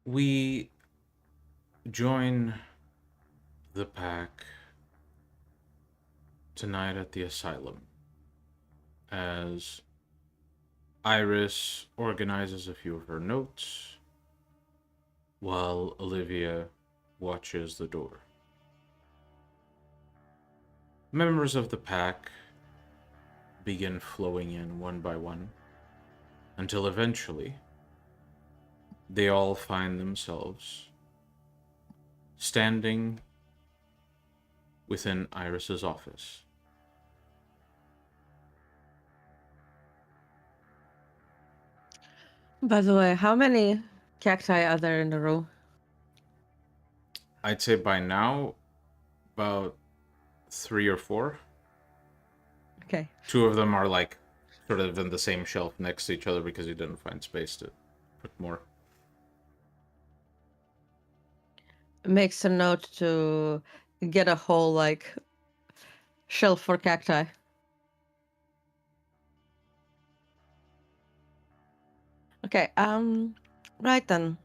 We join the pack tonight at the asylum as Iris organizes a few of her notes while Olivia watches the door. Members of the pack begin flowing in one by one until eventually they all find themselves standing within Iris's office. By the way, how many cacti are there in the room? I'd say by now, about 3 or 4. Okay. 2 of them are like sort of in the same shelf next to each other because you didn't find space to put more. Makes a note to get a whole, like, shelf for cacti. Okay, right then.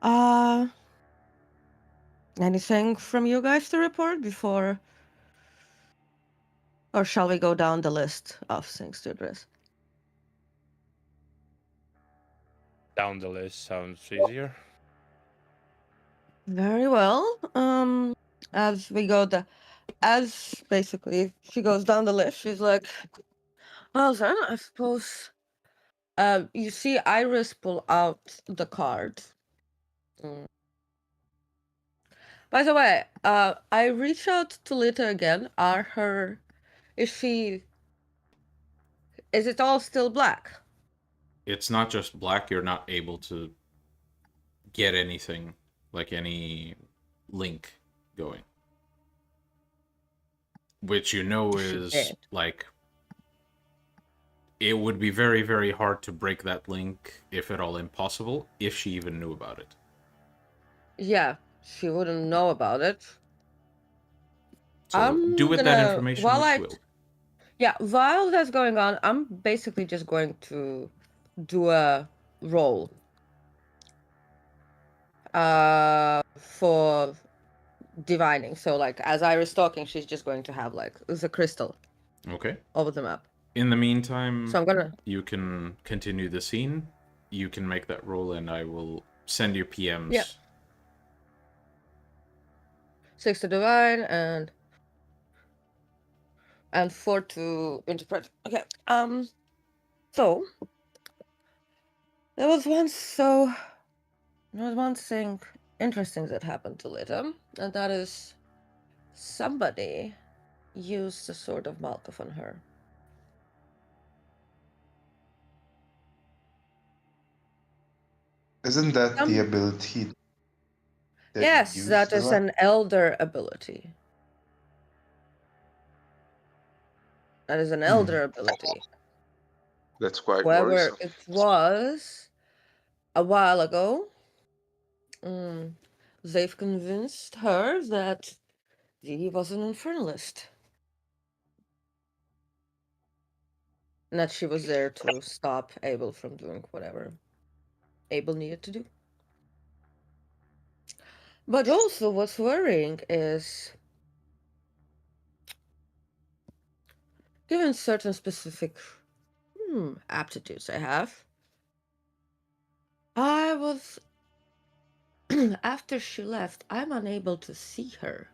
Uh, Anything from you guys to report before? Or shall we go down the list of things to address? Down the list sounds easier. Very well. As we go as basically she goes down the list, she's like, well then, I suppose. You see Iris pull out the card. By the way, I reach out to Lita again. Is it all still black? It's not just black, you're not able to get anything, like any link going. Which you know is like it would be very, very hard to break that link, if at all impossible, if she even knew about it. Yeah, she wouldn't know about it. So do with that information what you will. Yeah, while that's going on, I'm basically just going to do a roll. For divining. So, like, as Iris talking, she's just going to have, like, the crystal. Okay. Over the map. In the meantime, so I'm gonna... you can continue the scene. You can make that roll, and I will send you PMs. Yeah. 6 to divine and 4 to interpret. Okay. So there was one thing interesting that happened to Lita, and that is somebody used the sword of Malkuth on her. Isn't that the ability? Yes, that is an elder ability. That is an elder ability. That's quite However, worrisome. it was a while ago. They've convinced her that he was an infernalist. And that she was there to stop Abel from doing whatever Abel needed to do. But also what's worrying is, given certain specific aptitudes I have, I was... after she left, I'm unable to see her.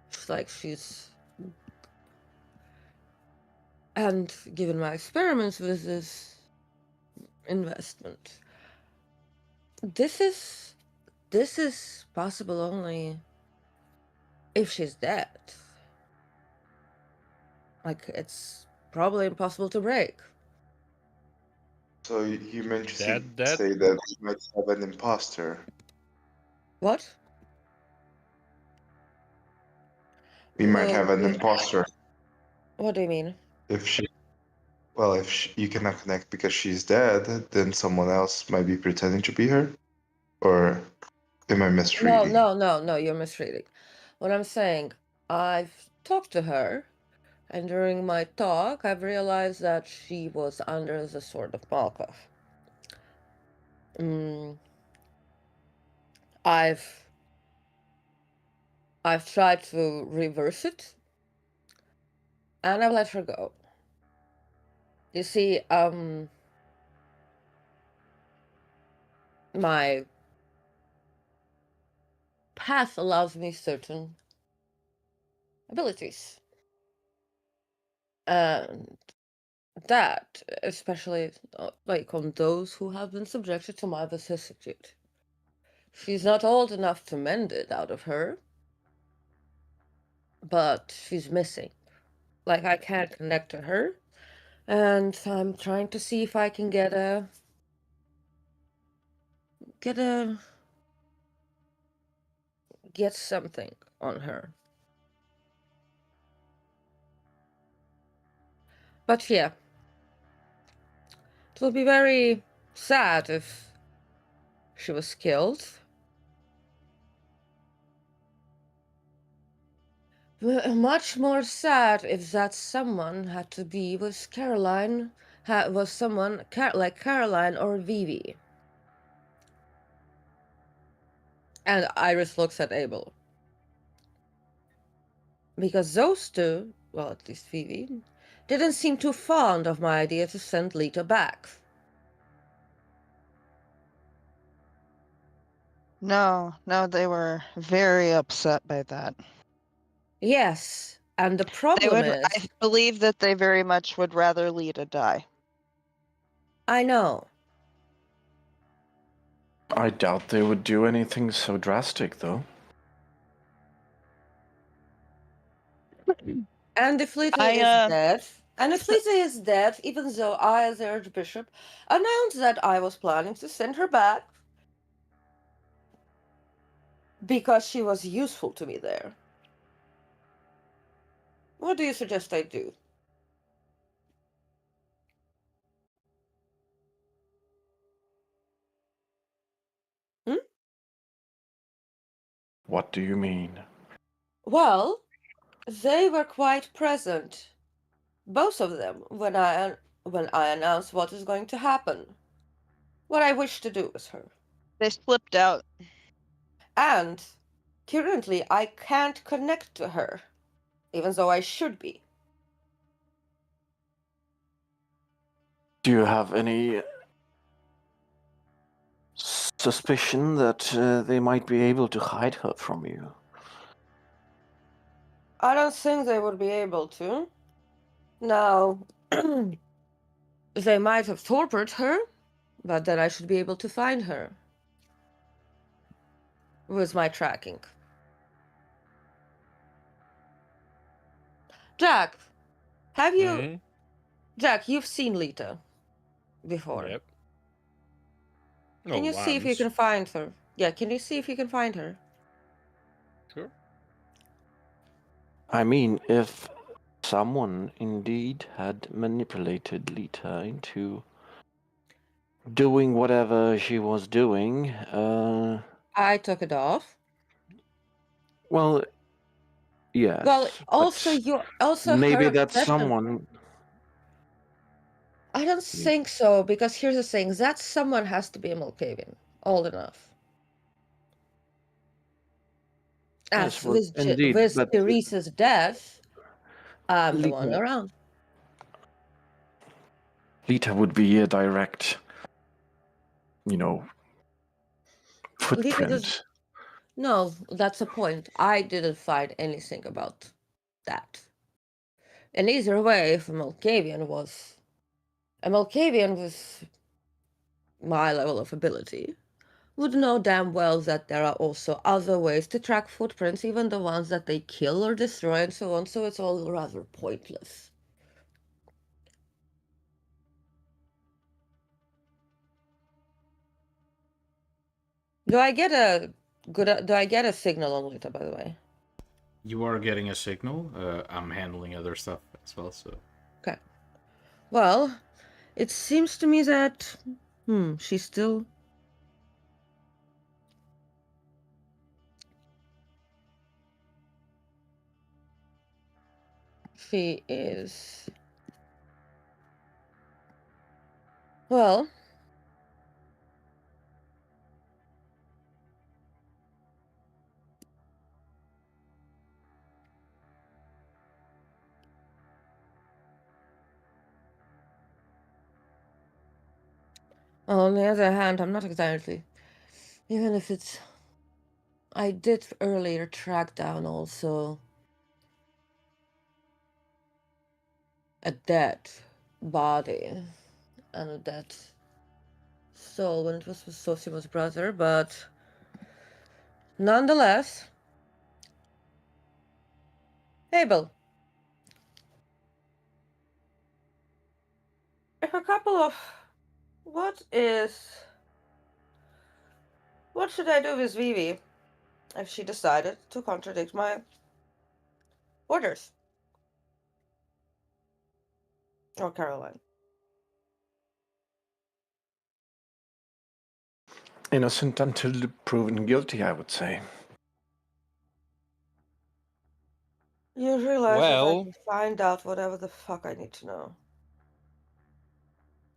It's like she's... And given my experiments with this investment, this is possible only if she's dead. Like, it's probably impossible to break. So you mentioned Dead? say that we might have an imposter. What? We might have an imposter. What do you mean? If you cannot connect because she's dead, then someone else might be pretending to be her? Or am I misreading? No, you're misreading. What I'm saying, I've talked to her, and during my talk, I've realized that she was under the sword of Malkuth. I've tried to reverse it, and I've let her go. You see, my path allows me certain abilities. And that, especially like on those who have been subjected to my vicissitude. She's not old enough to mend it out of her, but she's missing. Like, I can't connect to her, and I'm trying to see if I can get something on her. But yeah, it would be very sad if she was killed. Much more sad if that someone had to be with Caroline, was someone like Caroline or Vivi. And Iris looks at Abel. Because those two, well, at least Vivi, didn't seem too fond of my idea to send Lita back. No, they were very upset by that. Yes, and the problem is... I believe that they very much would rather Lita die. I know. I doubt they would do anything so drastic, though. And if Lita is dead, even though I, as the Archbishop, announced that I was planning to send her back because she was useful to me there. What do you suggest I do? What do you mean? Well, they were quite present, both of them, when I announced what is going to happen, what I wish to do with her. They slipped out. And currently I can't connect to her, even though I should be. Do you have any suspicion that they might be able to hide her from you? I don't think they would be able to. Now, they might have tortured her, but then I should be able to find her with my tracking. Jack, have you... Mm-hmm. Jack, you've seen Lita before. Yep. Can you see if you can find her? Yeah, can you see if you can find her? Sure. I mean, if someone indeed had manipulated Lita into doing whatever she was doing, I took it off. well, yes. Well, also maybe her that's obsession. someone. I don't think so, because here's the thing: that someone has to be a Malkavian, old enough. As Yes, well, indeed, with but Theresa's death, I'm the one Lita- around. Lita would be a direct, Lita footprint. does... No, that's the point. I didn't find anything about that. And either way, if a Malkavian with my level of ability would know damn well that there are also other ways to track footprints, even the ones that they kill or destroy and so on, so it's all rather pointless. Do I get a signal on Lita, by the way? You are getting a signal. I'm handling other stuff as well, so... Okay. Well, it seems to me that... she's still... She is... Well... On the other hand, I'm not exactly. Even if it's. I did earlier track down also a dead body and a dead soul when it was with Sosima's brother, but nonetheless. Abel. If a couple of. What should I do with Vivi if she decided to contradict my orders? Or Caroline? Innocent until proven guilty, I would say. You realize that I Well, can find out whatever the fuck I need to know.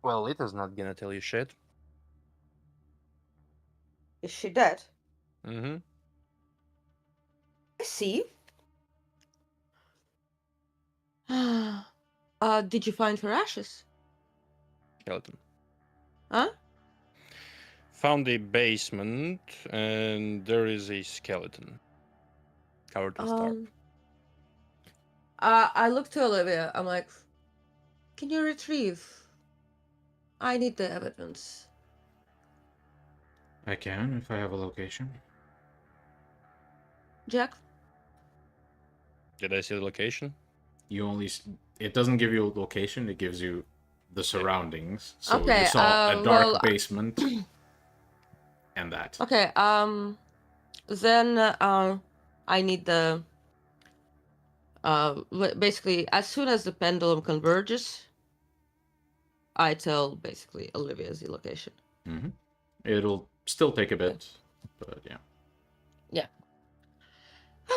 well, Lita's not gonna tell you shit. Is she dead? Mm-hmm. I see. Did you find her ashes? Skeleton. Huh? Found a basement, and there is a skeleton covered with tarp. I look to Olivia. I'm like, can you retrieve? I need the evidence. I can if I have a location. Jack? Did I see the location? You only. It doesn't give you a location. It gives you the surroundings. So Okay, you saw a dark well, basement, and that. Okay, then I need the basically as soon as the pendulum converges, I tell basically Olivia the location. Mm-hmm. It'll still take a bit, but yeah. Yeah.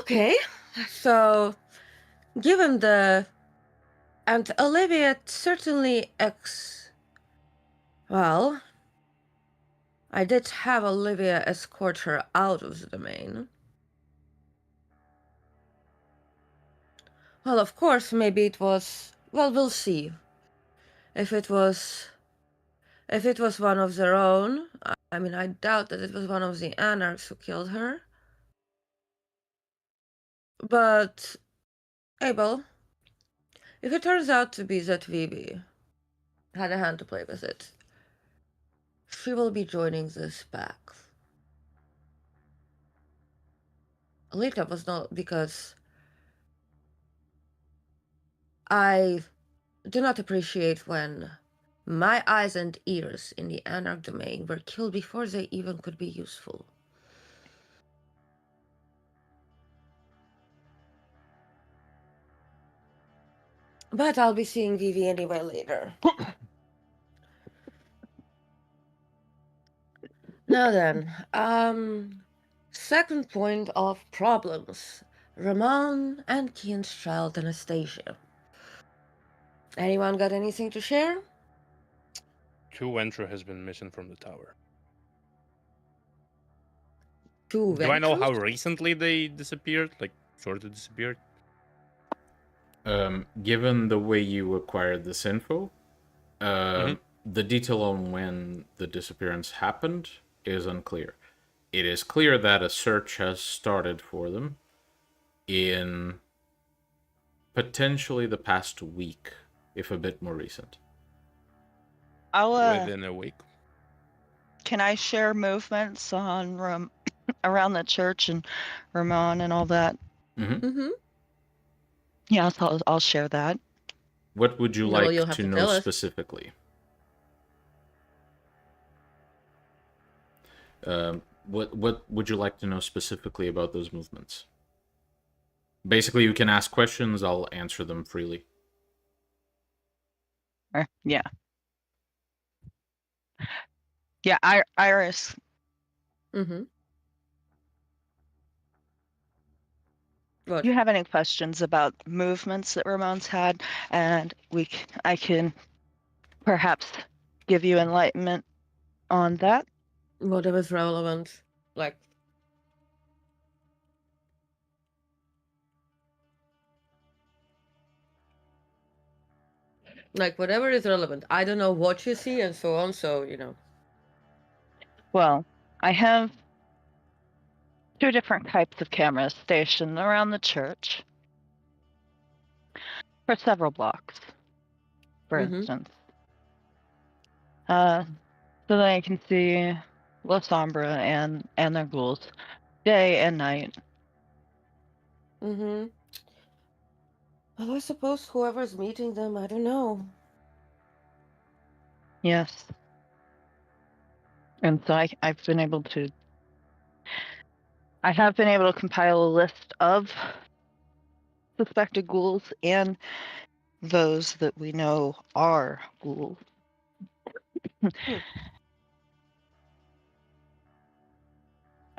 Okay, so given the and Olivia certainly well, I did have Olivia escort her out of the domain. Well, of course, maybe it was. Well, we'll see. If it was one of their own, I mean, I doubt that it was one of the anarchs who killed her. But, Abel, if it turns out to be that Vivi had a hand to play with it, she will be joining this pack. Alita was not, because I do not appreciate when my eyes and ears in the anarch domain were killed before they even could be useful. But I'll be seeing Vivi anyway later. Now then, second point of problems. Ramon and Kian's child Anastasia. Anyone got anything to share? 2 Venture has been missing from the tower. 2 Do I know how Ventures? recently they disappeared? Like, sort of disappeared? Given the way you acquired this info, the detail on when the disappearance happened is unclear. It is clear that a search has started for them in potentially the past week, if a bit more recent. I'll Within a week. Can I share movements on around the church and Ramon and all that? Mm-hmm. Yeah, so I'll share that. What would you No, like you'll have to to know tell us. specifically? What would you like to know specifically about those movements? Basically, you can ask questions. I'll answer them freely. Yeah. Yeah, Iris. Mm-hmm. Do What? you have any questions about movements that Ramon's had? And I can perhaps give you enlightenment on that. Whatever's relevant. Like whatever is relevant. I don't know what you see and so on, so, Well, I have 2 different types of cameras stationed around the church for several blocks, for instance. So that I can see La Sombra and their ghouls day and night. Well, I suppose whoever's meeting them, I don't know. Yes. And so I have been able to compile a list of suspected ghouls and those that we know are ghouls.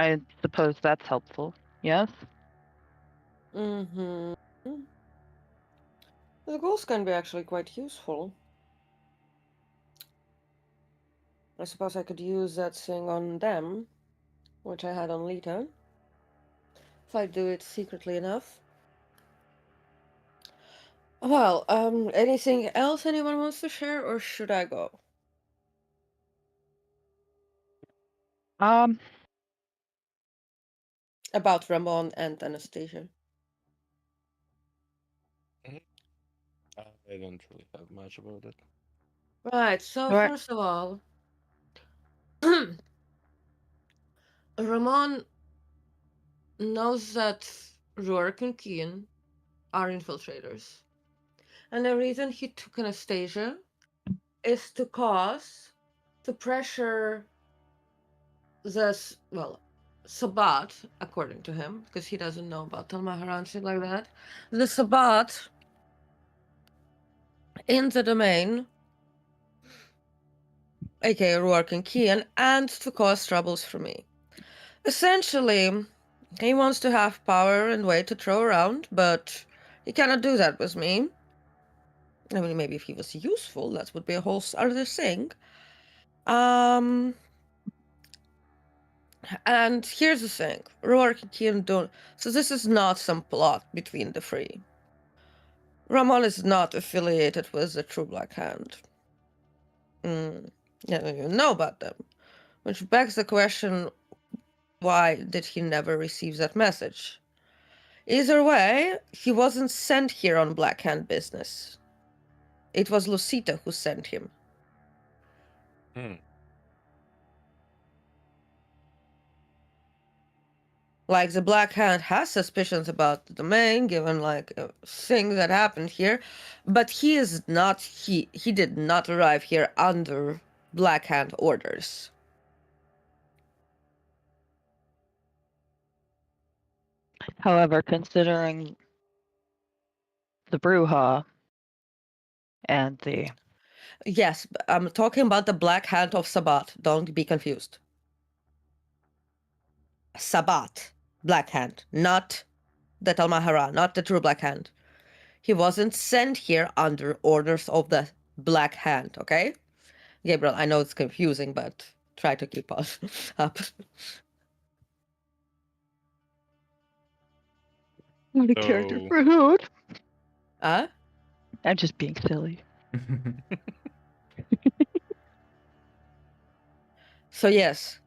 I suppose that's helpful. Yes? The ghouls can be actually quite useful. I suppose I could use that thing on them, which I had on Lita, if I do it secretly enough. Well, anything else anyone wants to share, or should I go? About Ramon and Anastasia. I don't really have much about it. Right, so Right. first of all, Ramon knows that Rourke and Kian are infiltrators. And the reason he took Anastasia is to pressure this, well, Sabbat, according to him, because he doesn't know about Talmahara and shit like that. The Sabbat in the domain, aka Rourke and Kian, and to cause troubles for me. Essentially, he wants to have power and weight to throw around, but he cannot do that with me. I mean, maybe if he was useful, that would be a whole other thing. And here's the thing. Rourke and Kian don't... So this is not some plot between the three. Ramon is not affiliated with the True Black Hand. Yeah, I don't even know about them. Which begs the question, why did he never receive that message? Either way, he wasn't sent here on Black Hand business. It was Lucita who sent him. Like, the Black Hand has suspicions about the domain, given, like, a thing that happened here, but he did not arrive here under Black Hand orders. However, considering the Bruja and the... Yes, I'm talking about the Black Hand of Sabbat. Don't be confused. Sabbat. Black Hand. Not the Talmahara, not the true Black Hand. He wasn't sent here under orders of the Black Hand, okay? Gabriel, I know it's confusing, but try to keep us up. Not a character for Hood. Huh? I'm just being silly. So yes,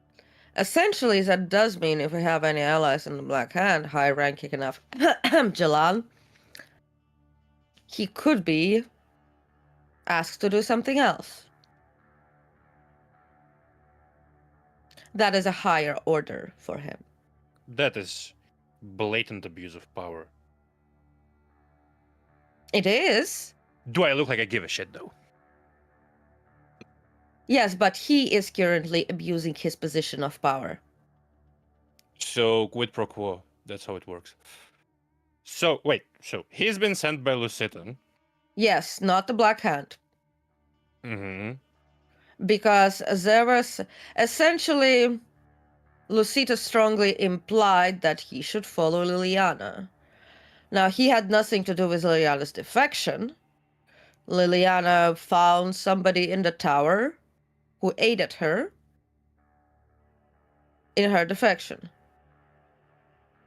essentially that does mean if we have any allies in the Black Hand, high-ranking enough, Jalan, he could be asked to do something else. That is a higher order for him. That is blatant abuse of power. It is. Do I look like I give a shit, though? Yes, but he is currently abusing his position of power. So, quid pro quo. That's how it works. So, wait. So, he's been sent by Lucita. Yes, not the Black Hand. Mm-hmm. Because there was... Essentially, Lucita strongly implied that he should follow Liliana. Now, he had nothing to do with Liliana's defection. Liliana found somebody in the tower who aided her in her defection.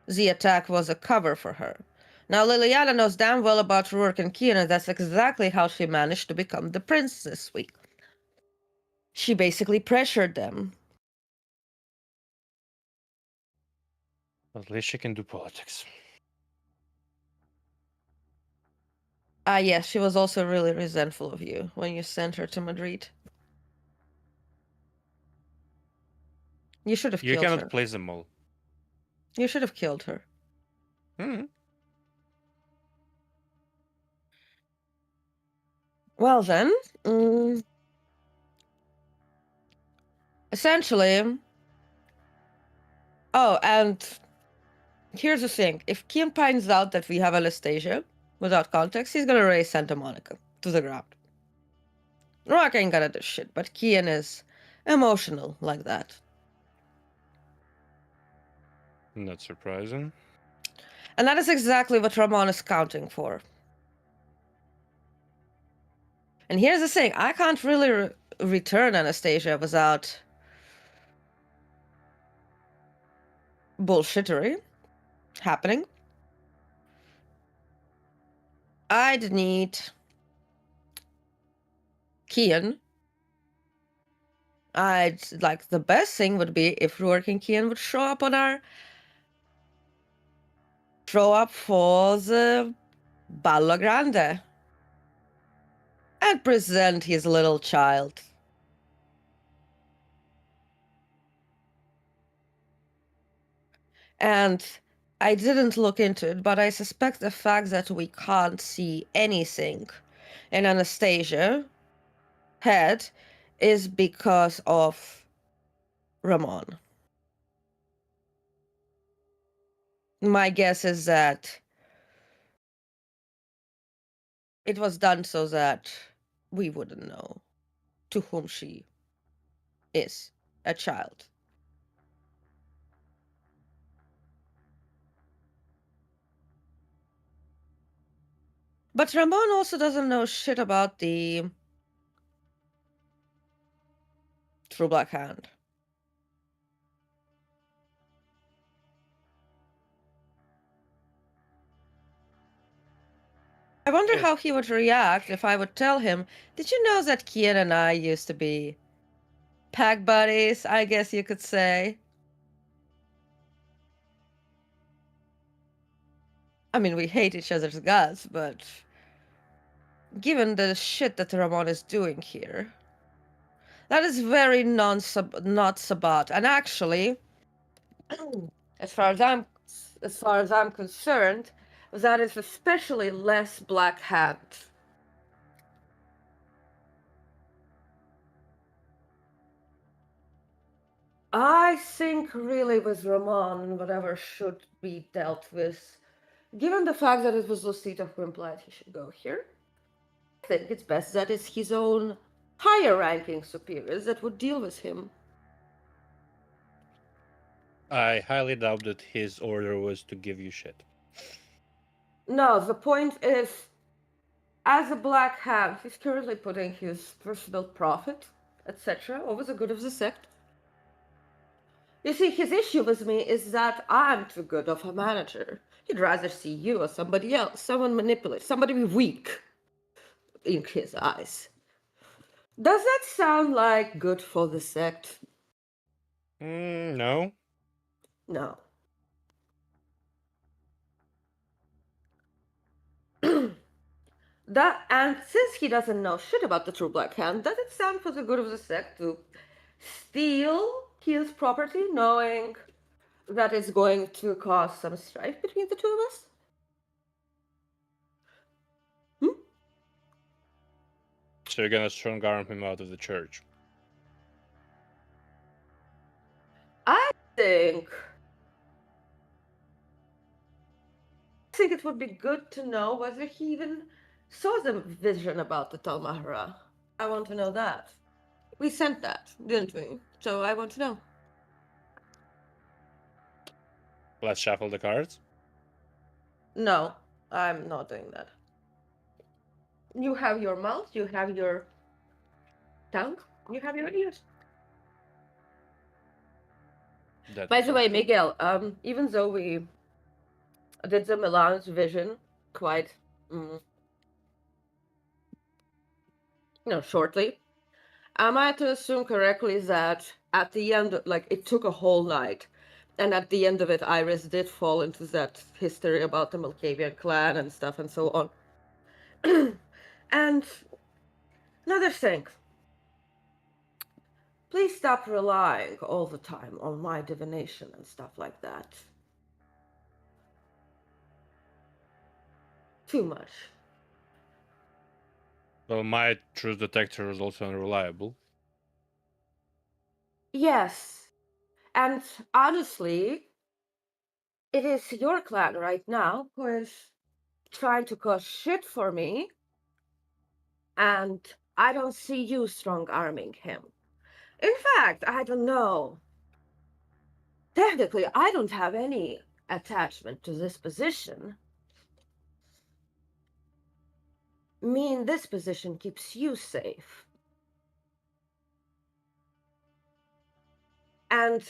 The attack was a cover for her. Now, Liliana knows damn well about Rourke and Kian, and that's exactly how she managed to become the prince this week. She basically pressured them At least she can do politics. Yes, she was also really resentful of you when you sent her to Madrid. You should have You killed cannot her. place them all. You should have killed her. Hmm. Well then, essentially. Oh, and here's the thing: if Kian finds out that we have Anastasia without context, he's gonna raise Santa Monica to the ground. Rock ain't gonna do shit, but Kian is emotional like that. Not surprising. And that is exactly what Ramon is counting for. And here's the thing, I can't really return Anastasia without bullshittery happening. I'd need Kian. The best thing would be if Rourke and Kian would show up for the Ballo Grande and present his little child. And I didn't look into it, but I suspect the fact that we can't see anything in Anastasia head is because of Ramon. My guess is that it was done so that we wouldn't know to whom she is, a child. But Ramon also doesn't know shit about the True Black Hand. I wonder how he would react if I would tell him, did you know that Kian and I used to be pack buddies, I guess you could say? I mean, we hate each other's guts, but given the shit that Ramon is doing here, that is very not Sabbat. And actually, as far as I'm concerned, that is especially less Black Hand. I think really with Ramon, whatever should be dealt with, given the fact that it was Lucita who implied he should go here, I think it's best that it's his own higher ranking superiors that would deal with him. I highly doubt that his order was to give you shit. No, the point is, as a Black Hand, he's currently putting his personal profit, etc., over the good of the sect. You see, his issue with me is that I'm too good of a manager. He'd rather see you or somebody else, someone manipulate, somebody weak in his eyes. Does that sound like good for the sect? No. No. And since he doesn't know shit about the True Black Hand, does it sound for the good of the sect to steal his property, knowing that it's going to cause some strife between the two of us? So you're gonna strong arm him out of the church? I think it would be good to know whether he even saw the vision about the Tal Mahara. I want to know that. We sent that, didn't we? So I want to know. Let's shuffle the cards. No, I'm not doing that. You have your mouth, you have your tongue, you have your ears. By the way, Miguel, even though we did the Milan's vision quite, shortly, am I to assume correctly that at the end, like, it took a whole night And at the end of it, Iris did fall into that history about the Malkavian clan and stuff and so on. And another thing. Please stop relying all the time on my divination and stuff like that. Too much. Well, my truth detector is also unreliable. Yes. And honestly, it is your clan right now who is trying to cause shit for me. And I don't see you strong-arming him. In fact, I don't know. Technically, I don't have any attachment to this position. Me in this position keeps you safe. And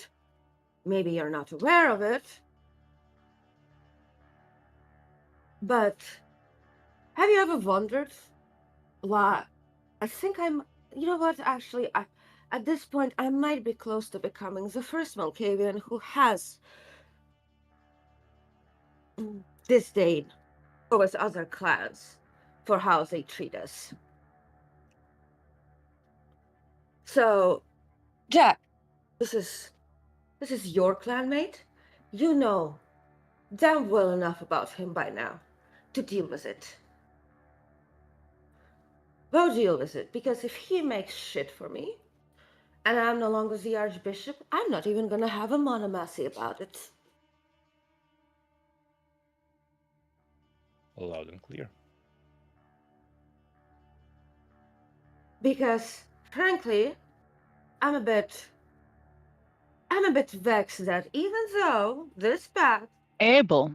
maybe you're not aware of it, but have you ever wondered why? I think you know what, actually, at this point, I might be close to becoming the first Malkavian who has disdain towards other clans for how they treat us. So, Jack, this is your clanmate. You know damn well enough about him by now to deal with it. Go deal with it, because if he makes shit for me, and I'm no longer the Archbishop, I'm not even gonna have a monomacy about it. Loud and clear. Because, frankly, I'm a bit vexed that even though this path Abel,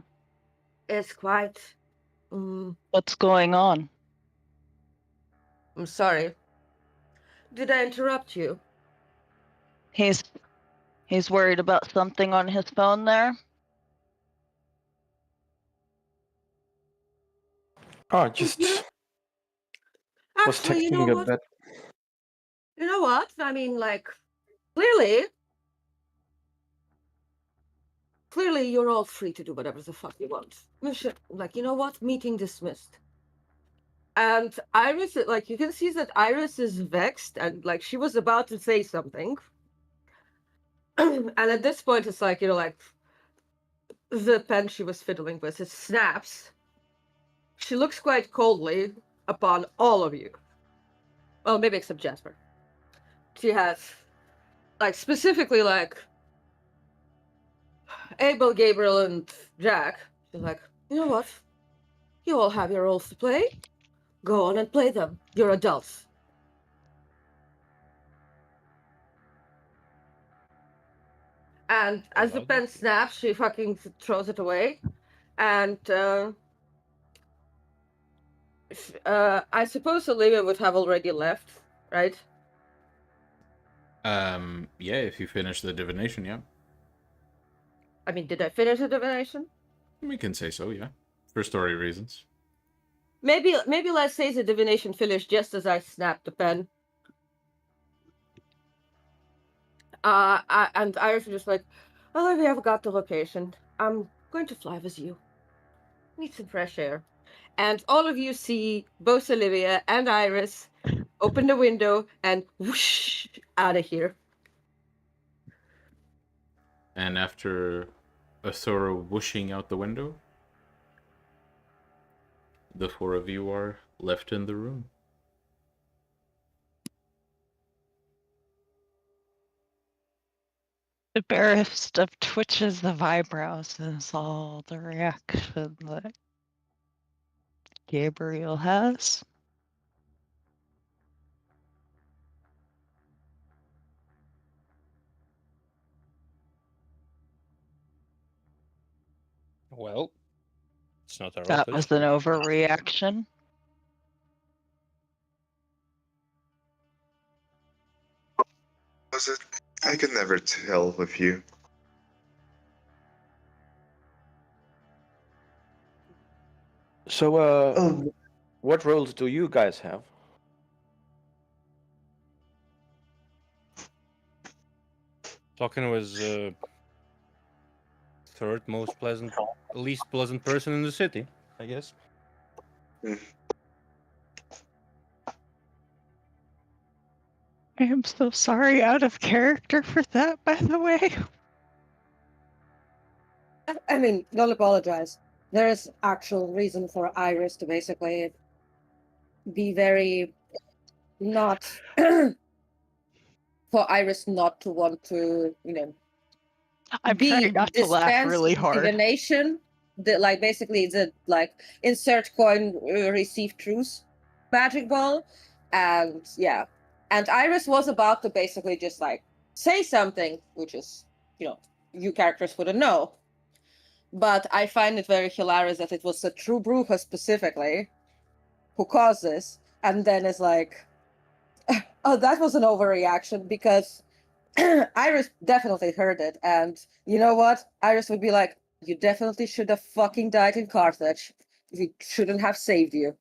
is quite... what's going on? I'm sorry. Did I interrupt you? He's worried about something on his phone there. Oh, just was Actually, you know texting a what? bit. You know what? I mean, like, clearly you're all free to do whatever the fuck you want. Like, you know what? Meeting dismissed. And Iris, like, you can see that Iris is vexed and, like, she was about to say something. And at this point, it's like, you know, like, the pen she was fiddling with, it snaps. She looks quite coldly upon all of you. Well, maybe except Jasper. She has, like, specifically, like, Abel, Gabriel, and Jack. She's like, you know what? You all have your roles to play. Go on and play them. You're adults. And as the pen snaps, she fucking throws it away. And I suppose Olivia would have already left, right? Yeah, if you finish the divination, yeah. I mean, did I finish the divination? We can say so, yeah. For story reasons. Maybe let's say the divination finished just as I snapped the pen. And Iris was just like, Olivia, I've got the location. I'm going to fly with you. Need some fresh air. And all of you see both Olivia and Iris open the window and whoosh out of here. And after a thorough whooshing out the window, the four of you are left in the room. The barest of twitches of eyebrows is all the reaction that Gabriel has. Well, it's not our That office. was an overreaction. Was it? I can never tell with you. So, what roles do you guys have? Talking with third least pleasant person in the city, I guess. I am so sorry, out of character for that, by the way. I mean, don't apologize. There is actual reason for Iris to basically be very not for Iris not to want to, I'm be trying not to laugh really hard. divination. Like basically, it's a like insert coin, receive truth magic ball, and yeah, and Iris was about to basically just like say something, which is you characters wouldn't know. But I find it very hilarious that it was the true Bruja specifically who caused this, and then it's like, oh, that was an overreaction because Iris definitely heard it, and you know what? Iris would be like, you definitely should have fucking died in Carthage. We shouldn't have saved you.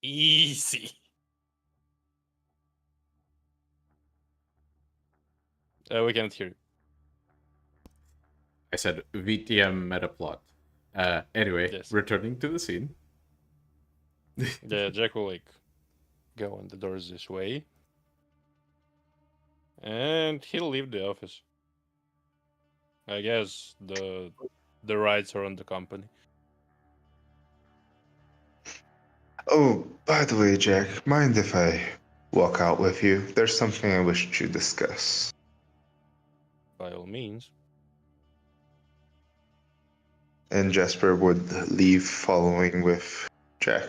Easy. We can't hear you. I said VtM meta plot. Anyway, Yes. returning to the scene. Yeah, Jack will like go on the doors this way. And he'll leave the office. I guess the rights are on the company. Oh, by the way, Jack, mind if I walk out with you? There's something I wish to discuss. By all means. And Jasper would leave following with Jack.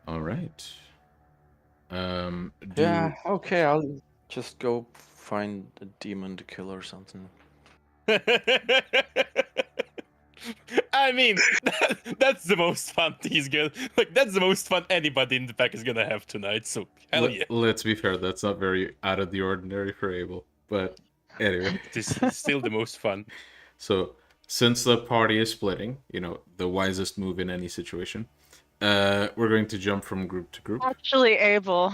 All right. Yeah, okay, I'll just go find a demon to kill or something. I mean, that's the most fun he's gonna like. That's the most fun anybody in the pack is gonna have tonight. So hell yeah. Let's be fair, that's not very out of the ordinary for Abel. But anyway. This is still the most fun. So since the party is splitting, the wisest move in any situation, we're going to jump from group to group. Actually, Abel.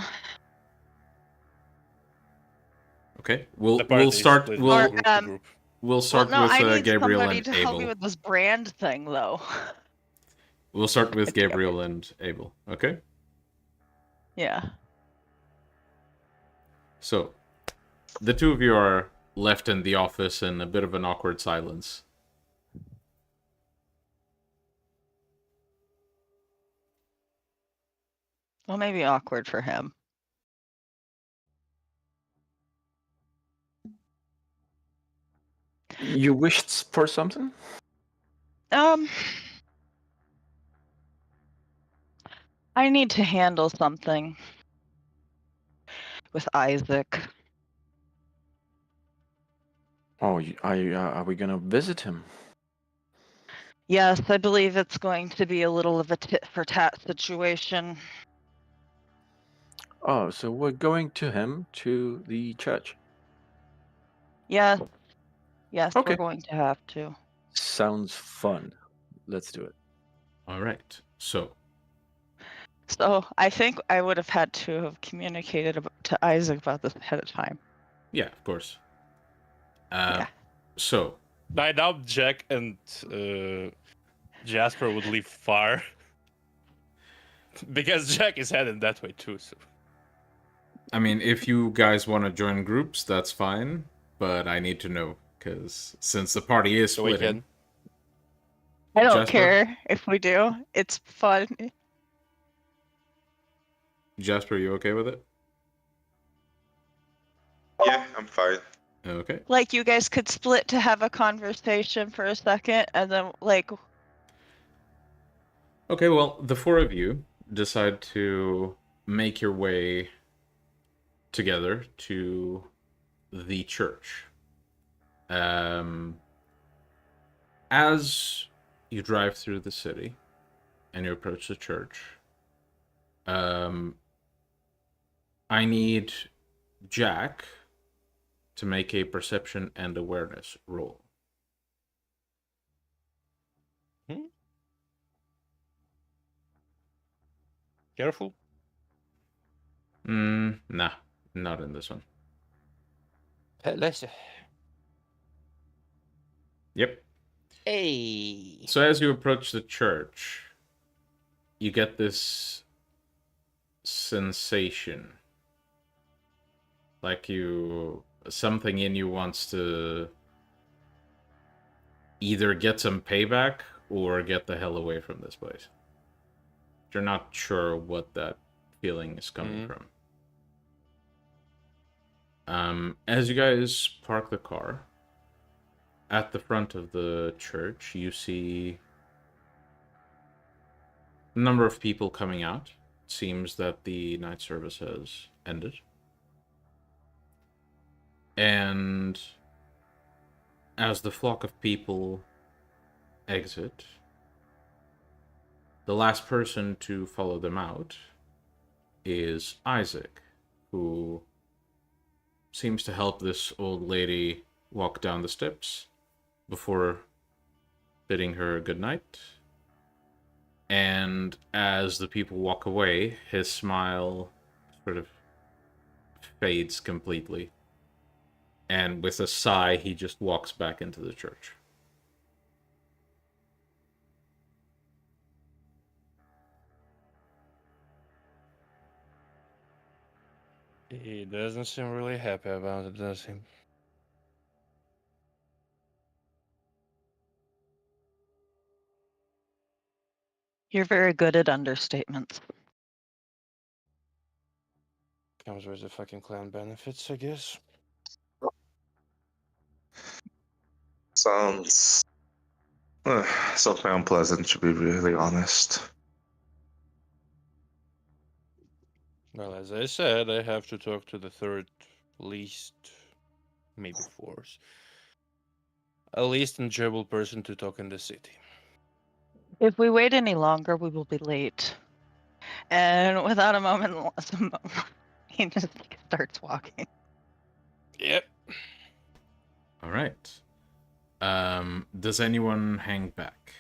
Okay, The party we'll is start. split We'll group to group. we'll start Well, no, I with need Gabriel somebody and to help me Abel. with this brand thing, though. We'll start with Okay. Gabriel and Abel. Okay. Yeah. So, the two of you are left in the office in a bit of an awkward silence. Well, maybe awkward for him. You wished for something? I need to handle something with Isaac. Oh, are we gonna visit him? Yes, I believe it's going to be a little of a tit for tat situation. Oh, so we're going to him, to the church. Yes. Yes, Okay. we're going to have to. Sounds fun. Let's do it. All right. So, So I think I would have had to have communicated to Isaac about this ahead of time. yeah, of course. Yeah. So, I doubt Jack and Jasper would leave far. Because Jack is heading that way too. So. I mean, if you guys want to join groups, that's fine. But I need to know, because since the party is So we splitting... can. I don't Jasper? care if we do. It's fun. Jasper, you okay with it? Yeah, I'm fine. Okay. Like, you guys could split to have a conversation for a second, and then, like... Okay, well, the four of you decide to make your way together to the church. As you drive through the city and you approach the church, I need Jack to make a perception and awareness roll. Careful. Nah, not in this one. Let's. Yep. Hey. So as you approach the church, you get this sensation. Like something in you wants to either get some payback or get the hell away from this place. You're not sure what that feeling is coming from. As you guys park the car, at the front of the church, you see a number of people coming out. It seems that the night service has ended. And as the flock of people exit, the last person to follow them out is Isaac, who seems to help this old lady walk down the steps before bidding her good night. And as the people walk away, his smile sort of fades completely. And with a sigh, he just walks back into the church. He doesn't seem really happy about it, does he? You're very good at understatements. Comes with the fucking clan benefits, I guess. Sounds something unpleasant, to be really honest. Well, as I said, I have to talk to the third least, maybe fourth, least enjoyable person to talk in the city. If we wait any longer, we will be late. And without a moment, he just starts walking. Yep. All right. Does anyone hang back?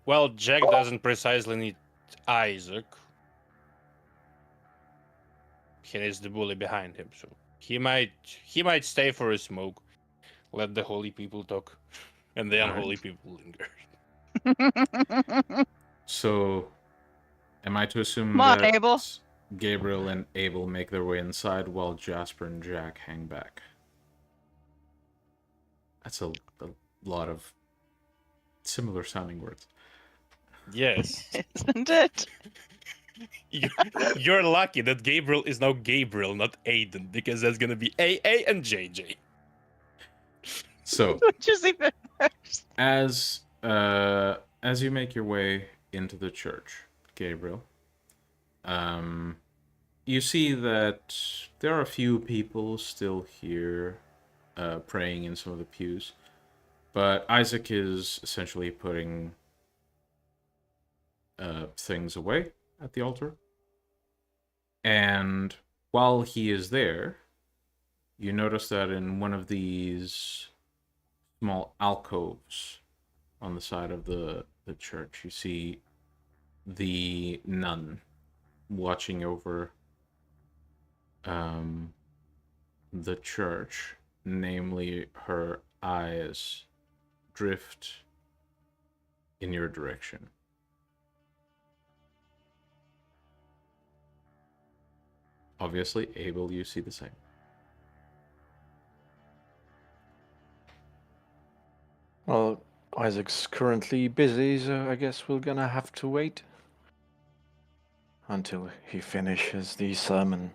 Well, Jack doesn't precisely need Isaac. He needs the bully behind him, so he might stay for a smoke. Let the holy people talk, and the unholy people linger. So, am I to assume Come on, that Abel. Gabriel and Abel make their way inside while Jasper and Jack hang back? That's a lot of similar sounding words. Yes. Isn't it? You're lucky that Gabriel is now Gabriel, not Aiden, because that's gonna be AA and JJ. So, Which is even worse. as you make your way into the church, Gabriel, you see that there are a few people still here, praying in some of the pews, but Isaac is essentially putting things away at the altar. And while he is there, you notice that in one of these small alcoves on the side of the church, you see the nun watching over the church, namely her eyes drift in your direction. Obviously, Abel, you see the same. Well, Isaac's currently busy, so I guess we're gonna have to wait until he finishes the sermon.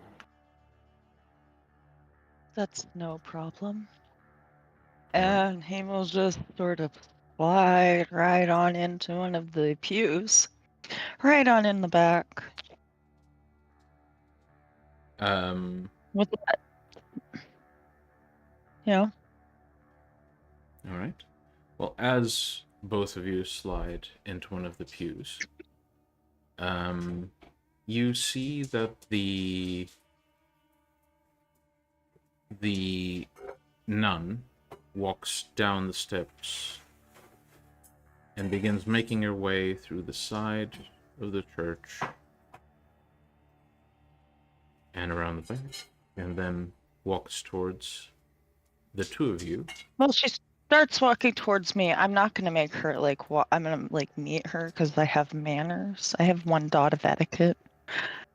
That's no problem. And he will just sort of slide right on into one of the pews, right on in the back. With that, All right. Well, as both of you slide into one of the pews, you see that the nun walks down the steps and begins making her way through the side of the church and around the back. and then walks towards the two of you. Well, she starts walking towards me. I'm not gonna make her like I'm gonna like meet her because I have manners. I have one dot of etiquette.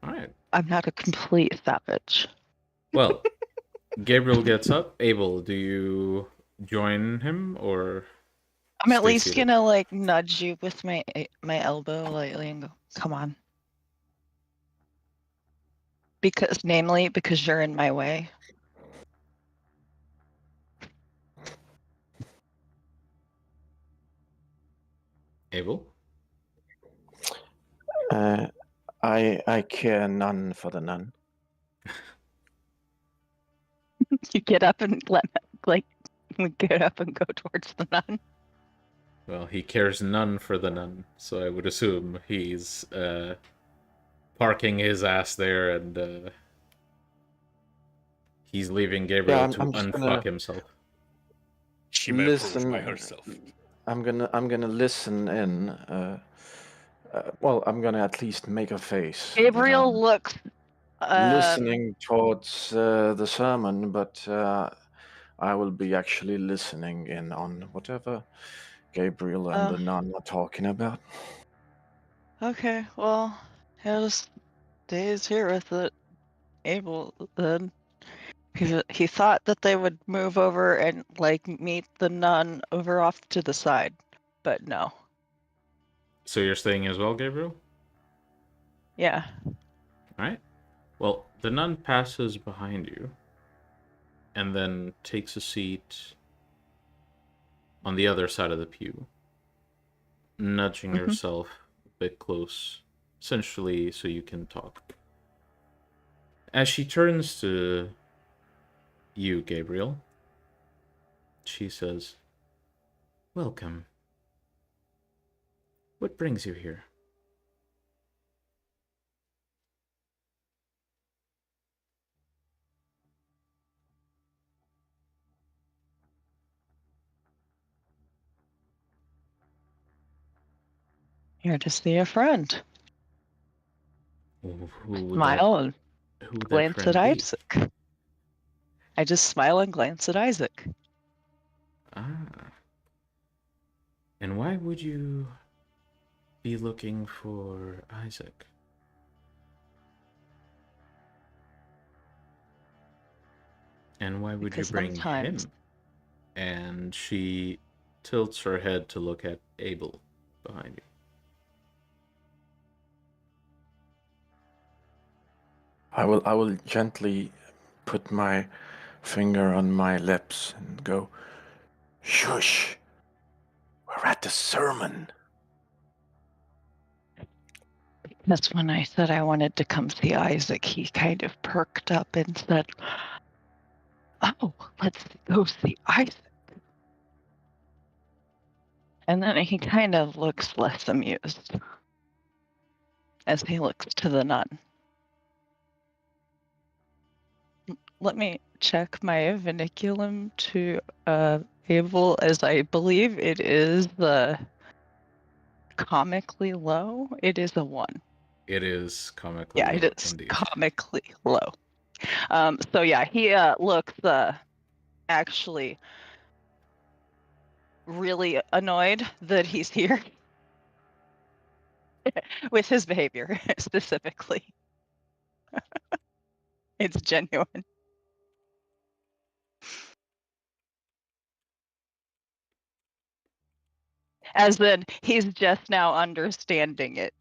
All right. I'm not a complete savage. Well, Gabriel gets up. Abel, do you join him or I'm at stay least seated? gonna like nudge you with my elbow lightly and go, "Come on," because you're in my way. Abel? I care none for the nun. You get up and we get up and go towards the nun. Well, he cares none for the nun, so I would assume he's parking his ass there and he's leaving Gabriel Yeah, to I'm just unfuck gonna himself. She may approach listen. by herself. I'm gonna listen in. Well, I'm gonna at least make a face. that Gabriel I'm looks. listening towards the sermon, but I will be actually listening in on whatever Gabriel and the nun are talking about. Okay, well, he'll just stays here with it. Abel then. He thought that they would move over and like meet the nun over off to the side, but no. So you're staying as well, Gabriel? Yeah. Alright. Well, the nun passes behind you and then takes a seat on the other side of the pew, nudging Mhm. herself a bit close, essentially so you can talk. As she turns to you, Gabriel, she says, "Welcome. What brings you here?" Here to see a friend. Who would Smile and that glance at friend be? Isaac. I just smile and glance at Isaac. Ah. And why would you be looking for Isaac? And why would you Because bring sometimes him? And she tilts her head to look at Abel behind you. I will gently put my finger on my lips and go, "Shush! We're at the sermon." that's when I said I wanted to come see Isaac. He kind of perked up and said, "Oh, let's go see Isaac." And then he kind of looks less amused as he looks to the nun. Let me check my vernaculum to Abel, as I believe it is the comically low. It is a 1. It is comically Yeah, low, it is indeed. comically low. So yeah, he looks actually really annoyed that he's here with his behavior specifically. It's genuine. As in, he's just now understanding it.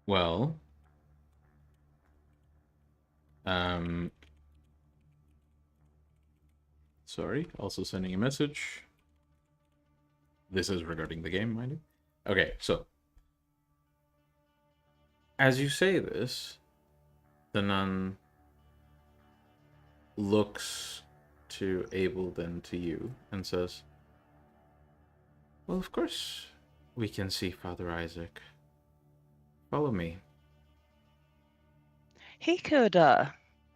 Well, sorry, also sending a message. This is regarding the game, mind you. Okay, so as you say this, the nun looks to Abel, then to you, and says, "Well, of course we can see Father Isaac. Follow me." He could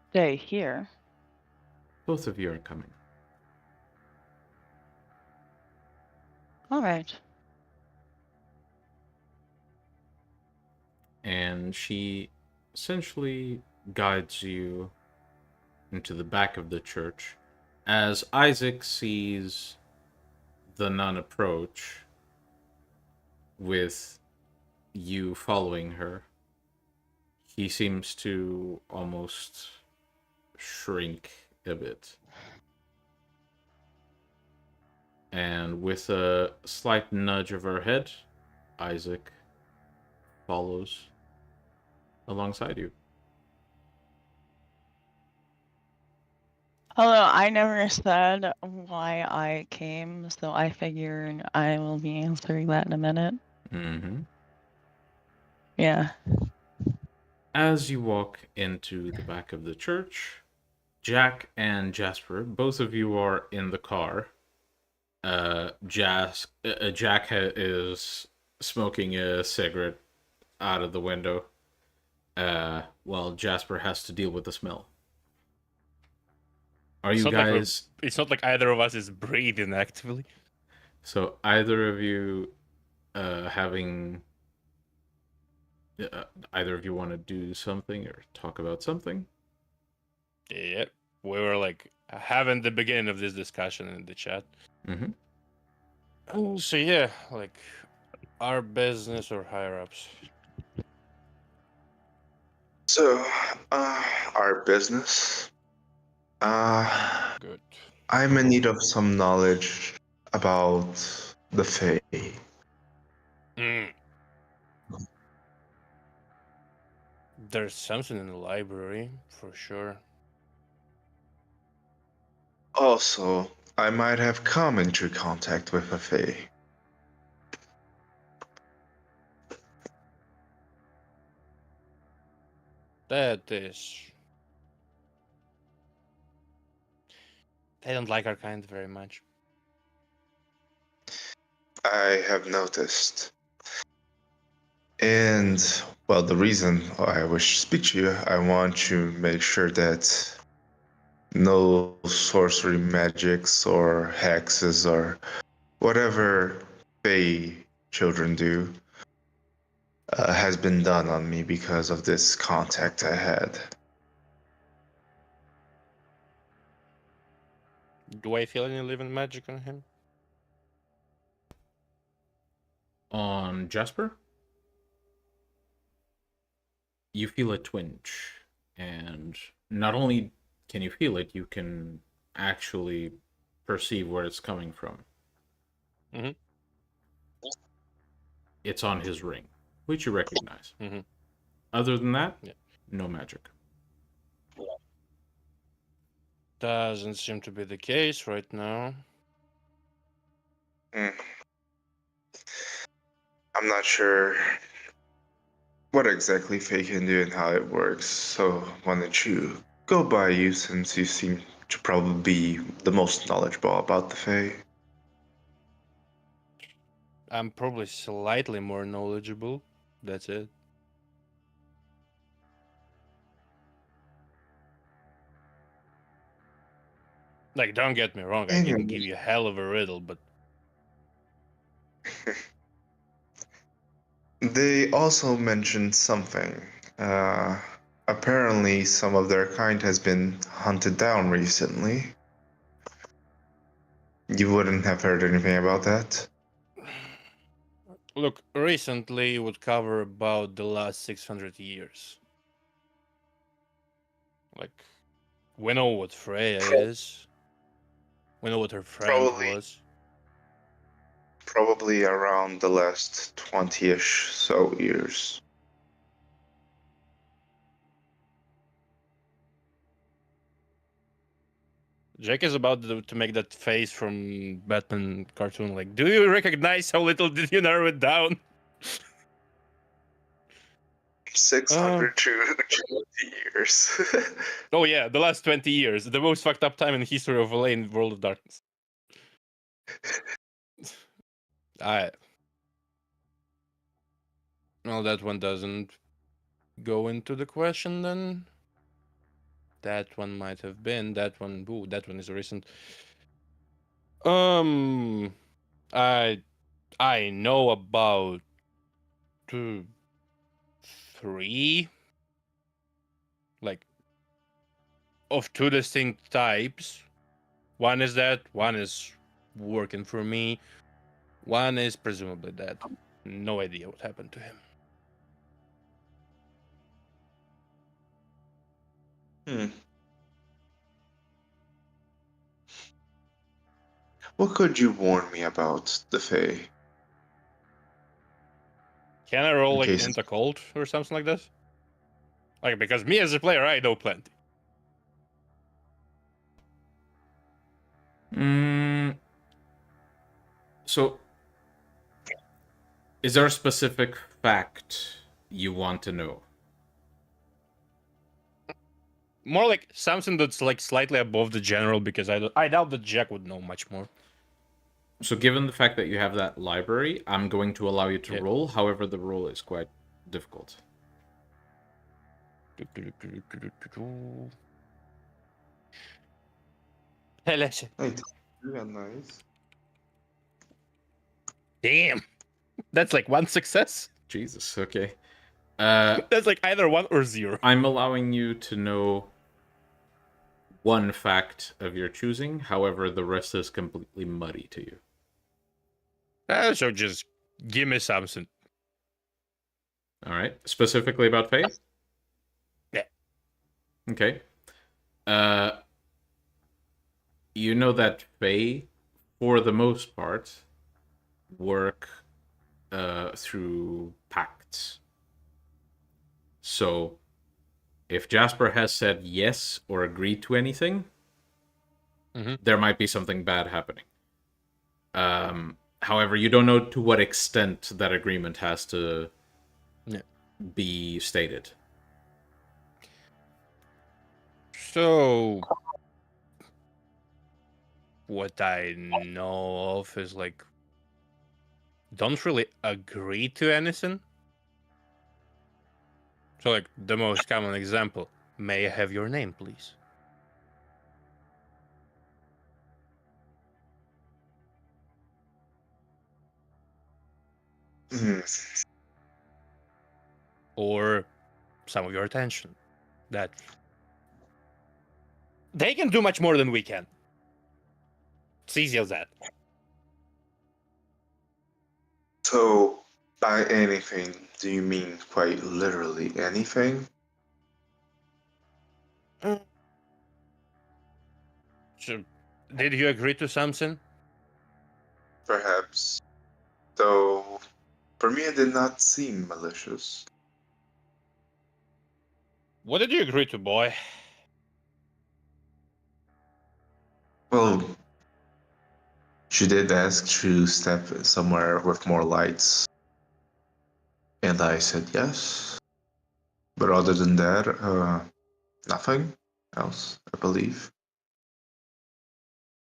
stay here. Both of you are coming. All right. and she essentially guides you into the back of the church. As Isaac sees the nun approach with you following her, he seems to almost shrink a bit. And with a slight nudge of her head, Isaac follows alongside you. Although I never said why I came, so I figured I will be answering that in a minute. Mm-hmm. Yeah. As you walk into the back of the church, Jack and Jasper, both of you are in the car. Jack is smoking a cigarette out of the window, while Jasper has to deal with the smell. Are It's you not like guys... it's not like either of us is breathing actively. So either of you having... either of you want to do something or talk about something? Yep. We were like having the beginning of this discussion in the chat. Mm-hmm. So yeah, like our business or higher ups. So, our business. Good. I'm in need of some knowledge about the Fae. Mm. There's something in the library for sure. Also, I might have come into contact with a Fae. That is. They don't like our kind very much. I have noticed. And, well, the reason I wish to speak to you, I want to make sure that no sorcery magics or hexes or whatever Fae children do has been done on me because of this contact I had. Do I feel any living magic on him? On Jasper, you feel a twinge, and not only can you feel it, you can actually perceive where it's coming from. Mm-hmm. It's on his ring, which you recognize. Mm-hmm. Other than that, Yeah. no magic. Doesn't seem to be the case right now. I'm not sure what exactly Fae can do and how it works, so why don't you go by you since you seem to probably be the most knowledgeable about the Fae. I'm probably slightly more knowledgeable. That's it. Like, don't get me wrong, I can give you a hell of a riddle, but They also mentioned something. Apparently, some of their kind has been hunted down recently. You wouldn't have heard anything about that? look, recently would cover about the last 600 years. Like, we know what Freya is. We know what her friend was. Probably around the last 20-ish so years. Jake is about to make that face from Batman cartoon. Like, do you recognize how little did you narrow it down? 600 to 20 years. Oh yeah, the last 20 years, the most fucked up time in the history of LA in World of Darkness. Well, that one doesn't go into the question then. That one might have been. That one. Ooh, that one is recent. I know about 3, like, of 2 distinct types. One is dead, one is working for me, one is presumably dead. No idea what happened to him. What could you warn me about the Fae? Can I roll In like case- int occult or something like this? Like, because me as a player, I know plenty. So, is there a specific fact you want to know? More like something that's like slightly above the general, because I doubt that Jack would know much more. So, given the fact that you have that library, I'm going to allow you to Yeah. roll. However, the roll is quite difficult. Hey, listen. Wait, yeah, nice. Damn. That's like 1 success. Jesus, okay. That's like either 1 or 0. I'm allowing you to know one fact of your choosing. However, the rest is completely muddy to you. So just give me something. All right. Specifically about Fae? Yeah. Okay. You know that Fae, for the most part, work through pacts. So, if Jasper has said yes or agreed to anything, there might be something bad happening. However, you don't know to what extent that agreement has to be stated. So, what I know of is like, don't really agree to anything. So, like, the most common example, may I have your name, please? Or some of your attention. That they can do much more than we can. It's easy as that. So, by anything, do you mean quite literally anything? So, did you agree to something? Perhaps. Though, for me, it did not seem malicious. What did you agree to, boy? Well, she did ask to step somewhere with more lights. And I said yes. But other than that, nothing else, I believe.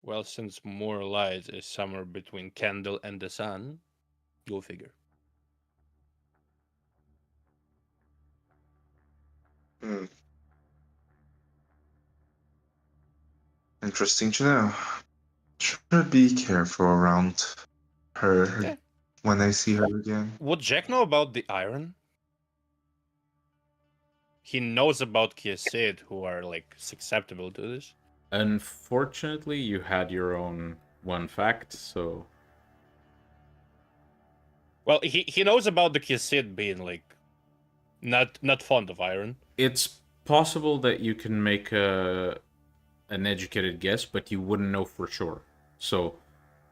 Well, since more light is somewhere between candle and the sun, go figure. Interesting to know. Should be careful around her when I see her again. Would Jack know about the iron? He knows about Kiasid, who are like susceptible to this. Unfortunately, you had your own one fact, so... Well, he knows about the Kiasid being like not fond of iron. It's possible that you can make an educated guess, but you wouldn't know for sure. So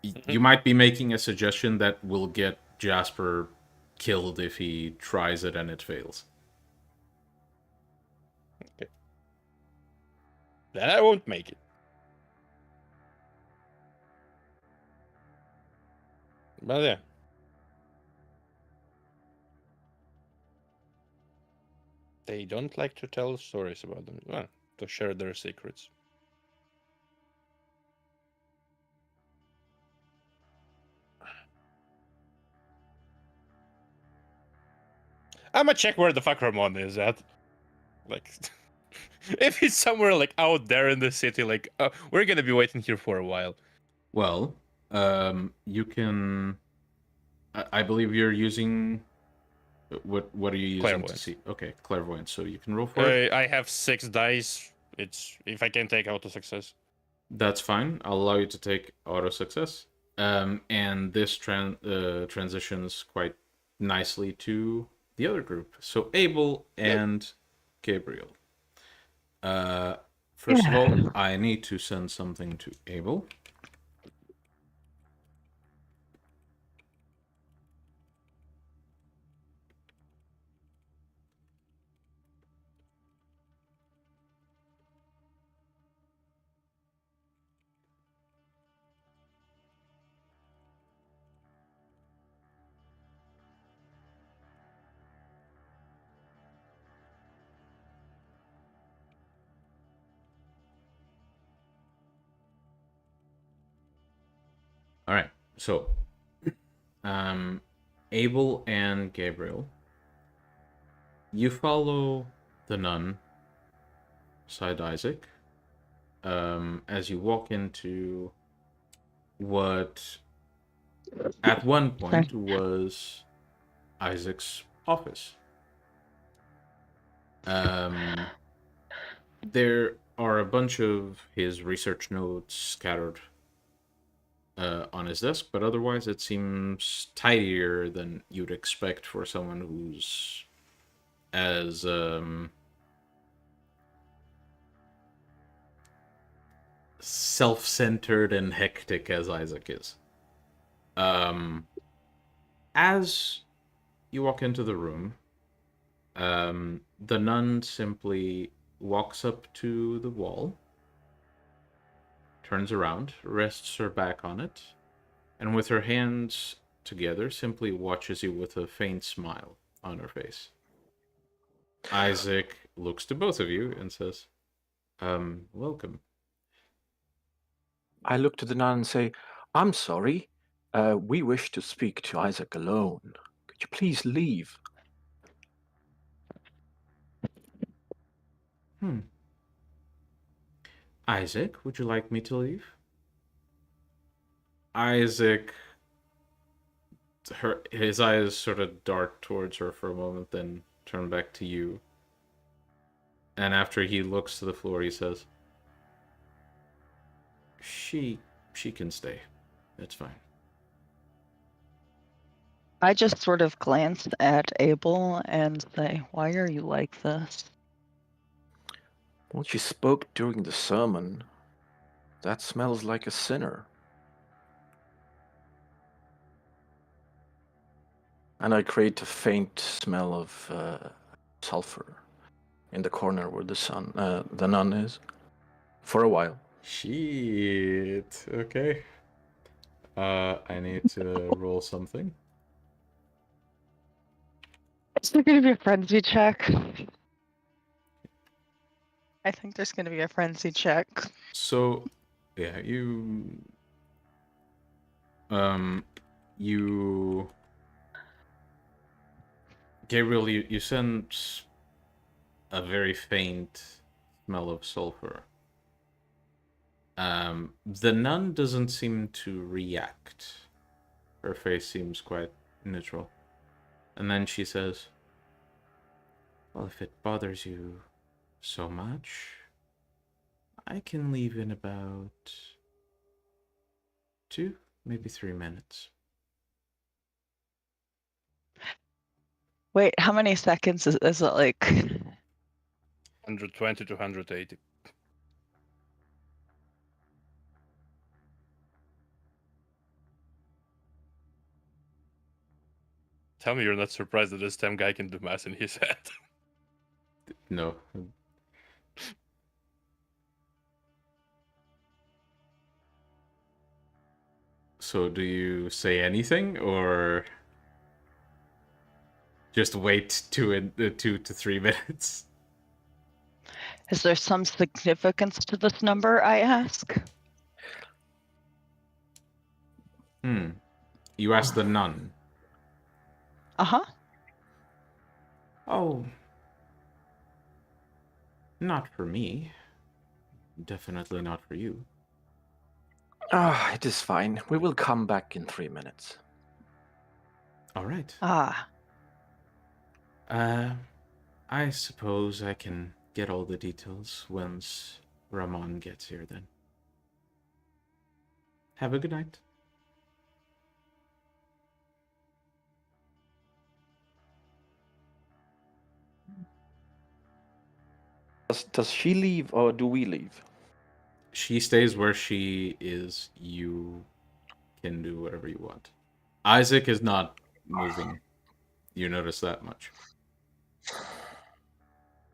you might be making a suggestion that will get Jasper killed if he tries it and it fails. Okay. Then I won't make it. But yeah. They don't like to tell stories about them. Well, to share their secrets. I'ma check where the fuck Ramon is at. Like, if he's somewhere like out there in the city, like, we're gonna be waiting here for a while. Well, you can... I believe you're using What are you using to Clairvoyance. see? Okay, clairvoyance. So you can roll for it. I have 6 dice. It's if I can take auto success. That's fine. I'll allow you to take auto success. And this transitions quite nicely to the other group. So Abel and Gabriel. First of all, I need to send something to Abel. All right. So, Abel and Gabriel, you follow the nun, side Isaac, as you walk into what at one point was Isaac's office. There are a bunch of his research notes scattered on his desk, but otherwise it seems tidier than you'd expect for someone who's as self-centered and hectic as Isaac is. As you walk into the room, the nun simply walks up to the wall, turns around, rests her back on it, and with her hands together, simply watches you with a faint smile on her face. Isaac looks to both of you and says, welcome. I look to the nun and say, I'm sorry. We wish to speak to Isaac alone. Could you please leave? Isaac, would you like me to leave? Isaac, his eyes sort of dart towards her for a moment, then turn back to you. And after he looks to the floor, he says, She can stay. It's fine. I just sort of glanced at Abel and say, why are you like this? Well, she spoke during the sermon. That smells like a sinner. And I create a faint smell of sulfur in the corner where the nun is, for a while. Shit. Okay. I need to roll something. Is there going to be a frenzy check? I think there's going to be a frenzy check. So, yeah, Gabriel, you sense a very faint smell of sulfur. The nun doesn't seem to react. Her face seems quite neutral. And then she says, well, if it bothers you so much, I can leave in about 2, maybe 3 minutes. Wait, how many seconds is it like? 120 to 180. Tell me you're not surprised that this damn guy can do math in his head. No. So do you say anything, or just wait 2 to 3 minutes? Is there some significance to this number, I ask? You ask the nun. Uh-huh. Oh. Not for me. Definitely not for you. Ah, it is fine. We will come back in 3 minutes. All right. Ah. I suppose I can get all the details once Ramon gets here then. Have a good night. Does she leave or do we leave? She stays where she is. You can do whatever you want. Isaac is not moving. You notice that much.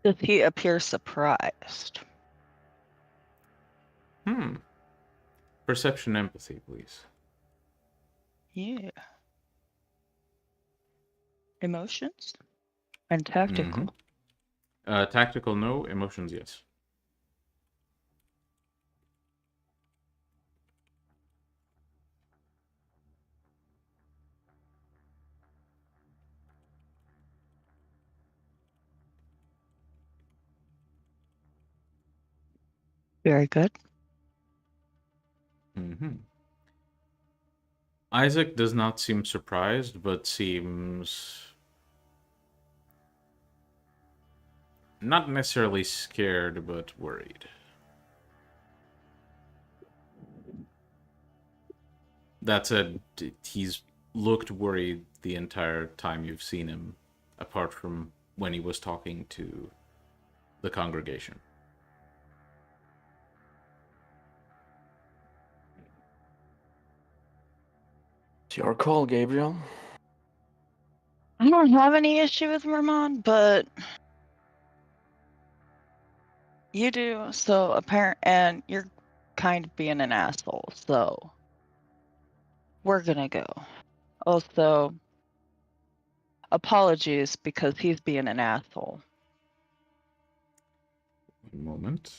Does he appear surprised? Perception empathy, please. Yeah. Emotions? And tactical. Tactical, no. Emotions, yes. Very good. Isaac does not seem surprised, but seems not necessarily scared, but worried. That said, he's looked worried the entire time you've seen him, apart from when he was talking to the congregation. It's your call, Gabriel. I don't have any issue with Ramon, but you do. So apparent, and you're kind of being an asshole. So we're gonna go. Also, apologies because he's being an asshole. One moment.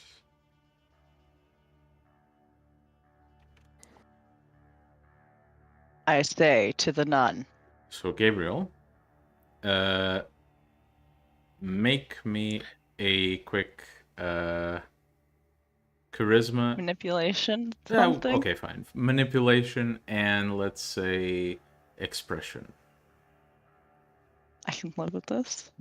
I say to the nun. So, Gabriel, make me a quick charisma. Manipulation, something? Okay, fine. Manipulation and, let's say, expression. I can live with this.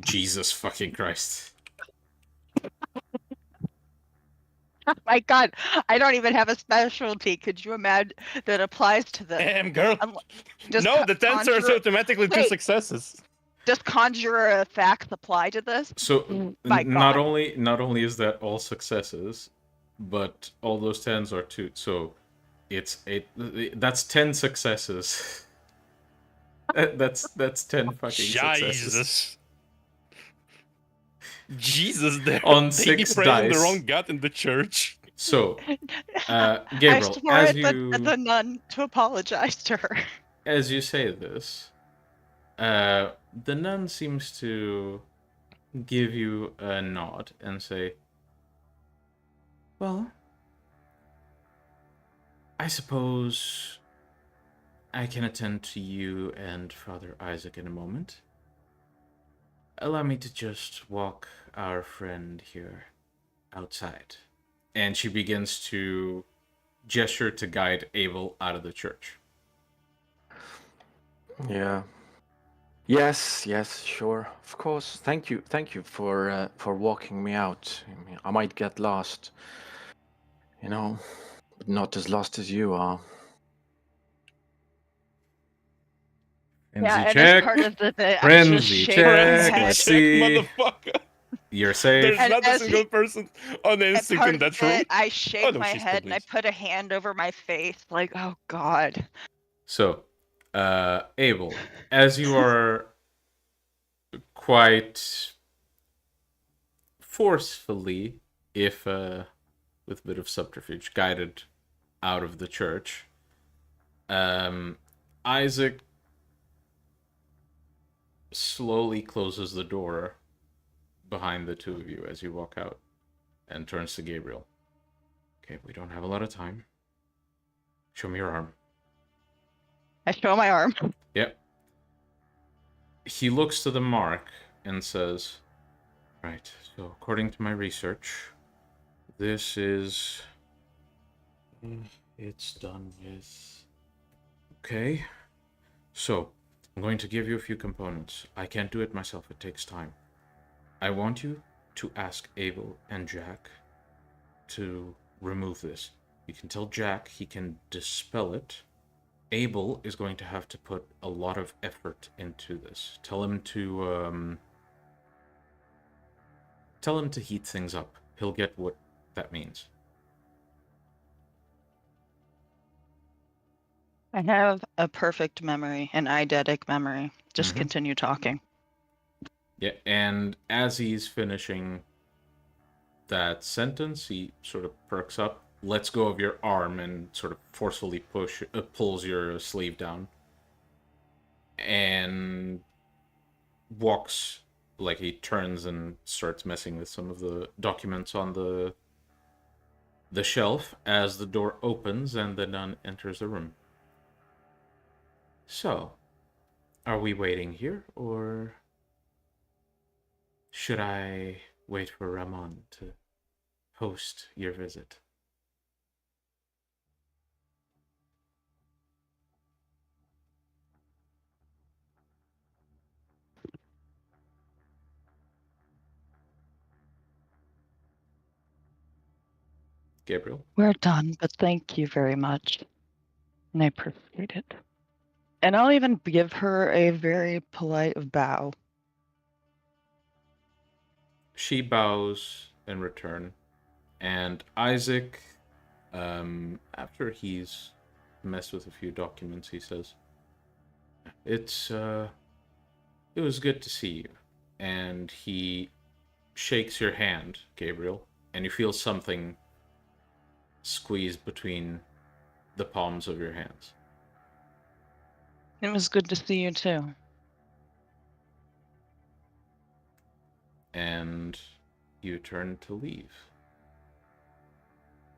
Jesus fucking Christ. Oh my god, I don't even have a specialty. Could you imagine that applies to this? Damn, girl. Does No, the tensor is conjure- automatically 2 Wait. successes. Does conjurer effects apply to this? So My not God. only is that all successes, but all those 10s are 2. So it's 8. That's 10 successes. That's 10 fucking successes. Jesus, On they 6 praying the dice. wrong god in the church. So, I Gabriel, swore as at you the nun to apologize to her. as you say this, the nun seems to give you a nod and say, "Well, I suppose I can attend to you and Father Isaac in a moment. Allow me to just walk our friend here outside." And she begins to gesture to guide Abel out of the church. Yeah. Yes, sure. Of course. Thank you for walking me out. I mean, I might get lost, but not as lost as you are. Frenzy and check. as part of the bit, I just Frenzy shake my check. head. Let's see. Motherfucker. You're safe. There's not a as single he- person on As instinct part in of that the room. bit, I shake Oh, no, my she's head and I police. put a hand over my face, like, oh god. So, Abel, as you are quite forcefully, if with a bit of subterfuge, guided out of the church, Isaac slowly closes the door behind the two of you as you walk out and turns to Gabriel. Okay, we don't have a lot of time. Show me your arm. I show my arm. Yep. he looks to the mark and says, right, so according to my research, this is... It's done with... Okay. So, I'm going to give you a few components. I can't do it myself, it takes time. I want you to ask Abel and Jack to remove this. You can tell Jack he can dispel it. Abel is going to have to put a lot of effort into this. Tell him to heat things up. He'll get what that means. I have a perfect memory, an eidetic memory. Just Mhm. continue talking. Yeah, and as he's finishing that sentence, he sort of perks up, lets go of your arm, and sort of forcefully pulls your sleeve down, and walks, like he turns and starts messing with some of the documents on the shelf as the door opens and the nun enters the room. So, are we waiting here, or should I wait for Ramon to host your visit? Gabriel? We're done, but thank you very much. And I appreciate it. And I'll even give her a very polite bow. She bows in return, and Isaac, after he's messed with a few documents, he says, it was good to see you. And he shakes your hand, Gabriel, and you feel something squeezed between the palms of your hands. It was good to see you too. And you turn to leave.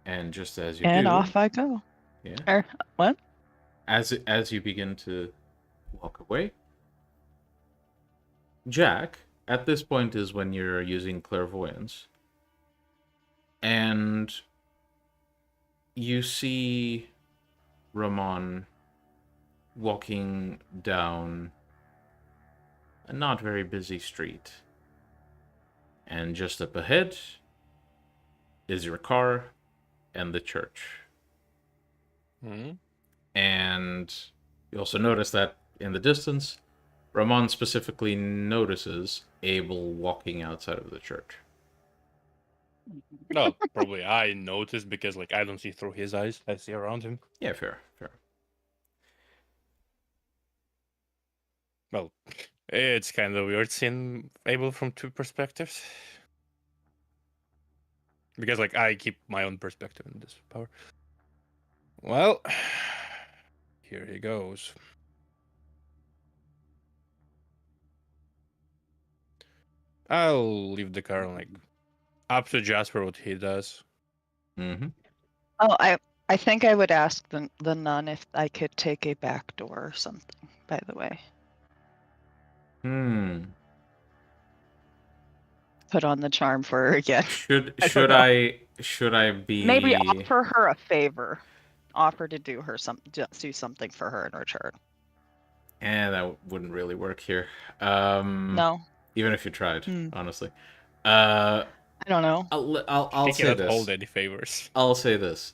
And just as you And do, off I go. yeah, What? as you begin to walk away, Jack, at this point is when you're using clairvoyance, and you see Ramon walking down a not very busy street. And just up ahead is your car and the church. Hmm? And you also notice that in the distance, Ramon specifically notices Abel walking outside of the church. No, probably I noticed because like I don't see through his eyes. I see around him. Yeah, fair. Well, it's kind of weird seeing Abel from two perspectives. Because like I keep my own perspective in this power. Well, here he goes. I'll leave the car like up to Jasper what he does. Mm-hmm. Oh, I think I would ask the nun if I could take a back door or something, by the way. Put on the charm for her again. Should I be Maybe offer her a favor. Offer to do something for her in return. that wouldn't really work here. No. Even if you tried, honestly. I don't know. I'll She say cannot this. hold any favors. I'll say this.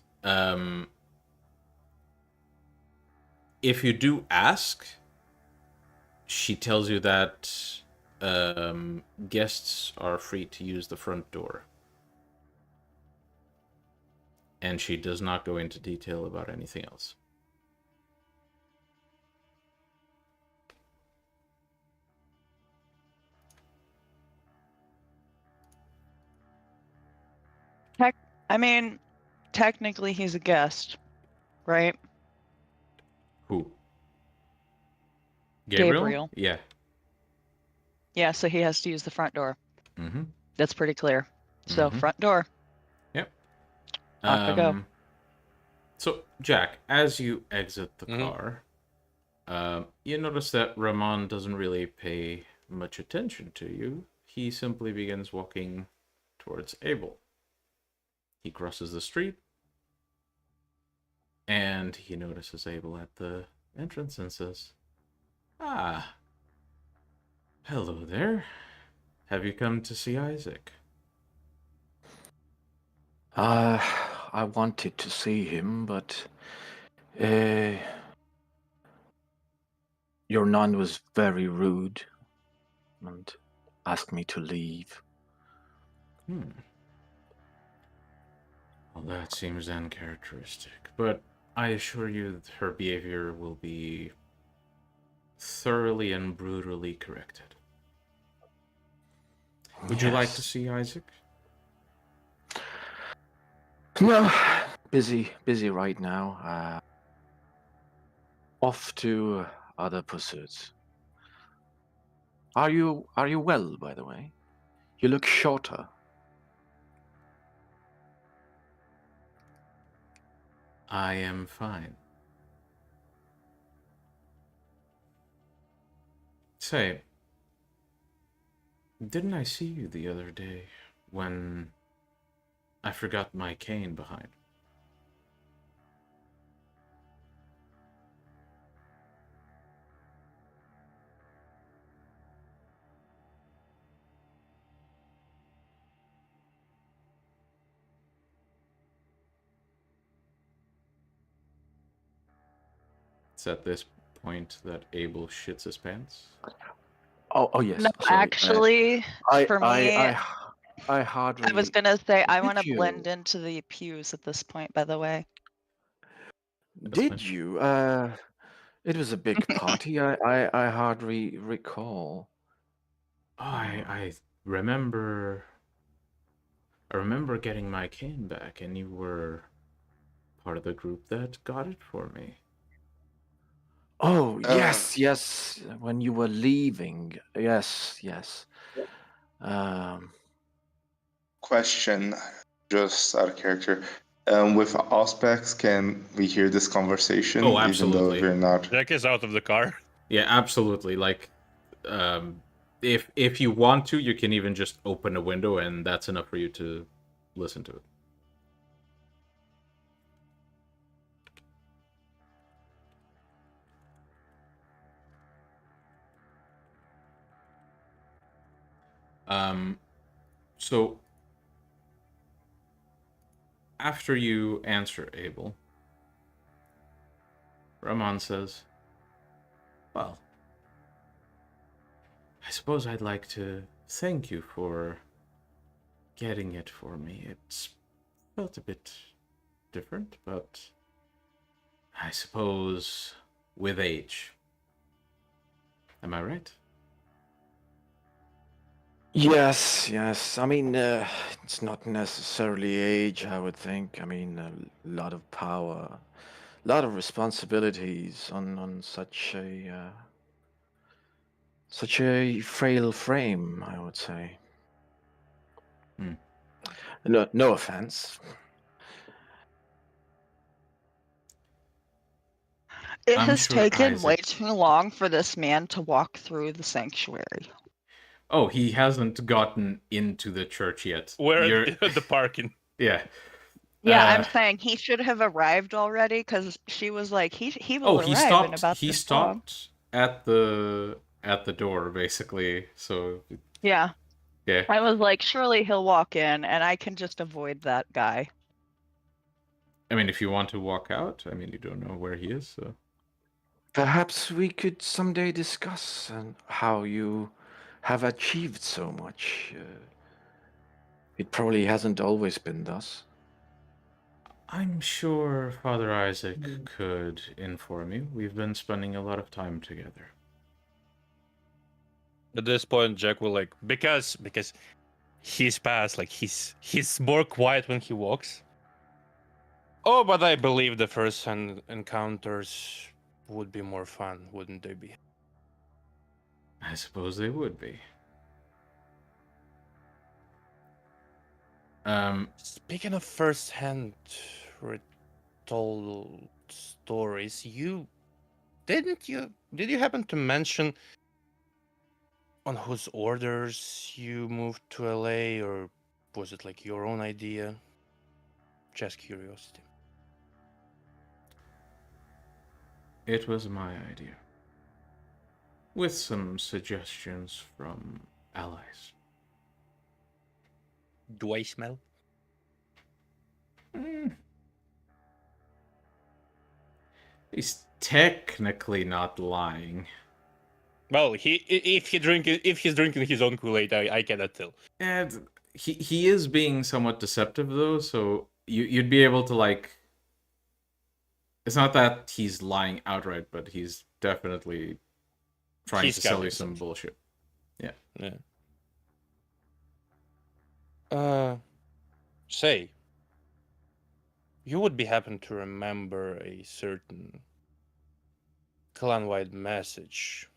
If you do ask, she tells you that guests are free to use the front door. And she does not go into detail about anything else. I mean, technically he's a guest, right? Who? Gabriel. Yeah. Yeah, so he has to use the front door. Mm-hmm. That's pretty clear. So Mhm. front door. Yep. Off I go. So, Jack, as you exit the Mhm. car, You notice that Ramon doesn't really pay much attention to you. He simply begins walking towards Abel. He crosses the street, and he notices Abel at the entrance and says, "Ah, hello there. Have you come to see Isaac?" I wanted to see him, but uh, your nun was very rude and asked me to leave. Well, that seems uncharacteristic, but I assure you that her behavior will be thoroughly and brutally corrected. Would you like to Yes. see Isaac? No, busy right now. Off to other pursuits. Are you well, by the way? You look shorter. I am fine. Say, didn't I see you the other day when I forgot my cane behind? It's at this point that Abel shits his pants. Oh yes. No, Sorry. actually, for me, I hardly. I was gonna say I Did want to you? blend into the pews at this point. By the way, That's Did fine. you? It was a big party. I hardly recall. Oh, I remember. I remember getting my cane back, and you were part of the group that got it for me. Oh Uh, yes. When you were leaving, yes. Um, Question, just out of character. With Auspex, can we hear this conversation Oh, even though absolutely. we're not? Jack is out of the car. Yeah, absolutely. Like, if you want to, you can even just open a window, and that's enough for you to listen to it. So after you answer Abel, Ramon says, "Well, I suppose I'd like to thank you for getting it for me. It's felt a bit different, but I suppose with age. Am I right?" yes. I mean, it's not necessarily age. I would think. I mean, a lot of power, a lot of responsibilities on such a frail frame. I would say. Hmm. No offense. it I'm has sure taken way Isaac. too long for this man to walk through the sanctuary. Oh, he hasn't gotten into the church yet. We're You're at the parking. yeah. Yeah, Uh, I'm saying he should have arrived already because she was like, he will oh, arrive in about He this long. stopped at the door, basically. So Yeah, yeah. I was like, surely he'll walk in, and I can just avoid that guy. I mean, if you want to walk out, I mean, you don't know where he is, so. Perhaps we could someday discuss how you have achieved so much. It probably hasn't always been thus. I'm sure Father Isaac could inform you. We've been spending a lot of time together. At this point, Jack will like because he's past, like he's more quiet when he walks. Oh, but I believe the first-hand encounters would be more fun, wouldn't they be? I suppose they would be. Speaking of first-hand retold stories, you Did you happen to mention on whose orders you moved to LA, or was it like your own idea? Just curiosity. It was my idea. With some suggestions from allies. Do I smell? He's technically not lying. Well, if he's drinking his own Kool-Aid, I cannot tell. And he is being somewhat deceptive though, so you'd be able to like. It's not that he's lying outright, but he's definitely trying to sell you some bullshit. Yeah. Say, you would be happen to remember a certain clan-wide message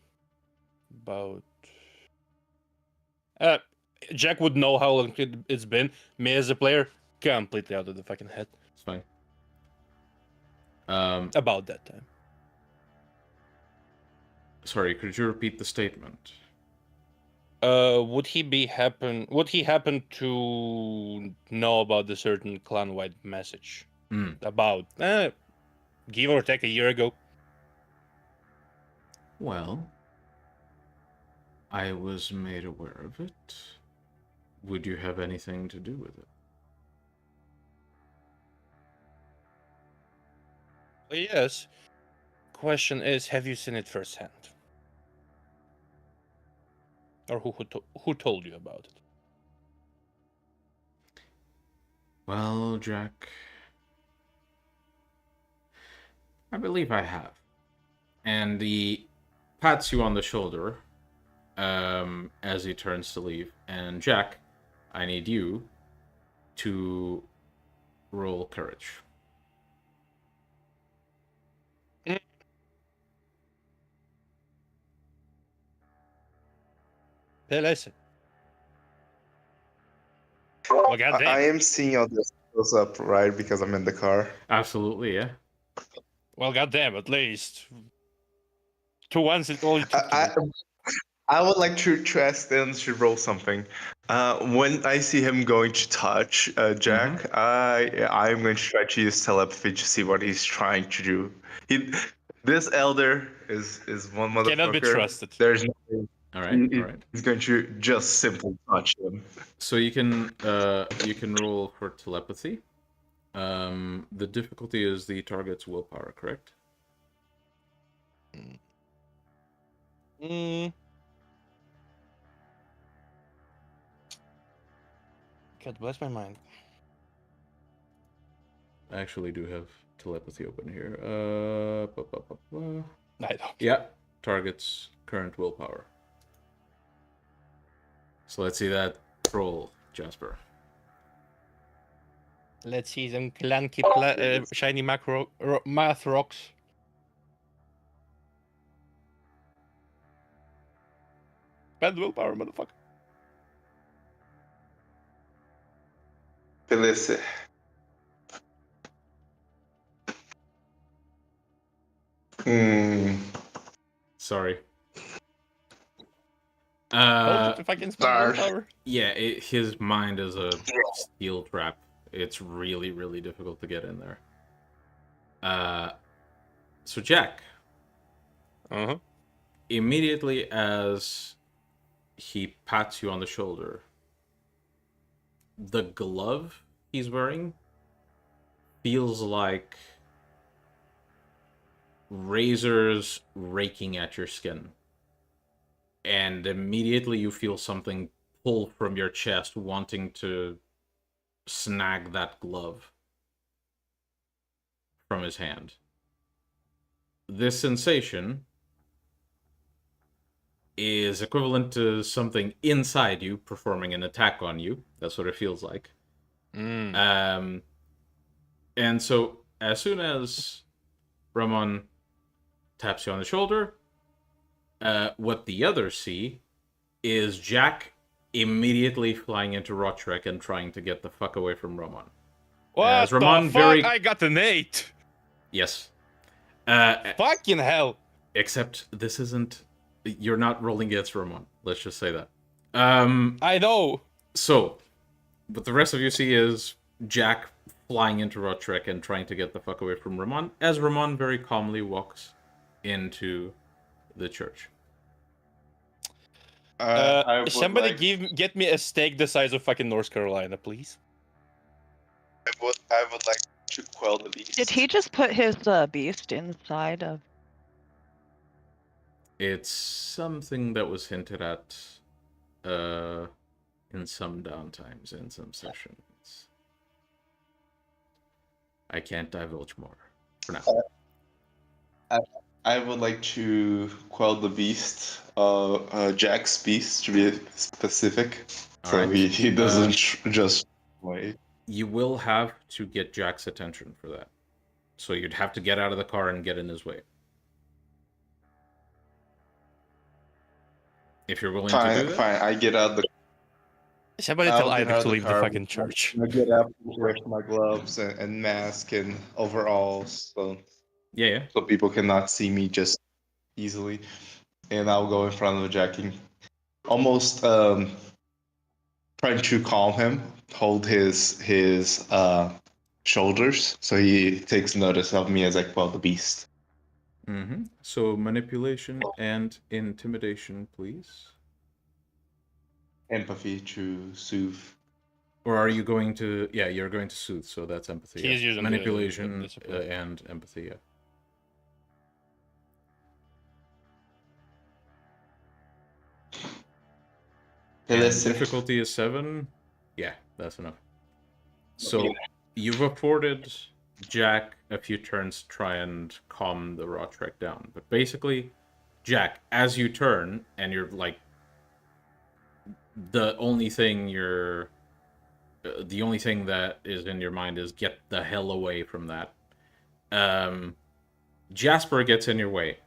about... Jack would know how long it's been. Me as a player, completely out of the fucking head. It's fine. About that time. Sorry, could you repeat the statement? Would he happen to know about the certain clan-wide message? About, give or take a year ago? Well, I was made aware of it. Would you have anything to do with it? Yes. Question is, have you seen it firsthand? Or who told you about it? Well, Jack, I believe I have. And he pats you on the shoulder as he turns to leave. And Jack, I need you to roll courage. Hey, listen. Well, goddamn. I am seeing all this close up, right? Because I'm in the car. Absolutely, yeah. Well, goddamn, at least. 2 ones it only took I would like to ask them to roll something. When I see him going to touch Jack, I am going to try to use telepathy to see what he's trying to do. This elder is one motherfucker. Cannot be trusted. There's nothing. All right. He's going to just simply touch him. So you can roll for telepathy. The difficulty is the target's willpower, correct? God bless my mind. I actually do have telepathy open here. I don't. Yeah, target's current willpower. So let's see that roll, Jasper. Let's see them clunky shiny math rocks. Spend willpower, motherfucker. Listen. Sorry. Fucking spend willpower. Yeah, his mind is a steel trap. It's really, really difficult to get in there. So Jack. Immediately as he pats you on the shoulder, the glove he's wearing feels like razors raking at your skin. And immediately you feel something pull from your chest, wanting to snag that glove from his hand. This sensation is equivalent to something inside you performing an attack on you. That's what it feels like. And so as soon as Ramon taps you on the shoulder, what the others see is Jack immediately flying into Rotrek and trying to get the fuck away from Ramon. What as Ramon the fuck? I got an 8. Yes. Fucking hell. Except this isn't. You're not rolling against Ramon. Let's just say that. I know. So, what the rest of you see is Jack flying into Rotrek and trying to get the fuck away from Ramon, as Ramon very calmly walks into the church. I would Somebody like, get me a steak the size of fucking North Carolina, please. I would like to quell the beast. Did he just put his beast inside of? It's something that was hinted at in some downtimes, in some sessions. I can't divulge more for now. I would like to quell the beast, Jack's beast, to be specific, All so right. he doesn't just wait. You will have to get Jack's attention for that. So you'd have to get out of the car and get in his way. If you're willing to do that. Fine, I get out the. Somebody I'll tell get Ida out to of leave the car fucking with church. I get up with my gloves and mask and overalls, Yeah. so people cannot see me just easily, and I'll go in front of Jack and almost trying to calm him, hold his shoulders so he takes notice of me as I quell the beast. Mm-hmm. So manipulation and intimidation, please. Empathy to soothe. Or are you going to? Yeah, you're going to soothe. So that's empathy. He's using the manipulation discipline. and empathy. Yeah. And difficulty is 7. Yeah, that's enough. So you've afforded Jack a few turns to try and calm the Rotrek down. But basically, Jack, as you turn and you're like, the only thing that is in your mind is get the hell away from that. Jasper gets in your way,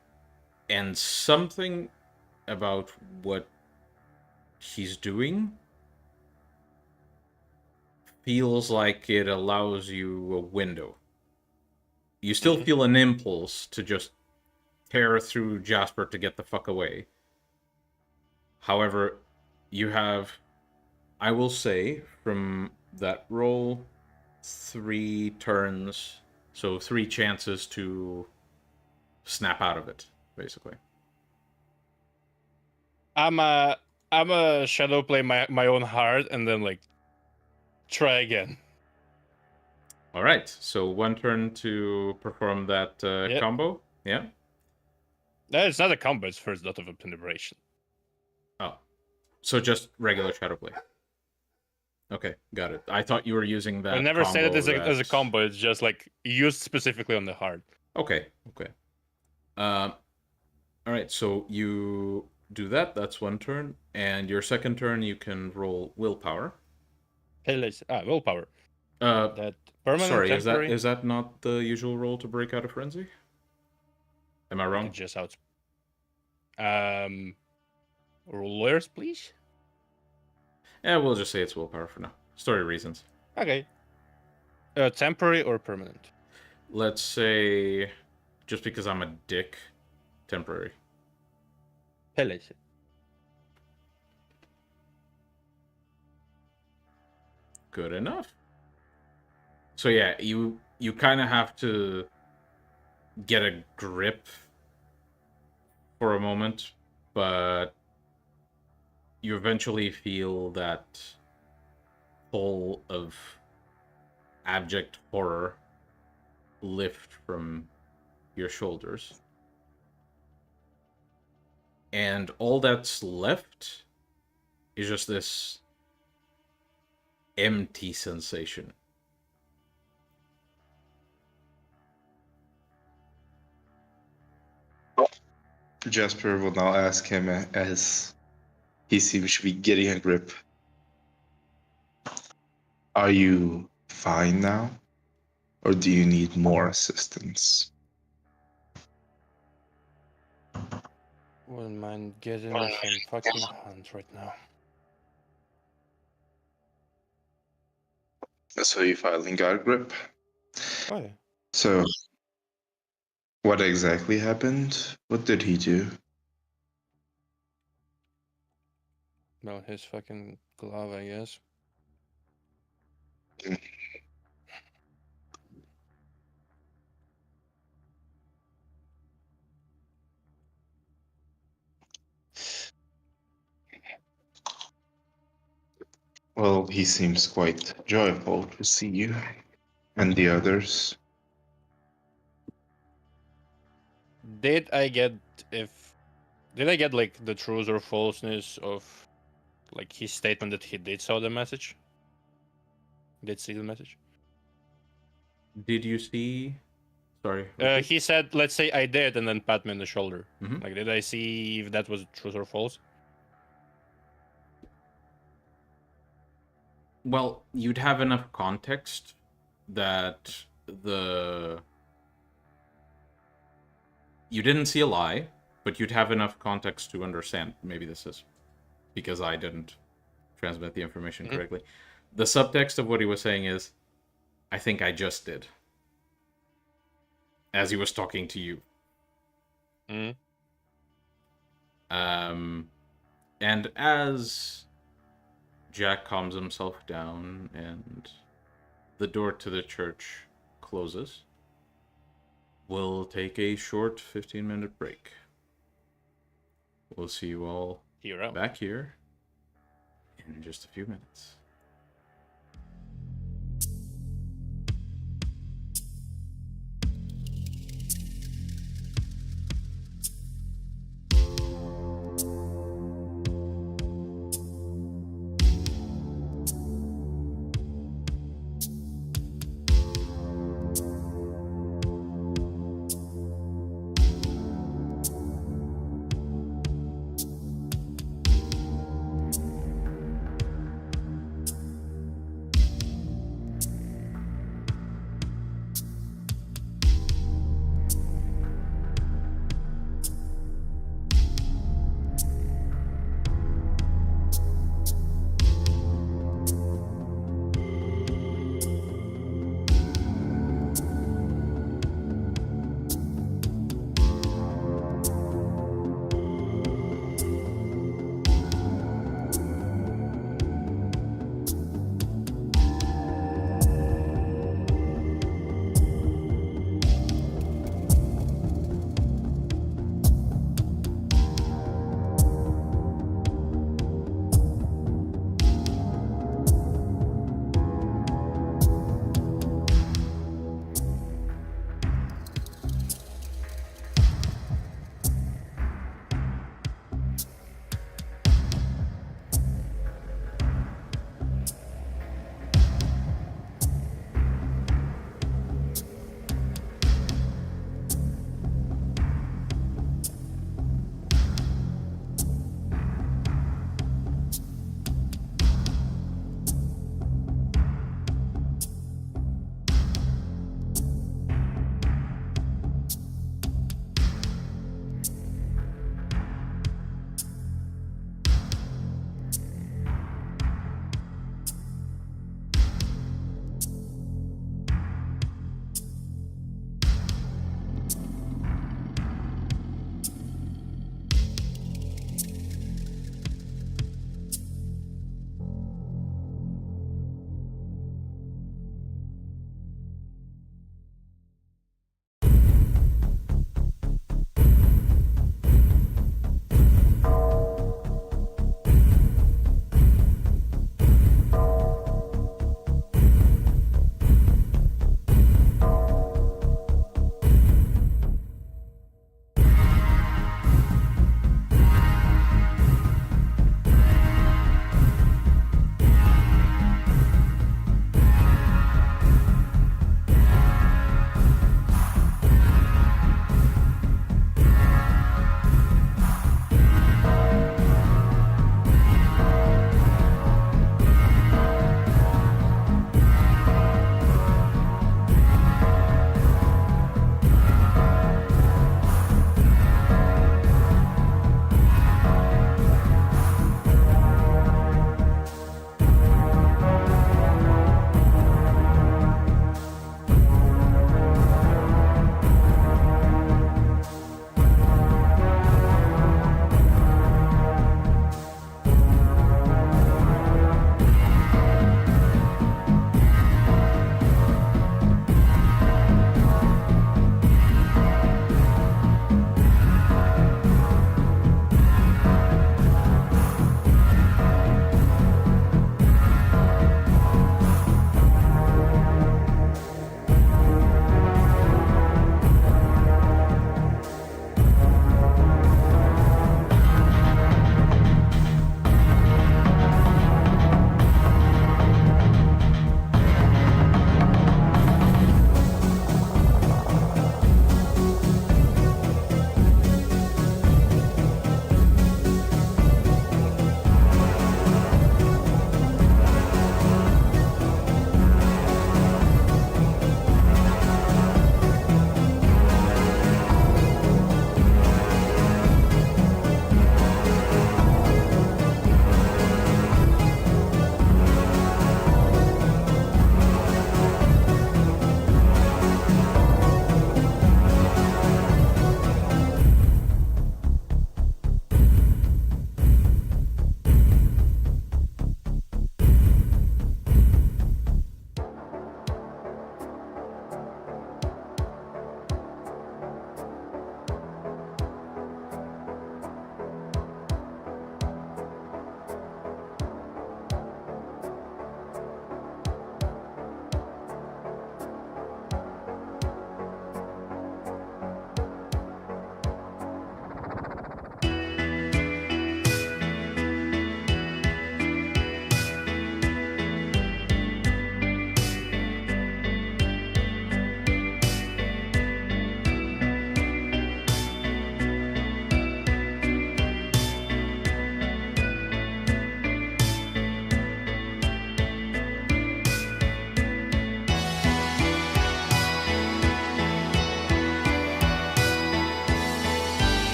and something about what he's doing feels like it allows you a window. You still feel an impulse to just tear through Jasper to get the fuck away. However, you have, I will say, from that roll, 3 turns, so 3 chances to snap out of it, basically. I'm a shadow play my own heart and then like try again. All right, so 1 turn to perform that combo. Yeah. No, it's not a combo. It's first dot of obturation. Oh, so just regular shadow play. Okay, got it. I thought you were using that. I never said it as a that... combo. It's just like used specifically on the heart. Okay. All right, so you do that. That's 1 turn, and your second turn you can roll willpower. Willpower. That permanent. Sorry, temporary? is that not the usual roll to break out of frenzy? Am I wrong? Just out. Rulers, please. Yeah, we'll just say it's willpower for now. Story reasons. Okay. Temporary or permanent? Let's say, just because I'm a dick, temporary. Good enough. So yeah, you kind of have to get a grip for a moment, but you eventually feel that pull of abject horror lift from your shoulders. And all that's left is just this empty sensation. Jasper will now ask him as he seems to be getting a grip. Are you fine now? Or do you need more assistance? Wouldn't mind getting some fucking hunt right now. So you finally got a grip. Oh yeah. So What exactly happened? What did he do? Well, his fucking glove, I guess. Well, he seems quite joyful to see you and the others. Did I get like the truth or falseness of like his statement that he did saw the message? Did see the message? Did you see? Sorry. repeat? He said, "Let's say I did," and then pat me on the shoulder. Mhm. Like, did I see if that was truth or false? Well, you'd have enough context that you didn't see a lie, but you'd have enough context to understand maybe this is because I didn't transmit the information correctly. The subtext of what he was saying is, I think I just did. As he was talking to you. Mm. And as Jack calms himself down and the door to the church closes, we'll take a short 15-minute break. We'll see you all back here in just a few minutes.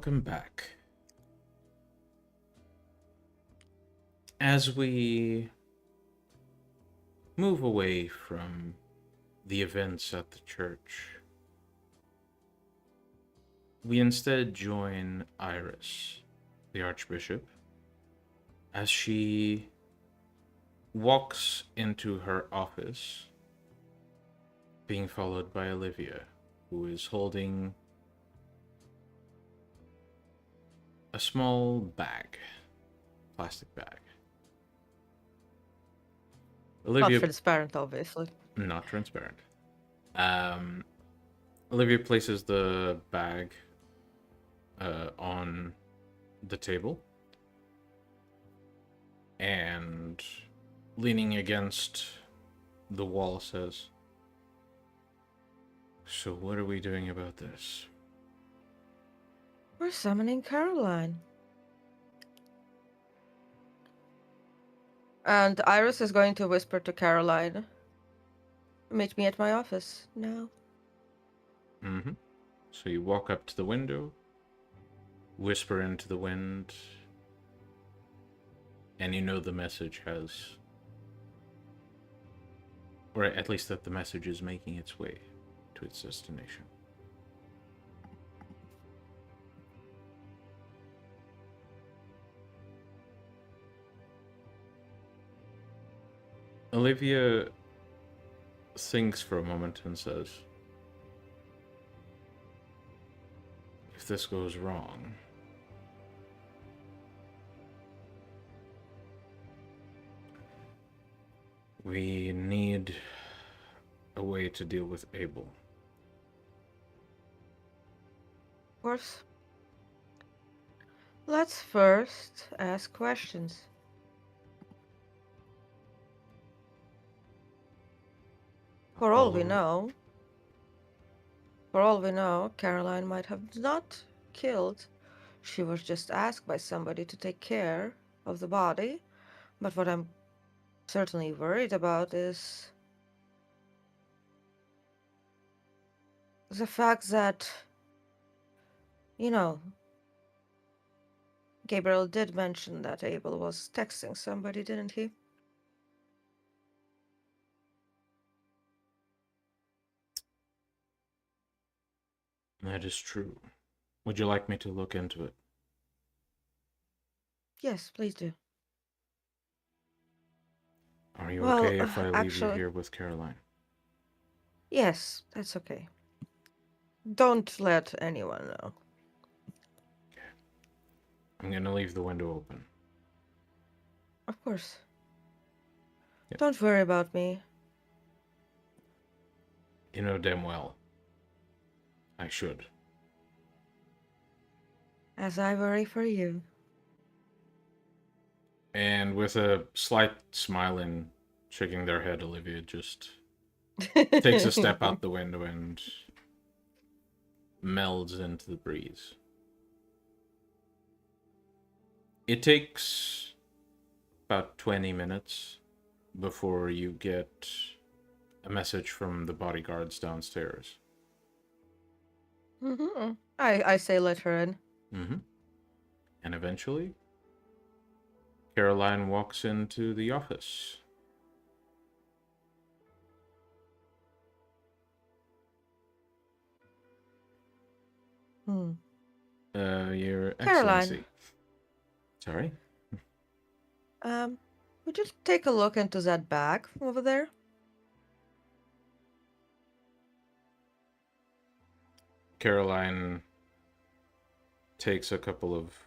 welcome back. As we move away from the events at the church, we instead join Iris, the Archbishop, as she walks into her office, being followed by Olivia, who is holding a small bag, plastic bag. Olivia, Not transparent, obviously. not transparent. Olivia places the bag on the table and, leaning against the wall, says, "So what are we doing about this?" We're summoning Caroline. And Iris is going to whisper to Caroline, "Meet me at my office now." Mm-hmm. So you walk up to the window, whisper into the wind, and you know the message has, or at least that the message is making its way to its destination. Olivia thinks for a moment and says, "If this goes wrong, we need a way to deal with Abel." Of course. Let's first ask questions. For all we know, Caroline might have not killed. She was just asked by somebody to take care of the body. But what I'm certainly worried about is the fact that, Gabriel did mention that Abel was texting somebody, didn't he? That is true. Would you like me to look into it? Yes, please do. Are you Well, okay if I leave you actually- here with Caroline? Yes, that's okay. Don't let anyone know. I'm gonna leave the window open. Of course. Yep. Don't worry about me. You know damn well I should. As I worry for you. And with a slight smile and shaking their head, Olivia just takes a step out the window and melds into the breeze. It takes about 20 minutes before you get a message from the bodyguards downstairs. Mm-hmm. I say let her in. Mm-hmm. And eventually, Caroline walks into the office. Your Excellency. Caroline. Sorry? Would you take a look into that bag over there? Caroline takes a couple of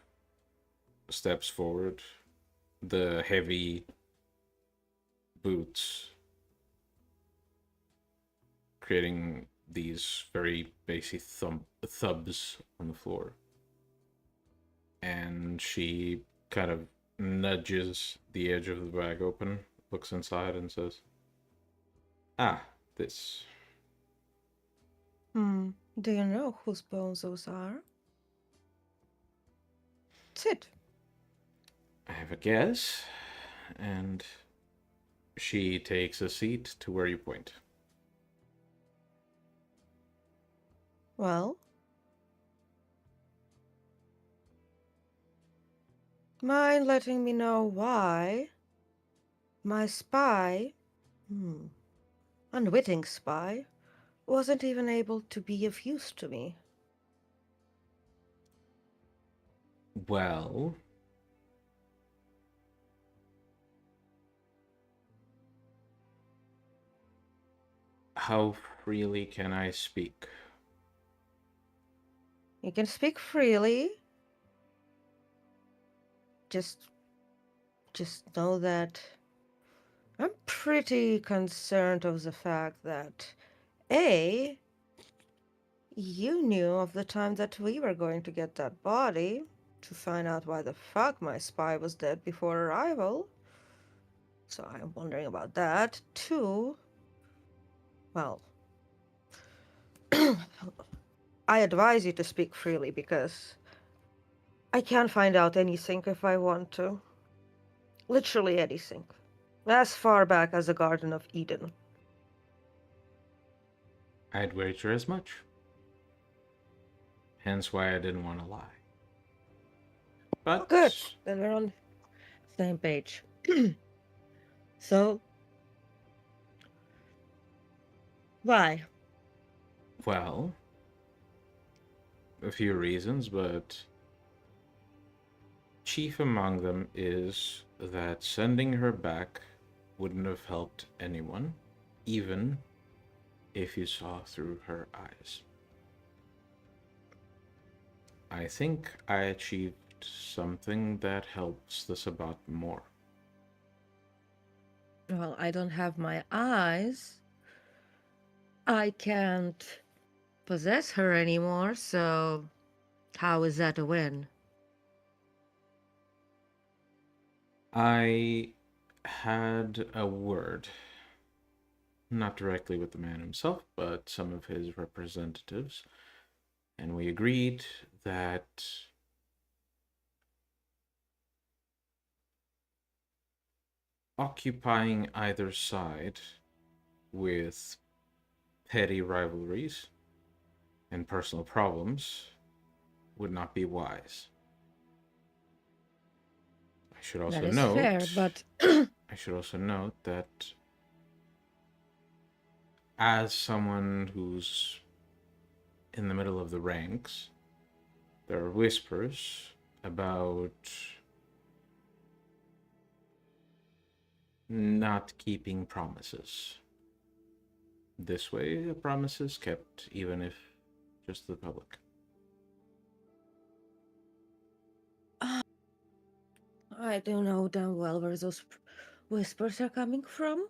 steps forward. The heavy boots creating these very basic thubs on the floor. And she kind of nudges the edge of the bag open, looks inside, and says, "Ah, this." Do you know whose bones those are? Sit. I have a guess. And she takes a seat to where you point. Well, mind letting me know why my spy, unwitting spy, wasn't even able to be of use to me? Well, how freely can I speak? You can speak freely. Just know that I'm pretty concerned of the fact that A, you knew of the time that we were going to get that body to find out why the fuck my spy was dead before arrival. So I'm wondering about that. Two, well, I advise you to speak freely because I can find out anything if I want to. Literally anything. As far back as the Garden of Eden. I'd wager as much. Hence why I didn't want to lie. But Good. Then we're on the same page. So, why? well, a few reasons, but chief among them is that sending her back wouldn't have helped anyone, even if you saw through her eyes. I think I achieved something that helps the Sabbat more. Well, I don't have my eyes. I can't possess her anymore, so how is that a win? I had a word, not directly with the man himself, but some of his representatives, and we agreed that occupying either side with petty rivalries and personal problems would not be wise. I should also That is note fair, but I should also note that as someone who's in the middle of the ranks, there are whispers about not keeping promises. This way, a promise is kept, even if just to the public. I don't know damn well where those whispers are coming from.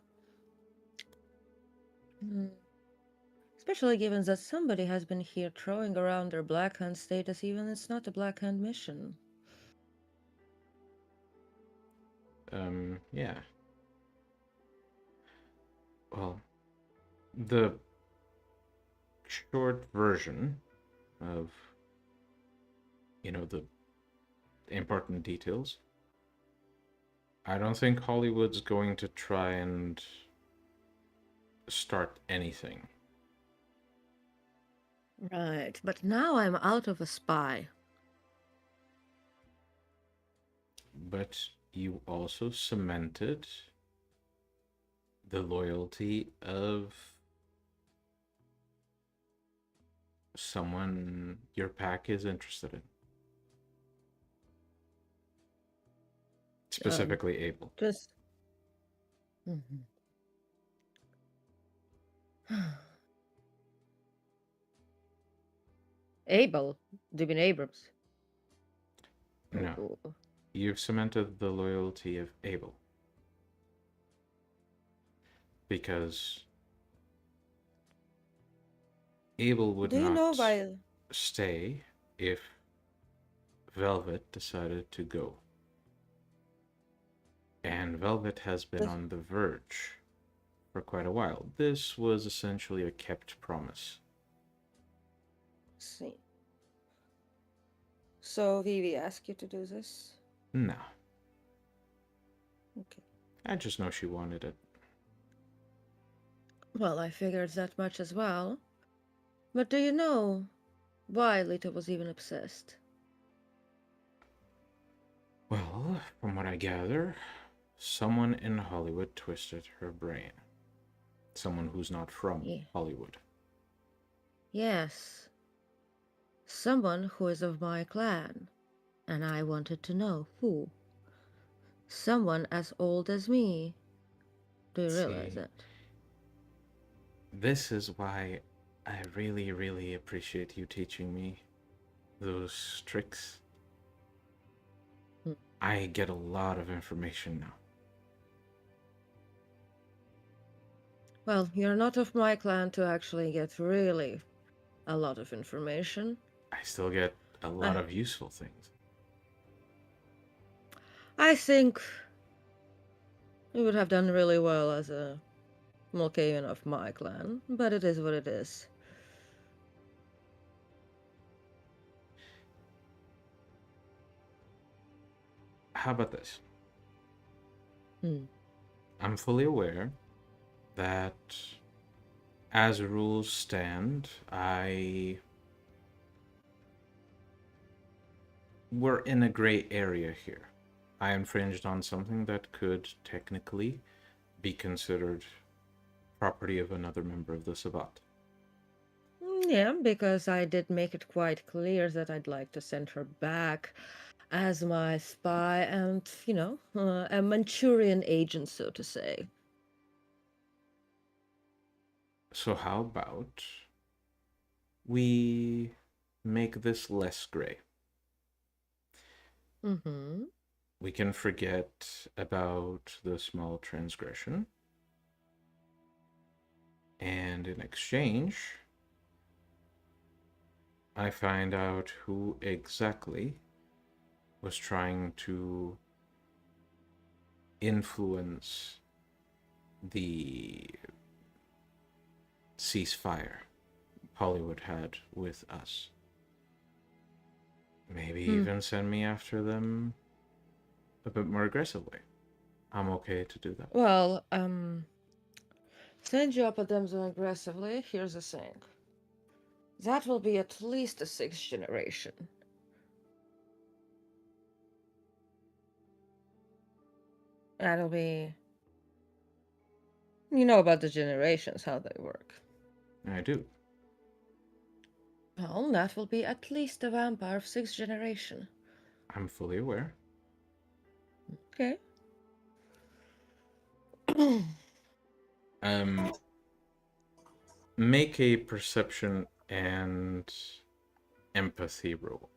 Especially given that somebody has been here throwing around their Black Hand status, even it's not a Black Hand mission. Yeah. Well, the short version of, the important details. I don't think Hollywood's going to try and start anything. Right, but now I'm out of a spy. But you also cemented the loyalty of someone your pack is interested in. Specifically Abel. Just... Abel? Do you mean Abrams? No. You've cemented the loyalty of Abel. Because Abel would not stay if Velvet decided to go. And Velvet has been on the verge for quite a while. This was essentially a kept promise. See. So Vivi asked you to do this? No. Okay. I just know she wanted it. Well, I figured that much as well. But do you know why Lita was even obsessed? Well, from what I gather, someone in Hollywood twisted her brain. Someone who's not from Yeah. Hollywood. Yes. Someone who is of my clan. And I wanted to know who. Someone as old as me. Do you realize See, that? this is why I really, really appreciate you teaching me those tricks. Hmm. I get a lot of information now. Well, you're not of my clan to actually get really a lot of information. I still get a lot of useful things. I think you would have done really well as a Mulcavian of my clan, but it is what it is. How about this? Hmm. I'm fully aware that as rules stand, we're in a gray area here. I infringed on something that could technically be considered property of another member of the Sabbat. Yeah, because I did make it quite clear that I'd like to send her back as my spy and, a Manchurian agent, so to say. So how about we make this less gray? Mm-hmm. We can forget about the small transgression. And in exchange, I find out who exactly was trying to influence the ceasefire Hollywood had with us. Maybe even send me after them a bit more aggressively. I'm okay to do that. Well, send you up at them so aggressively. Here's the thing. That will be at least a 6th generation. That'll be... You know about the generations, how they work. I do. Well, that will be at least a vampire of 6th generation. I'm fully aware. Okay. Make a perception and empathy roll.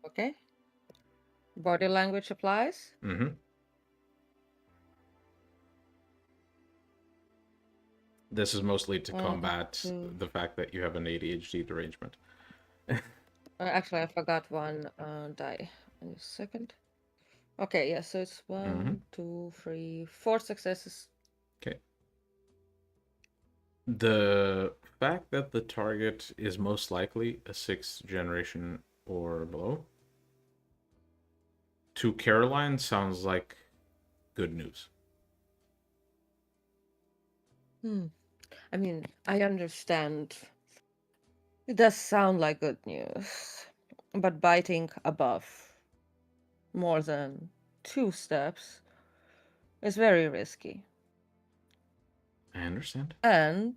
Okay. Body language applies. Mm-hmm. This is mostly to combat the fact that you have an ADHD derangement. Actually, I forgot one die. In a second. Okay, yeah, so it's 1, 2, 3, 4 successes. Okay. The fact that the target is most likely a 6th generation or below, to Caroline sounds like good news. I mean, I understand. It does sound like good news. But biting above more than 2 steps is very risky. I understand. And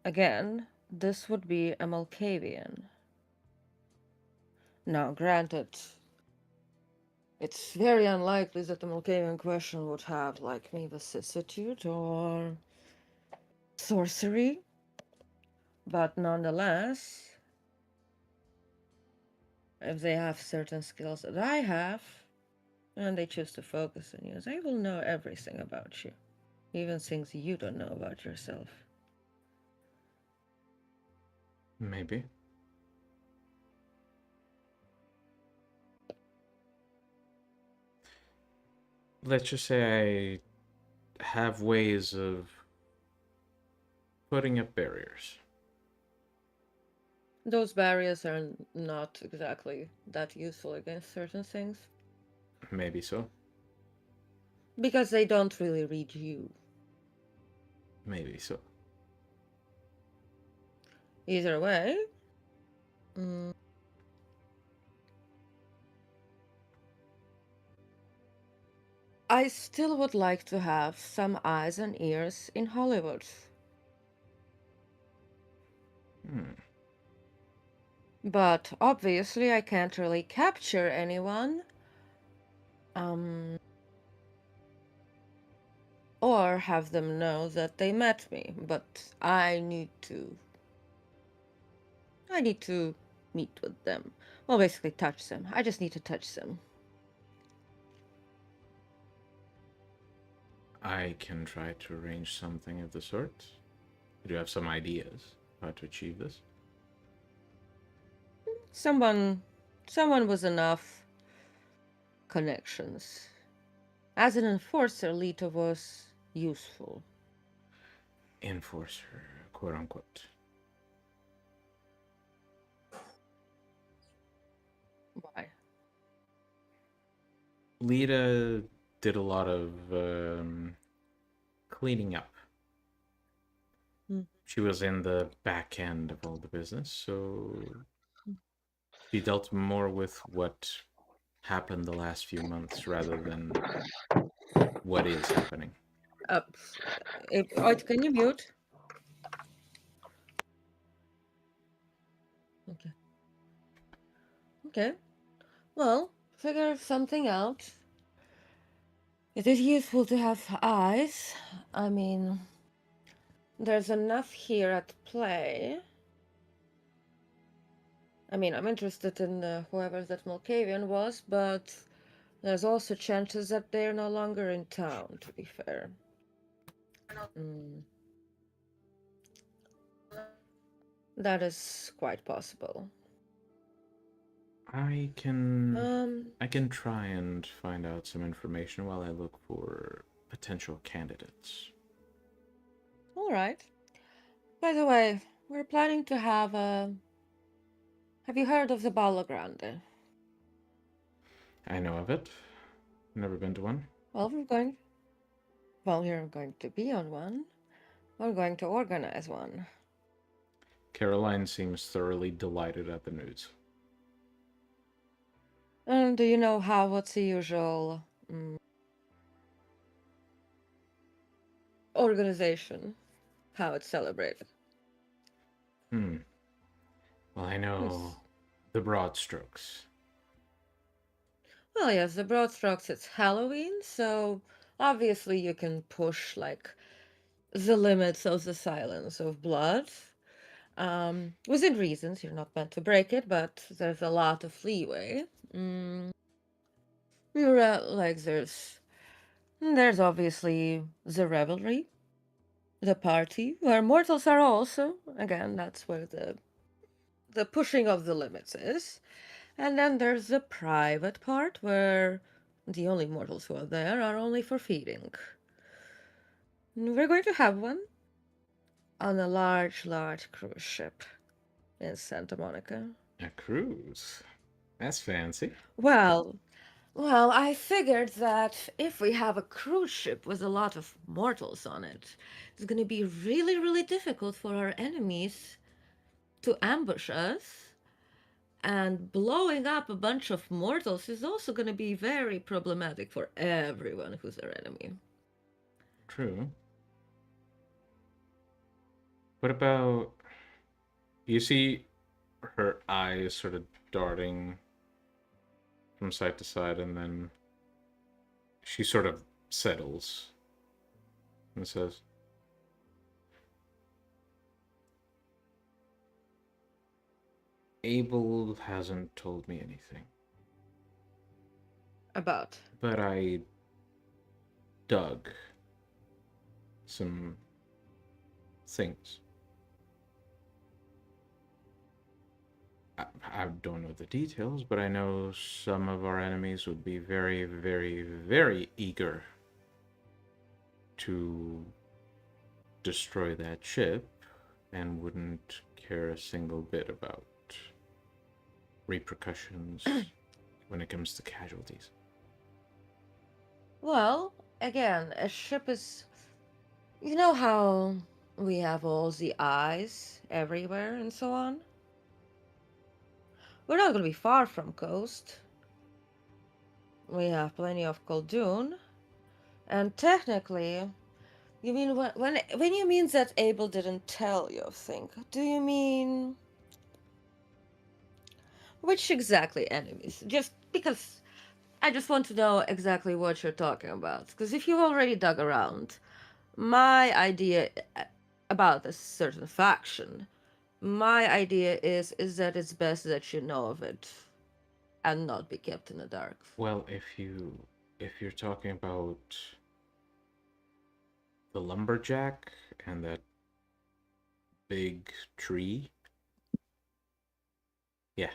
again, this would be a Malkavian. Now, granted, it's very unlikely that the Malkavian question would have, like, me, vicissitude or sorcery, but nonetheless, if they have certain skills that I have, and they choose to focus on you, they will know everything about you, even things you don't know about yourself. Maybe. Let's just say I have ways of putting up barriers. Those barriers are not exactly that useful against certain things. Maybe so. Because they don't really read you. Maybe so. Either way, I still would like to have some eyes and ears in Hollywood. But obviously I can't really capture anyone. Or have them know that they met me, but I need to meet with them. Well, basically touch them. I just need to touch them. I can try to arrange something of the sort. Do you have some ideas how to achieve this? Someone with enough connections. As an enforcer, Lito was useful. Enforcer, quote unquote. Why? Lita did a lot of cleaning up. She was in the back end of all the business, so she dealt more with what happened the last few months rather than what is happening. Can you mute? Okay. Okay. Well, figure something out. It is useful to have eyes. I mean, there's enough here at play. I mean, I'm interested in whoever that Malkavian was, but there's also chances that they're no longer in town, to be fair. That is quite possible. I can try and find out some information while I look for potential candidates. All right. By the way, we're planning to have a... Have you heard of the Ballo Grande? I know of it. Never been to one. Well, we're going to be on one. We're going to organize one. Caroline seems thoroughly delighted at the news. And do you know what's the usual organization? How it's celebrated? Well, I know the broad strokes. Well, yes, the broad strokes, it's Halloween, so obviously you can push, like, the limits of the silence of blood. Within reasons, you're not meant to break it, but there's a lot of leeway. There's obviously the revelry, the party, where mortals are also. Again, that's where the pushing of the limits is. And then there's the private part, where the only mortals who are there are only for feeding. We're going to have one on a large cruise ship in Santa Monica. A cruise? That's fancy. Well, I figured that if we have a cruise ship with a lot of mortals on it, it's going to be really, really difficult for our enemies to ambush us. And blowing up a bunch of mortals is also going to be very problematic for everyone who's our enemy. True. What about... You see her eyes sort of darting from side to side, and then she sort of settles and says, Abel hasn't told me anything. About? But I dug some things. I don't know the details, but I know some of our enemies would be very, very, very eager to destroy that ship and wouldn't care a single bit about repercussions when it comes to casualties. Well, again, a ship is... You know how we have all the eyes everywhere and so on? We're not going to be far from coast. We have plenty of Khaldun. And technically, you mean when you mean that Abel didn't tell you of things, do you mean which exactly enemies? Just because I just want to know exactly what you're talking about. Because if you've already dug around, my idea about a certain faction, my idea is that it's best that you know of it and not be kept in the dark. Well, if you're talking about the lumberjack and that big tree, yeah.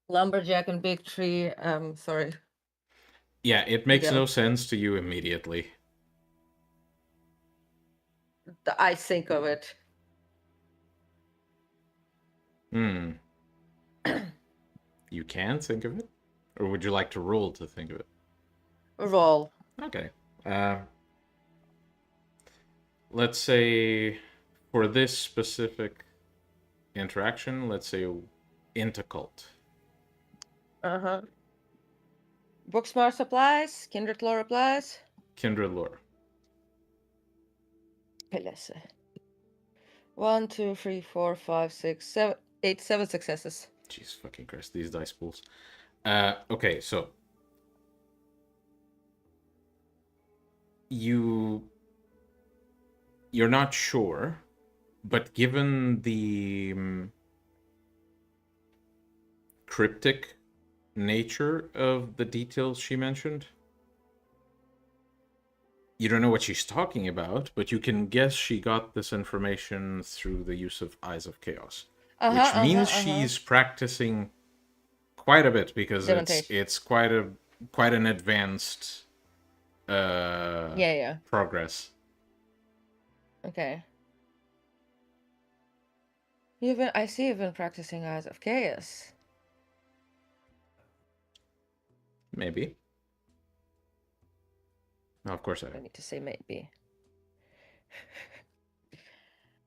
Lumberjack and big tree. Sorry. Yeah, it makes Miguel. no sense to you immediately. I think of it. Hmm. You can think of it? Or would you like to roll to think of it? Roll. Okay. Let's say for this specific interaction, let's say intercult. Uh-huh. Booksmart supplies, kindred lore applies. Kindred lore. Pelesse. 1, 2, 3, 4, 5, 6, 7, 8, 7 successes. Jeez fucking Christ, these dice pools. Okay, so you're not sure, but given the cryptic nature of the details she mentioned, you don't know what she's talking about, but you can guess she got this information through the use of Eyes of Chaos, which means she's practicing quite a bit because it's quite an advanced progress. Okay. I see you've been practicing Eyes of Chaos. Maybe. No, of course I I don't. need to say maybe.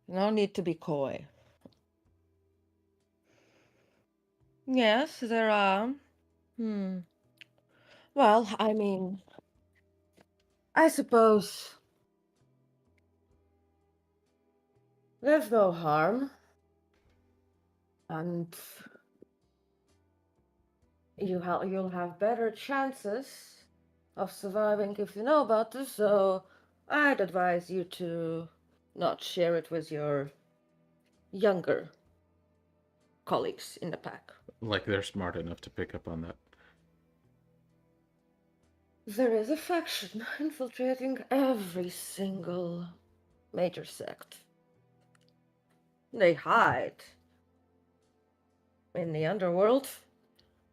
No need to be coy. Yes, there are. Well, I mean, I suppose there's no harm. And you'll have better chances of surviving if you know about this, so I'd advise you to not share it with your younger colleagues in the pack. Like they're smart enough to pick up on that. There is a faction infiltrating every single major sect. They hide in the underworld,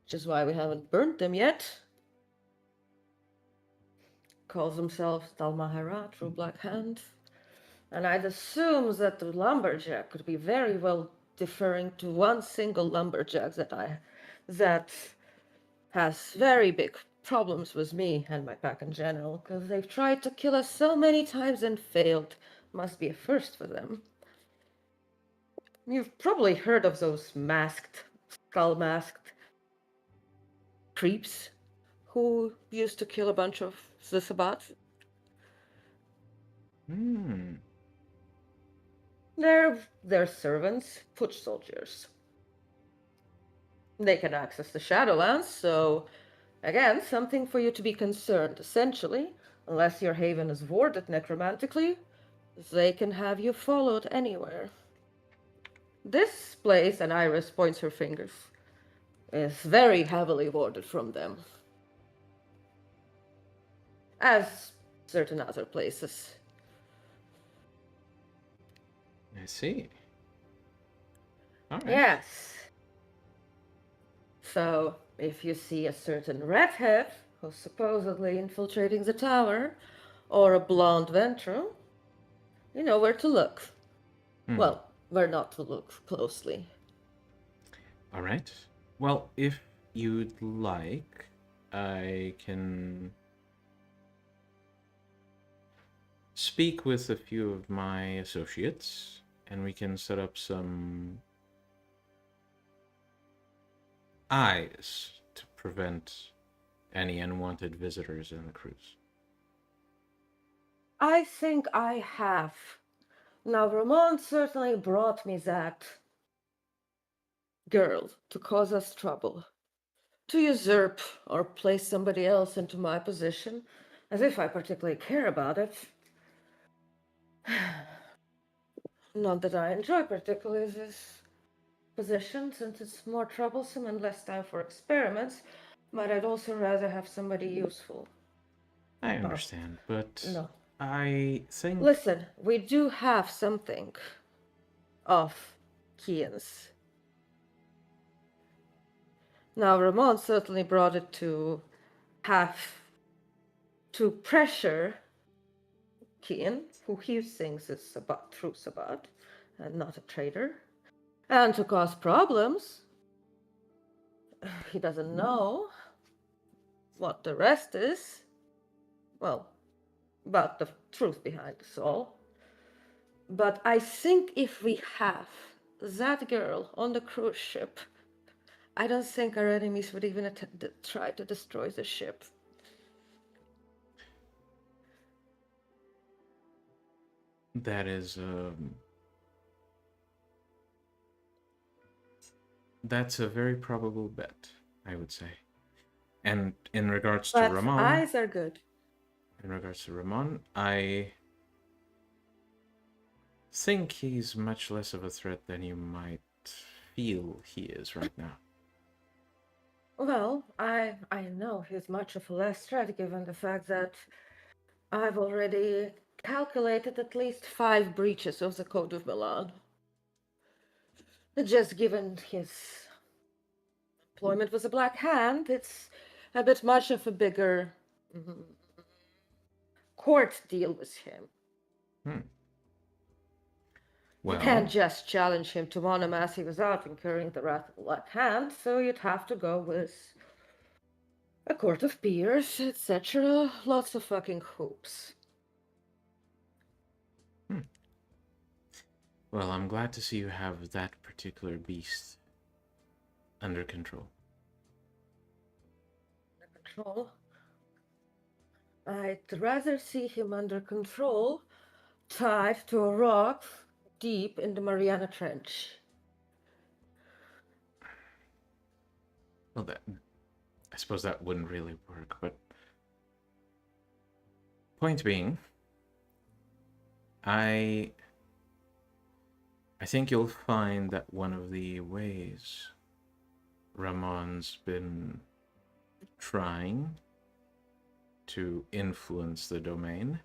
which is why we haven't burnt them yet. Calls themselves Dalmahara, True Black Hand. And I'd assume that the lumberjack could be very well deferring to one single lumberjack that has very big problems with me and my pack in general, because they've tried to kill us so many times and failed. Must be a first for them. You've probably heard of those skull-masked creeps who used to kill a bunch of the Sabbat. They're servants, foot soldiers. They can access the Shadowlands, so again, something for you to be concerned. Essentially, unless your haven is warded necromantically, they can have you followed anywhere. This place, and Iris points her fingers, is very heavily warded from them. As certain other places. I see. All right. Yes. So, if you see a certain redhead who's supposedly infiltrating the tower, or a blonde Ventru, you know where to look. Well, where not to look closely. All right. Well, if you'd like, I can speak with a few of my associates, and we can set up some eyes to prevent any unwanted visitors in the cruise? I think I have. Now, Ramon certainly brought me that girl to cause us trouble, to usurp or place somebody else into my position, as if I particularly care about it. Not that I enjoy particularly this position, since it's more troublesome and less time for experiments, but I'd also rather have somebody useful. I understand, but No. I think... Listen, we do have something of Kian's. Now, Ramon certainly brought it to pressure Kian, who he thinks is Sabbat, true Sabbat, and not a traitor, and to cause problems. He doesn't know what the rest is. Well, about the truth behind this all. But I think if we have that girl on the cruise ship, I don't think our enemies would even try to destroy the ship. That is, that's a very probable bet, I would say. And in regards to But Ramon... eyes are good. In regards to Ramon, I think he's much less of a threat than you might feel he is right now. Well, I know he's much of a less threat given the fact that I've already calculated at least 5 breaches of the Code of Milan. Just given his employment with a Black Hand, it's a bit much of a bigger court deal with him. Well, you can't just challenge him to monomacy without incurring the wrath of the Black Hand, so you'd have to go with a court of peers, etc. Lots of fucking hoops. Well, I'm glad to see you have that particular beast under control. Under control? I'd rather see him under control, tied to a rock deep in the Mariana Trench. Well, I suppose that wouldn't really work, but... Point being, I think you'll find that one of the ways Ramon's been trying to influence the domain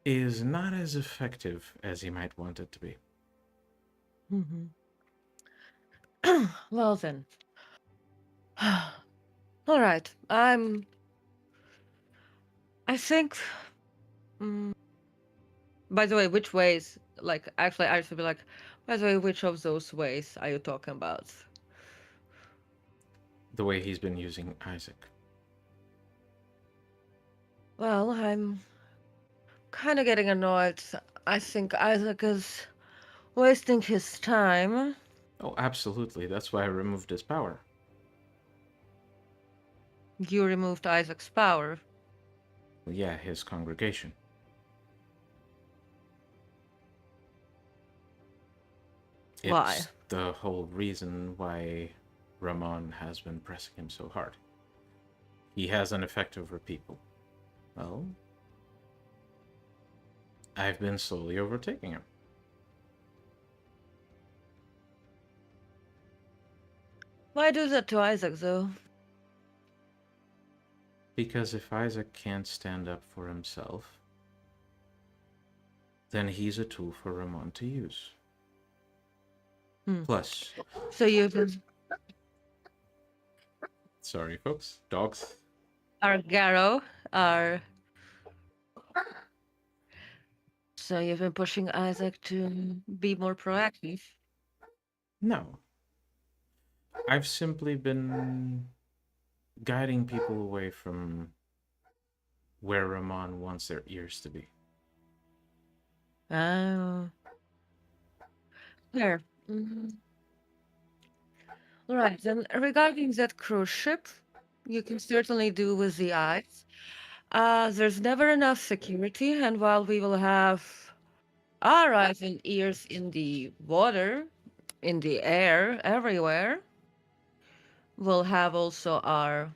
is not as effective as he might want it to be. Well then. All right. I think... By the way, which ways? Like, actually, I should be like, by the way, which of those ways are you talking about? The way he's been using Isaac. Well, I'm kind of getting annoyed. I think Isaac is wasting his time. Oh, absolutely. That's why I removed his power. You removed Isaac's power. Well, yeah, his congregation. Why? It's the whole reason why Ramon has been pressing him so hard. He has an effect over people. Well, I've been slowly overtaking him. Why do that to Isaac, though? Because if Isaac can't stand up for himself, then he's a tool for Ramon to use. Plus... So you've been... Sorry, folks. Dogs. Our Garrow, our... So you've been pushing Isaac to be more proactive? No. I've simply been guiding people away from where Ramon wants their ears to be. Oh. There. Right, then regarding that cruise ship, you can certainly do with the eyes. There's never enough security, and while we will have our eyes and ears in the water, in the air, everywhere, we'll have also our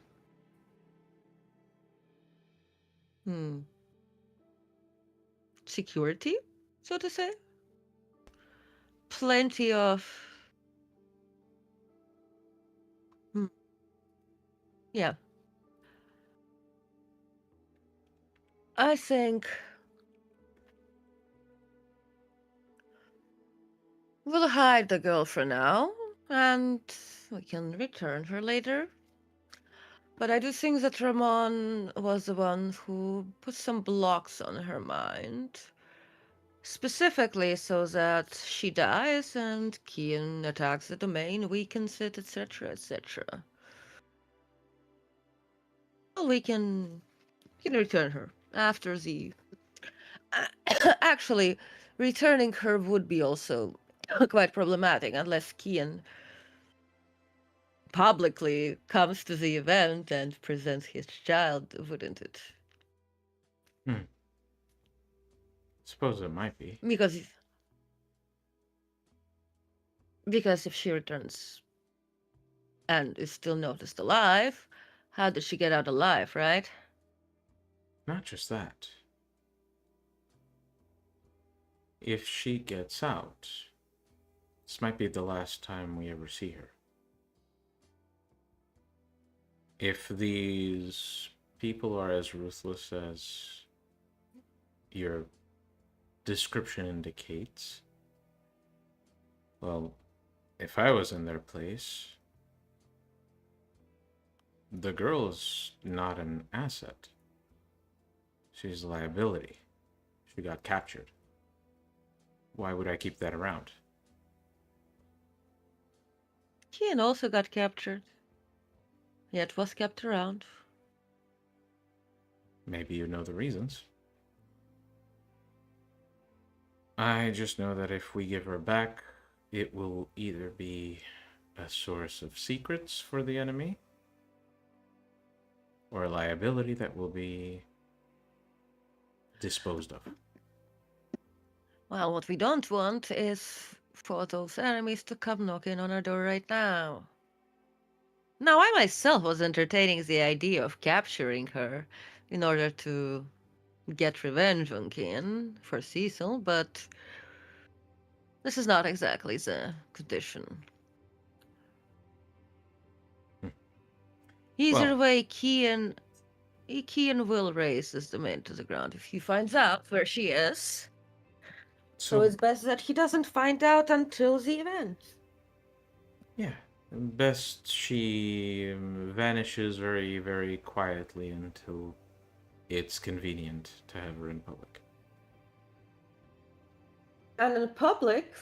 security, so to say. Plenty of yeah. I think we'll hide the girl for now, and we can return her later. But I do think that Ramon was the one who put some blocks on her mind. Specifically so that she dies and Kian attacks the domain, weakens it, etc., etc. Well, we can return her after the... Actually, returning her would be also quite problematic unless Kian publicly comes to the event and presents his child, wouldn't it? Suppose it might be. Because if she returns and is still noticed alive, how did she get out alive, right? Not just that. If she gets out, this might be the last time we ever see her. If these people are as ruthless as your description indicates, well, if I was in their place, the girl is not an asset. She's a liability. She got captured. Why would I keep that around? Kian also got captured, yet was kept around. Maybe you know the reasons. I just know that if we give her back, it will either be a source of secrets for the enemy, or a liability that will be disposed of. Well, what we don't want is for those enemies to come knocking on our door right now. Now, I myself was entertaining the idea of capturing her in order to get revenge on Kian for Cecil, but this is not exactly the condition. Either way, Kian will raise this domain to the ground if he finds out where she is. So it's best that he doesn't find out until the event. Yeah. Best she vanishes very, very quietly until it's convenient to have her in public. And in public,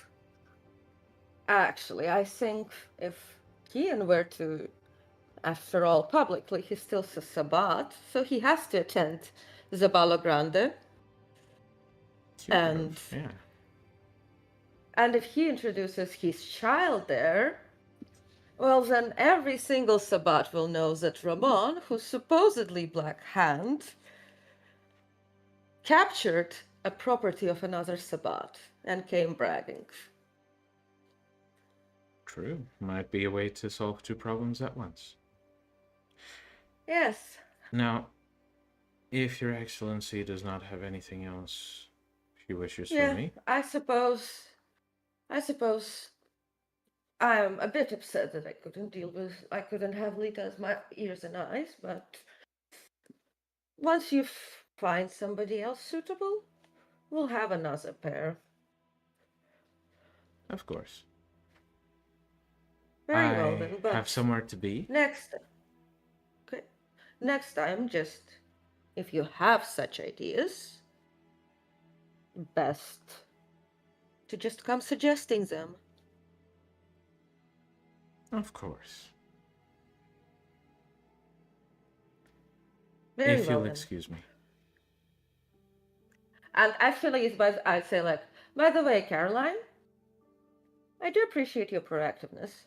actually, I think if Kian were to, after all, publicly, he still says Sabbat, so he has to attend the Balo Grande. And if he introduces his child there, well, then every single Sabbat will know that Ramon, who's supposedly Black Hand, captured a property of another Sabbat and came bragging. True. Might be a way to solve two problems at once. Yes. Now, if Your Excellency does not have anything else she wishes for me. I suppose I am a bit upset that I couldn't have Lita as my ears and eyes, but once you find somebody else suitable, we'll have another pair. Of course. Very well then, but have somewhere to be. Next time, just if you have such ideas, best to just come suggesting them. Of course. Very if well you'll then. Excuse me. And actually, I'd say, like, by the way, Caroline, I do appreciate your proactiveness.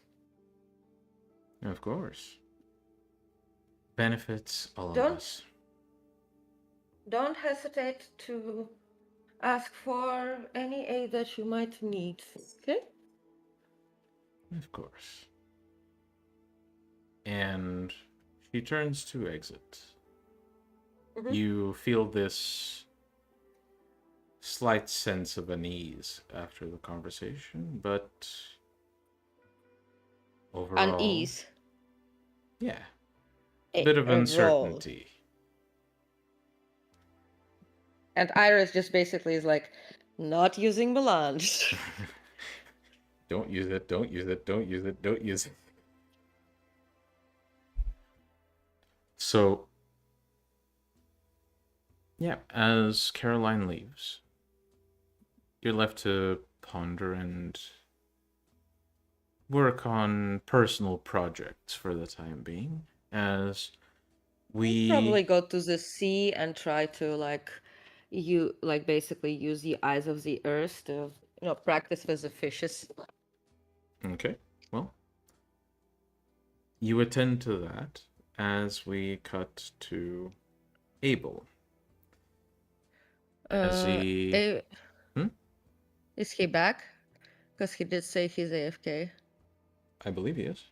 Of course. Benefits all of Don't- us. Don't hesitate to ask for any aid that you might need. Okay? Of course. And she turns to exit. Mhm. You feel this slight sense of unease after the conversation, but overall, Unease. yeah, a bit of roll. uncertainty. And Iris just basically is like, not using melange. Don't use it, don't use it, don't use it, don't use it. So, yeah, as Caroline leaves, you're left to ponder and work on personal projects for the time being, as we Probably go to the sea and try to basically use the eyes of the earth to practice with the fishes. Okay, well, you attend to that as we cut to Abel. As he... Is he back? Because he did say he's AFK. I believe he is.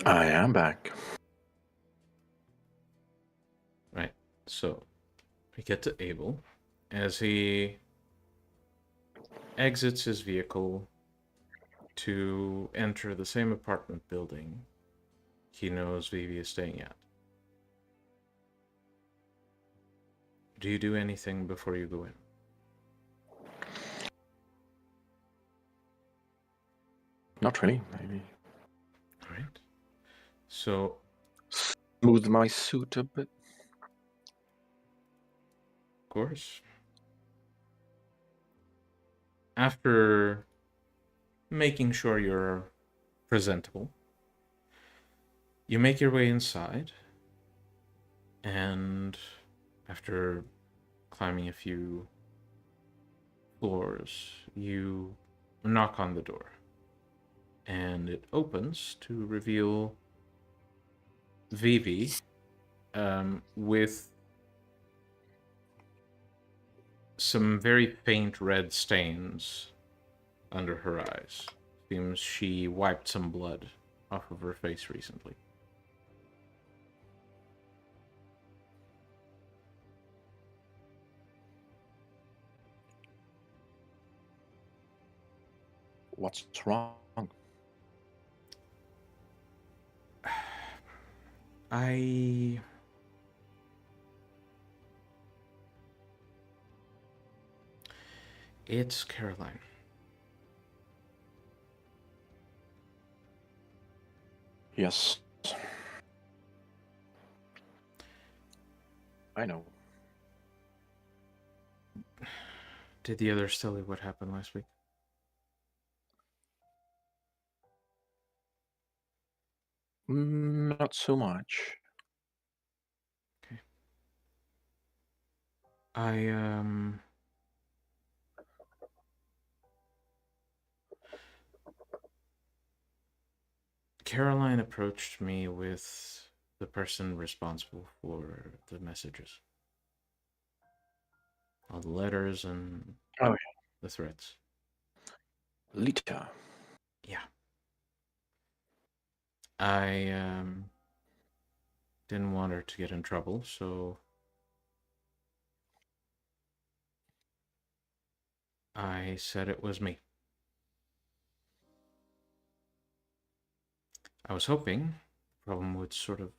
I am back. Right, so we get to Abel as he exits his vehicle to enter the same apartment building he knows Vivi is staying at. Do you do anything before you go in? Not really, maybe. All right. So, Smooth my suit a bit. of course, after making sure you're presentable, you make your way inside, and after climbing a few floors, you knock on the door, and it opens to reveal Vivi with some very faint red stains under her eyes. Seems she wiped some blood off of her face recently. What's wrong? It's Caroline. Yes. I know. Did the others tell you what happened last week? Not so much. Okay. Caroline approached me with the person responsible for the messages. All the letters and the threats. Lita. Yeah. I didn't want her to get in trouble, so I said it was me. I was hoping the problem would sort of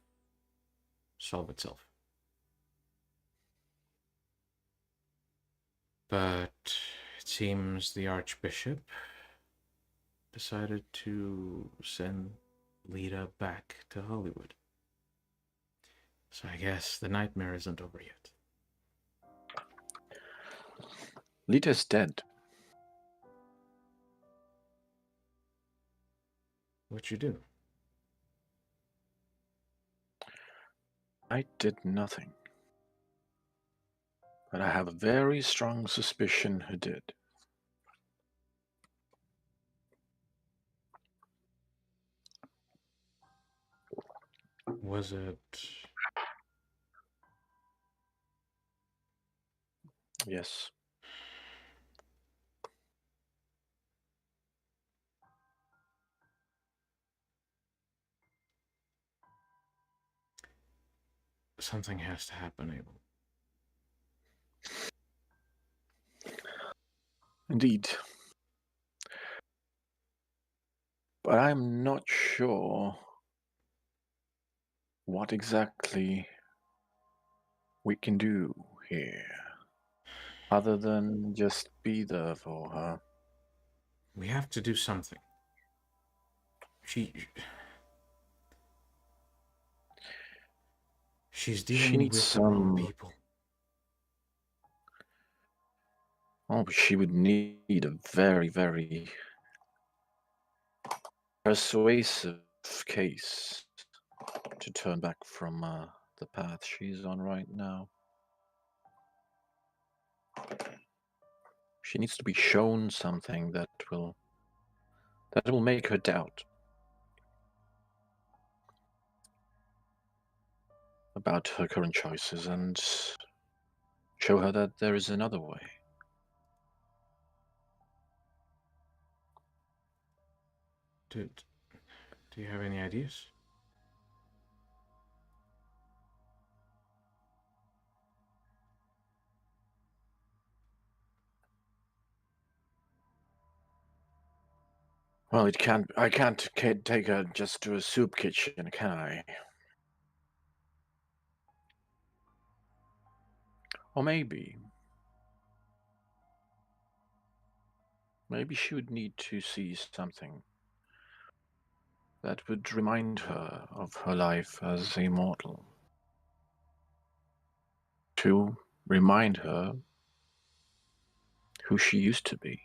solve itself. But it seems the Archbishop decided to send Lita back to Hollywood. So I guess the nightmare isn't over yet. Lita's dead. What'd you do? I did nothing. But I have a very strong suspicion who did. Was it... Yes. Something has to happen, Abel. Indeed. But I'm not sure what exactly we can do here, other than just be there for her. We have to do something. She's She dealing needs with the wrong some. people. Oh, but she would need a very, very persuasive case to turn back from the path she's on right now. She needs to be shown something that will make her doubt about her current choices and show her that there is another way. Do you have any ideas? Well, I can't take her just to a soup kitchen, can I? Or maybe she would need to see something that would remind her of her life as a mortal. To remind her who she used to be.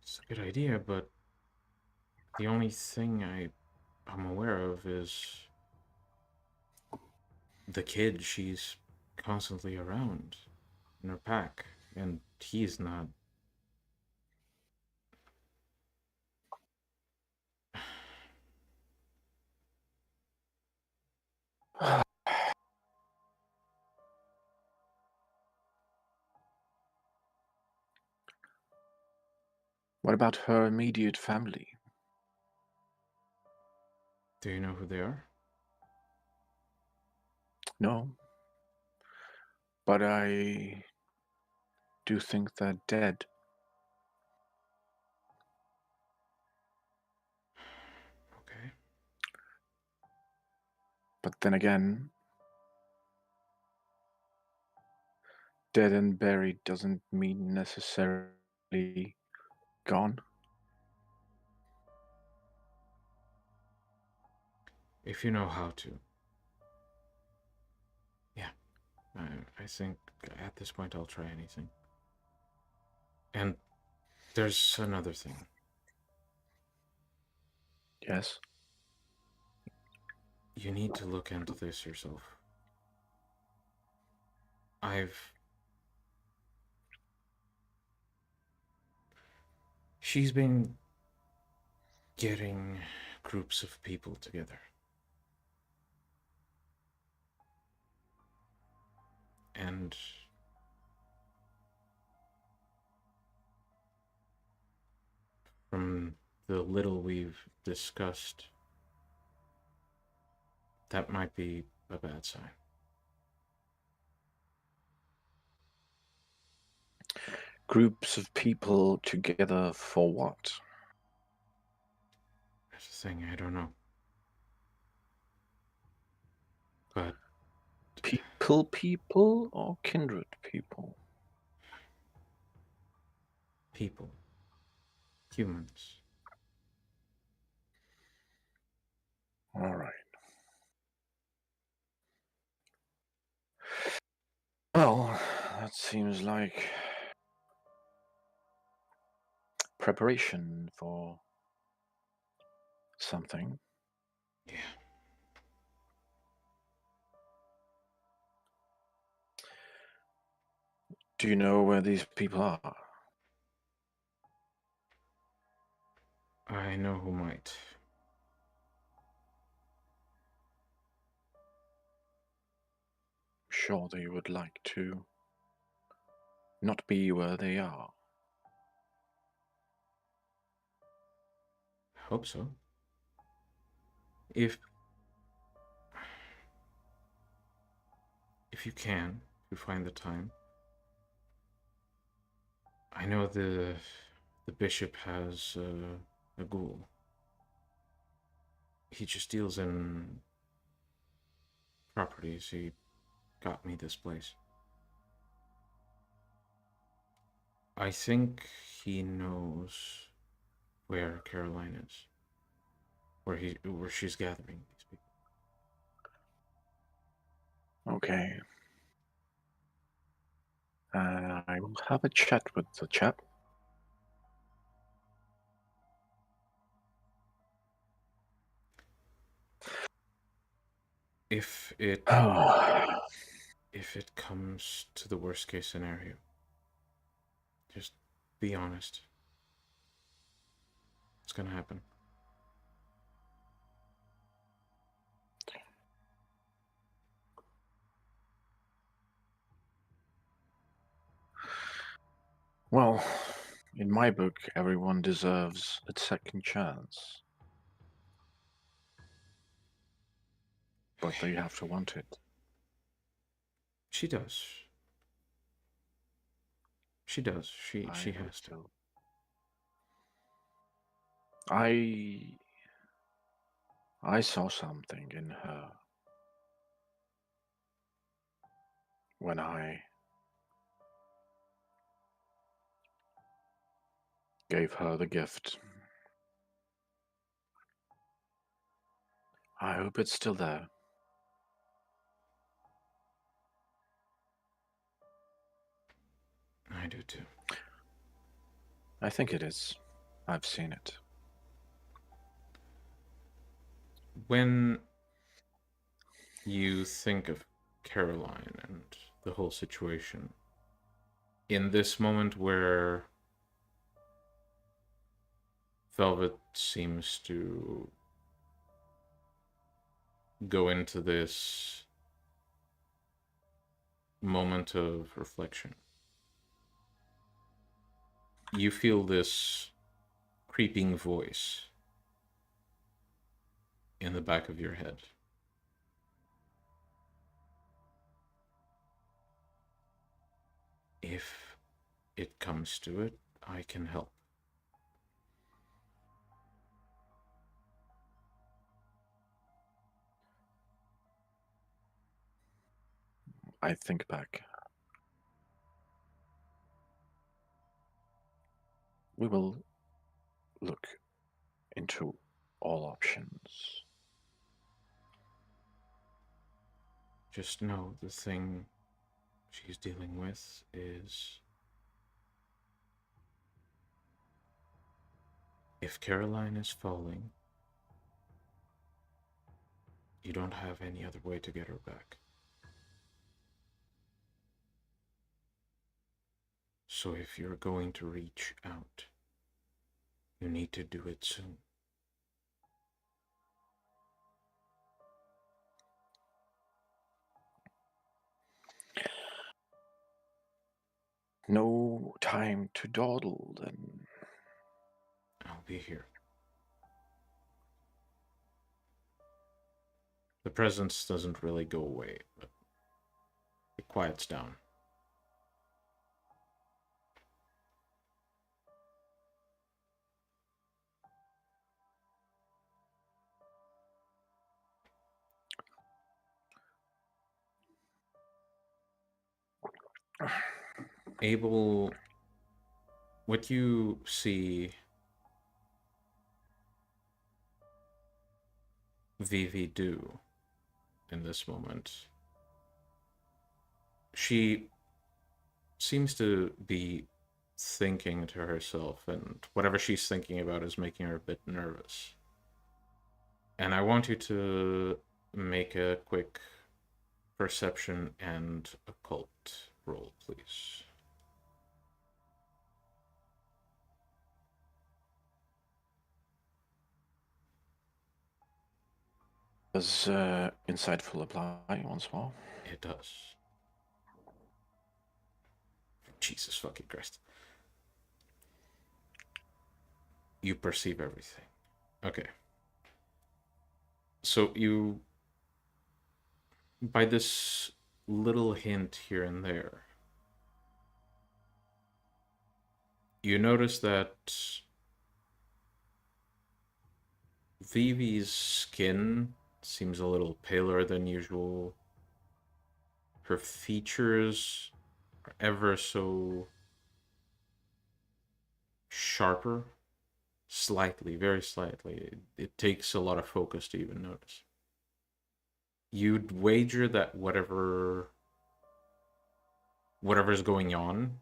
It's a good idea, but the only thing I'm aware of is the kid she's constantly around in her pack, and he's not. What about her immediate family? Do you know who they are? No. But I do think they're dead. Okay. But then again, dead and buried doesn't mean necessarily gone. If you know how to. Yeah. I think at this point I'll try anything. And there's another thing. Yes. You need to look into this yourself. She's been getting groups of people together. And from the little we've discussed, that might be a bad sign. Groups of people together for what? That's the thing, I don't know. But People or kindred people? people. Humans. All right. Well, that seems like preparation for something. Yeah. Do you know where these people are? I know who might. Sure they would like to not be where they are. Hope so. If you can, if you find the time. I know the bishop has a ghoul. He just deals in properties. He got me this place. I think he knows where Caroline is. Where she's gathering these people. Okay. I will have a chat with the chap. If it Oh, if it comes to the worst case scenario, just be honest. It's gonna happen. well, in my book, everyone deserves a second chance. But they have to want it. She does. She does. She I hope has to. so. I saw something in her when I gave her the gift. I hope it's still there. I do too. I think it is. I've seen it. When you think of Caroline and the whole situation, in this moment where Velvet seems to go into this moment of reflection, you feel this creeping voice in the back of your head. If it comes to it, I can help. I think back. We will look into all options. Just know the thing she's dealing with is, if Caroline is falling, you don't have any other way to get her back. So if you're going to reach out, you need to do it soon. No time to dawdle, then. I'll be here. The presence doesn't really go away, but it quiets down. Abel, what you see Vivi do in this moment, she seems to be thinking to herself, and whatever she's thinking about is making her a bit nervous. And I want you to make a quick perception and occult roll, please. Does insightful apply once more? It does. Jesus fucking Christ. You perceive everything. Okay. So you, by this little hint here and there, you notice that Vivi's skin seems a little paler than usual. Her features are ever so sharper. Slightly, very slightly. It takes a lot of focus to even notice. You'd wager that whatever's going on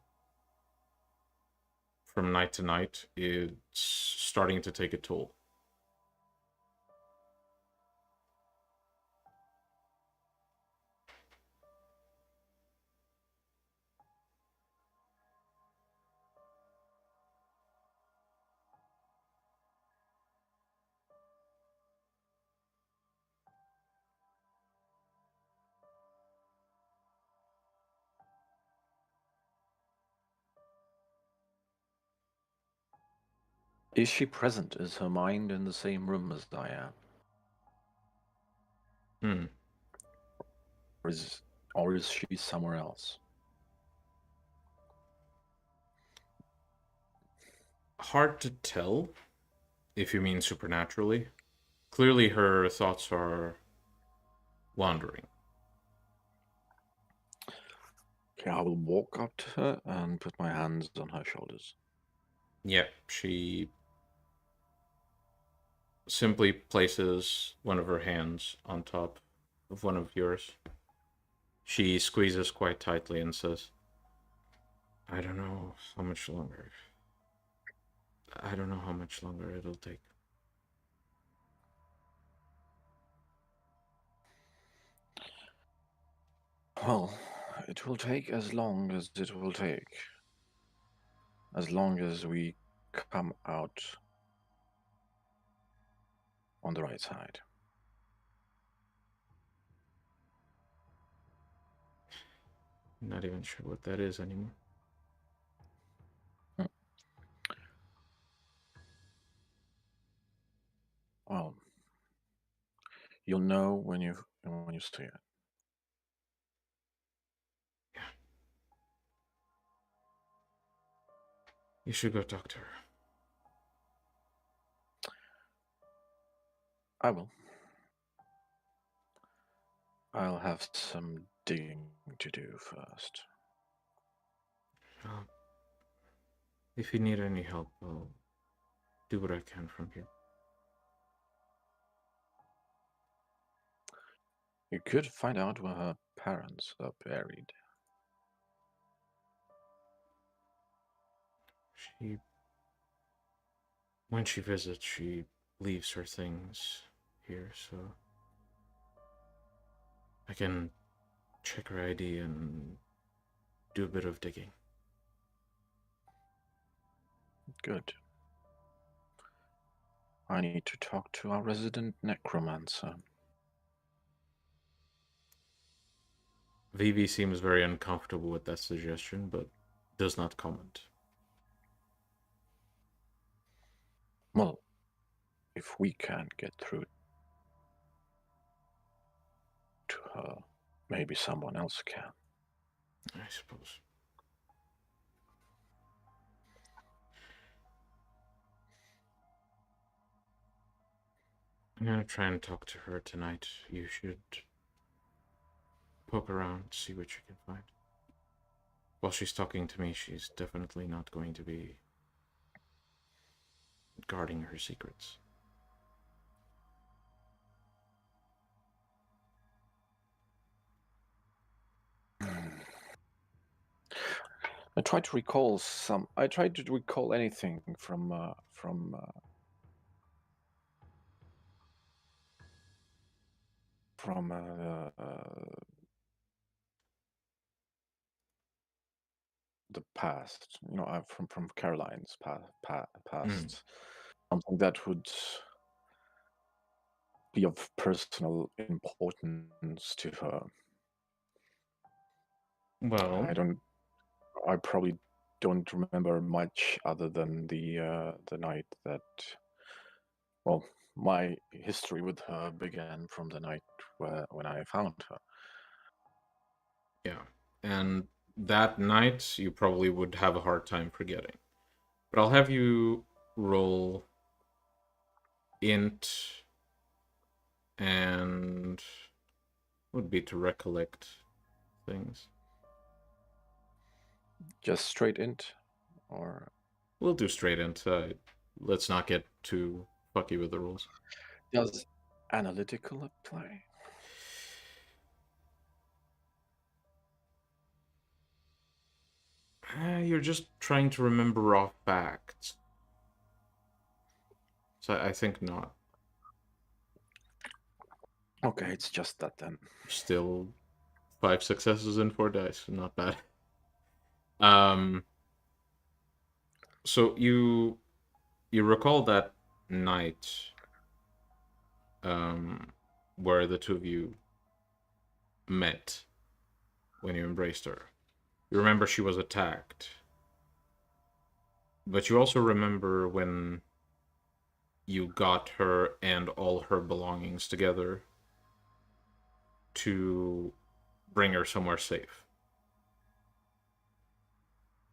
from night to night, it's starting to take a toll. Is she present? Is her mind in the same room as I am? Or is she somewhere else? Hard to tell, if you mean supernaturally. Clearly her thoughts are wandering. Okay, I will walk up to her and put my hands on her shoulders. Yep, she simply places one of her hands on top of one of yours. She squeezes quite tightly and says, I don't know how much longer. I don't know how much longer it'll take. Well, it will take as long as it will take. As long as we come out on the right side. Not even sure what that is anymore. Well, you'll know when you see it. Yeah. You should go talk to her. I will. I'll have some digging to do first. If you need any help, I'll do what I can from here. You could find out where her parents are buried. When she visits, she leaves her things here, so I can check her ID and do a bit of digging. Good. I need to talk to our resident necromancer. Vivi seems very uncomfortable with that suggestion, but does not comment. Well, if we can't get through to her, maybe someone else can. I suppose. I'm gonna try and talk to her tonight. You should poke around, see what you can find. While she's talking to me, she's definitely not going to be guarding her secrets. I tried to recall anything from the past, from Caroline's past, something that would be of personal importance to her. Well, I probably don't remember much other than the night that, well, my history with her began from the night when I found her. yeah. And that night, you probably would have a hard time forgetting. But I'll have you roll int and would be to recollect things. Just straight int, or We'll do straight int. Let's not get too fucky with the rules. does analytical apply? You're just trying to remember raw facts. So I think not. Okay, it's just that then. Still 5 successes and 4 dice. Not bad. So you recall that night where the two of you met when you embraced her. You remember she was attacked. But you also remember when you got her and all her belongings together to bring her somewhere safe.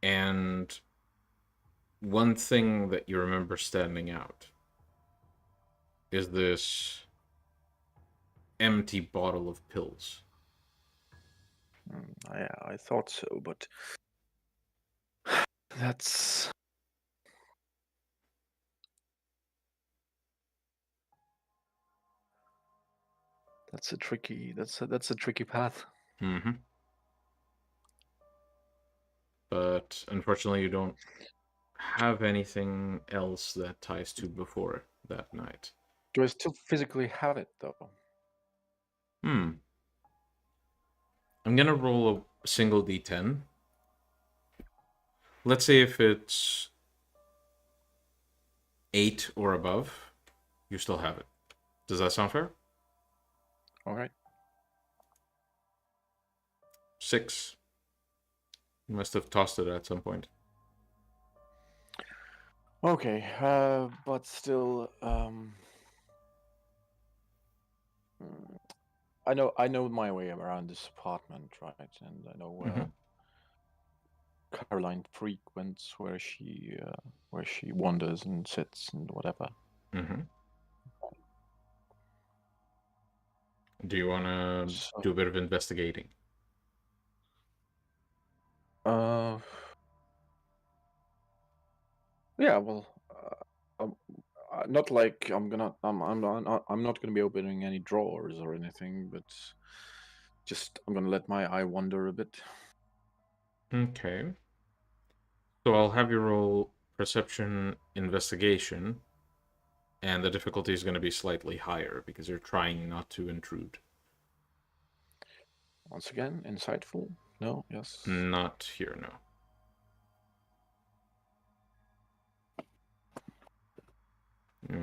And one thing that you remember standing out is this empty bottle of pills. I thought so, but that's a tricky path. Mm-hmm. But unfortunately, you don't have anything else that ties to before that night. Do I still physically have it though? I'm gonna roll a single d10. Let's say if it's 8 or above, you still have it. Does that sound fair? All right. 6. You must have tossed it at some point. Okay, but still, I know my way around this apartment, right? And I know where Caroline frequents, where she wanders and sits and whatever. Do you want to do a bit of investigating? Yeah, well, not like I'm not gonna be opening any drawers or anything, but just I'm gonna let my eye wander a bit. Okay. So I'll have you roll perception investigation, and the difficulty is going to be slightly higher because you're trying not to intrude. Once again, insightful? No? Yes? Not here, no.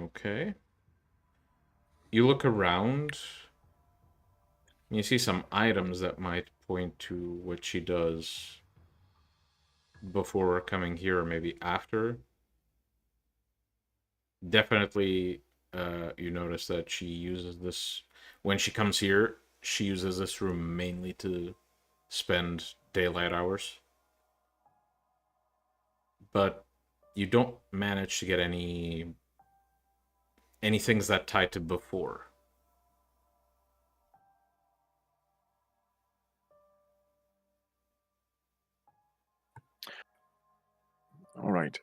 Okay. You look around, and you see some items that might point to what she does before coming here, or maybe after. Definitely, you notice that she uses this, when she comes here, she uses this room mainly to spend daylight hours. But you don't manage to get any things that tie to before. All right.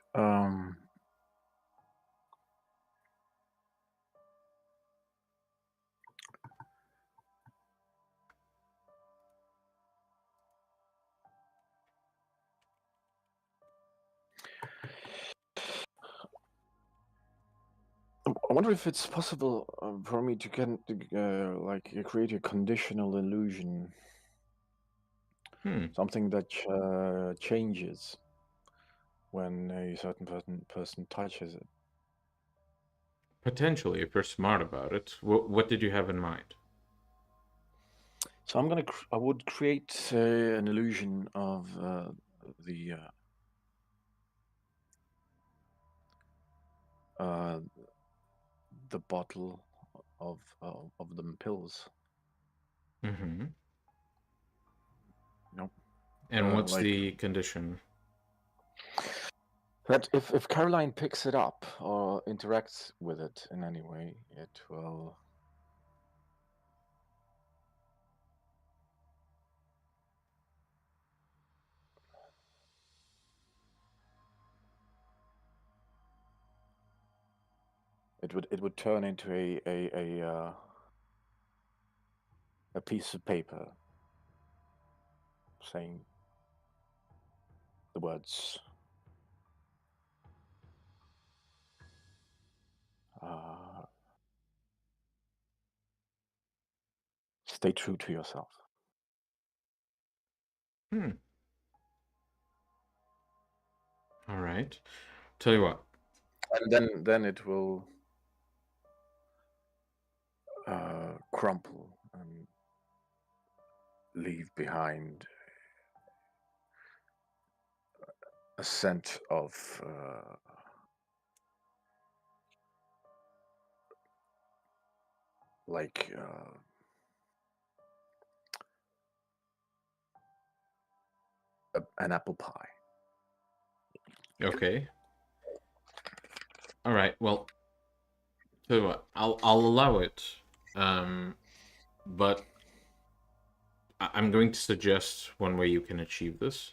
I wonder if it's possible for me to get like create a conditional illusion, something that changes when a certain person touches it. Potentially, if you're smart about it. What did you have in mind? So I would create an illusion of the bottle of them pills. Mm-hmm. Nope. And what's like the condition? that if Caroline picks it up or interacts with it in any way, it will. It would turn into a piece of paper saying the words stay true to yourself. All right. Tell you what. And then it will crumple and leave behind a scent of like an apple pie. Okay. All right. Well, tell you what. I'll allow it. But I'm going to suggest one way you can achieve this.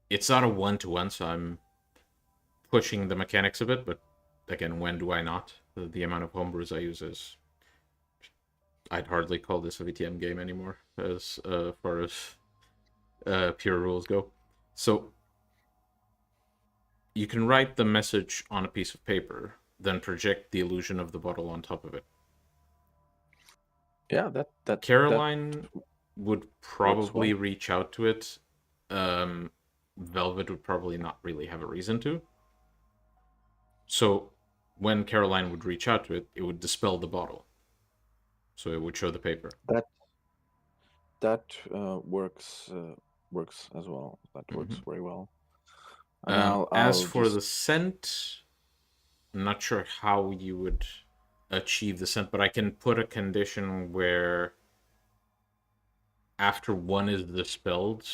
It's not a one-to-one, so I'm pushing the mechanics a bit, but again, when do I not? The amount of homebrews I use is... I'd hardly call this a VtM game anymore, as far as pure rules go. So, you can write the message on a piece of paper, then project the illusion of the bottle on top of it. Yeah, that Caroline would probably well. reach out to it. Velvet would probably not really have a reason to. So when Caroline would reach out to it, it would dispel the bottle. So it would show the paper. That works as well. That works very well. And as I'll for just... the scent, I'm not sure how you would achieve the scent, but I can put a condition where after one is dispelled,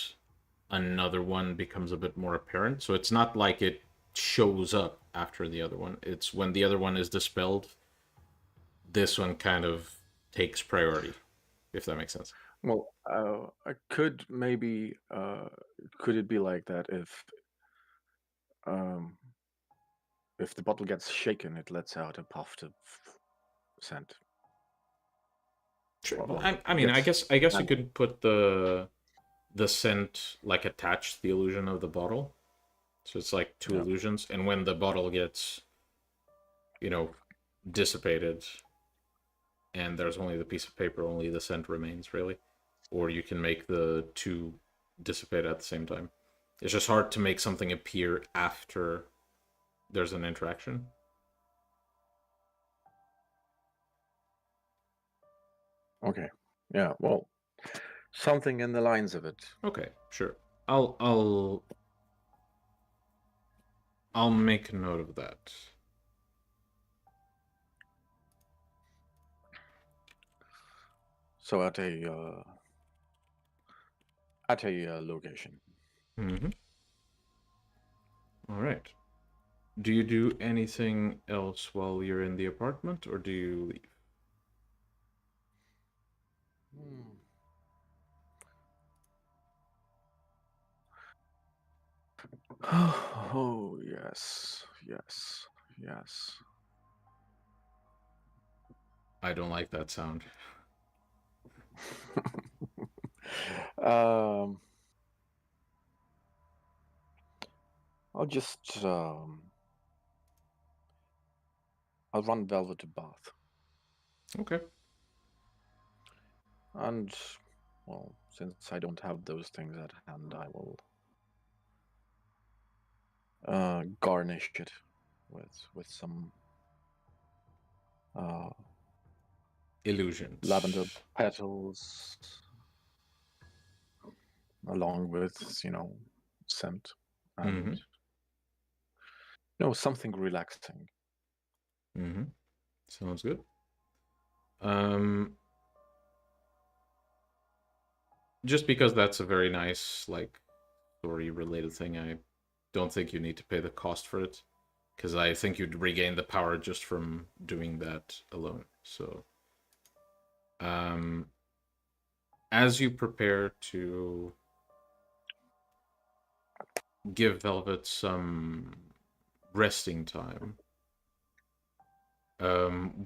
another one becomes a bit more apparent. So it's not like it shows up after the other one. It's when the other one is dispelled, this one kind of takes priority, if that makes sense. Well, I could maybe could it be like that if the bottle gets shaken, it lets out a puff of scent. Sure. Well, I mean, I guess you and- could put the scent like attach the illusion of the bottle. So it's like two Yeah. illusions, and when the bottle gets, dissipated, and there's only the piece of paper, only the scent remains, really. Or you can make the two dissipate at the same time. It's just hard to make something appear after there's an interaction. Okay. Yeah. Well, something in the lines of it. Okay, sure. I'll make a note of that. So at a location. Mm-hmm. All right. Do you do anything else while you're in the apartment, or do you leave? Oh, yes. I don't like that sound. I'll just I'll run Velvet a bath. Okay. And, well, since I don't have those things at hand, I will garnish it with some uh, Illusions. lavender petals, along with scent and something relaxing. Mm-hmm. Sounds good. Um, just because that's a very nice, like, story-related thing, I don't think you need to pay the cost for it, because I think you'd regain the power just from doing that alone. So, as you prepare to give Velvet some resting time,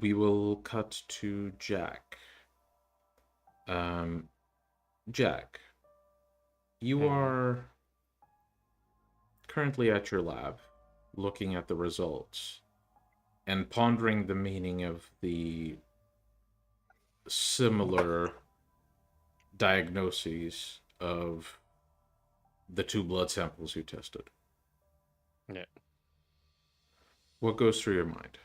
we will cut to Jack. Jack, you are currently at your lab, looking at the results and pondering the meaning of the similar diagnoses of the 2 blood samples you tested. Yeah. What goes through your mind?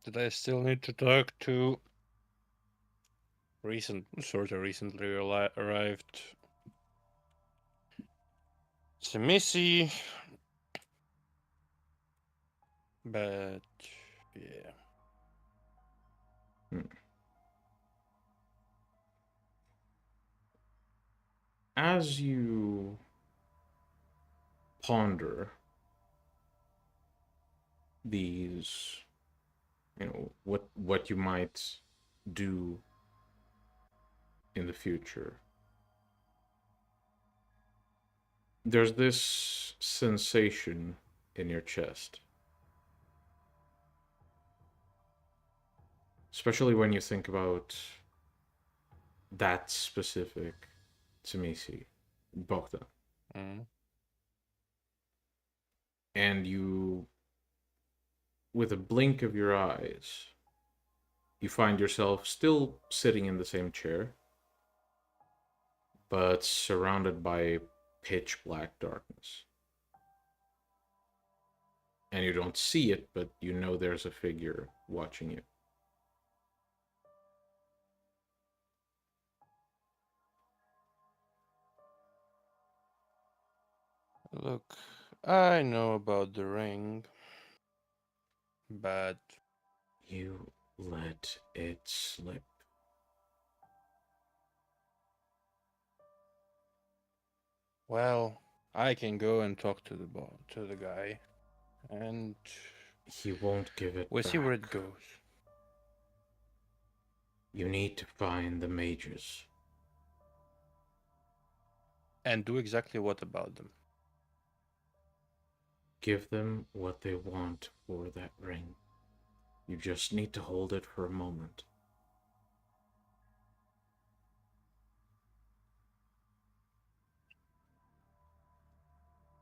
Did I still need to talk to recently arrived Missy? But yeah. As you ponder these, what you might do in the future, there's this sensation in your chest, especially when you think about that specific Tsimisi, Bogdan. And you, with a blink of your eyes, you find yourself still sitting in the same chair, but surrounded by pitch black darkness. And you don't see it, but you know there's a figure watching you. Look, I know about the ring, but You let it slip. well, I can go and talk to the guy, and He won't give it we'll back. see where it goes. You need to find the mages. And do exactly what about them? Give them what they want for that ring. You just need to hold it for a moment.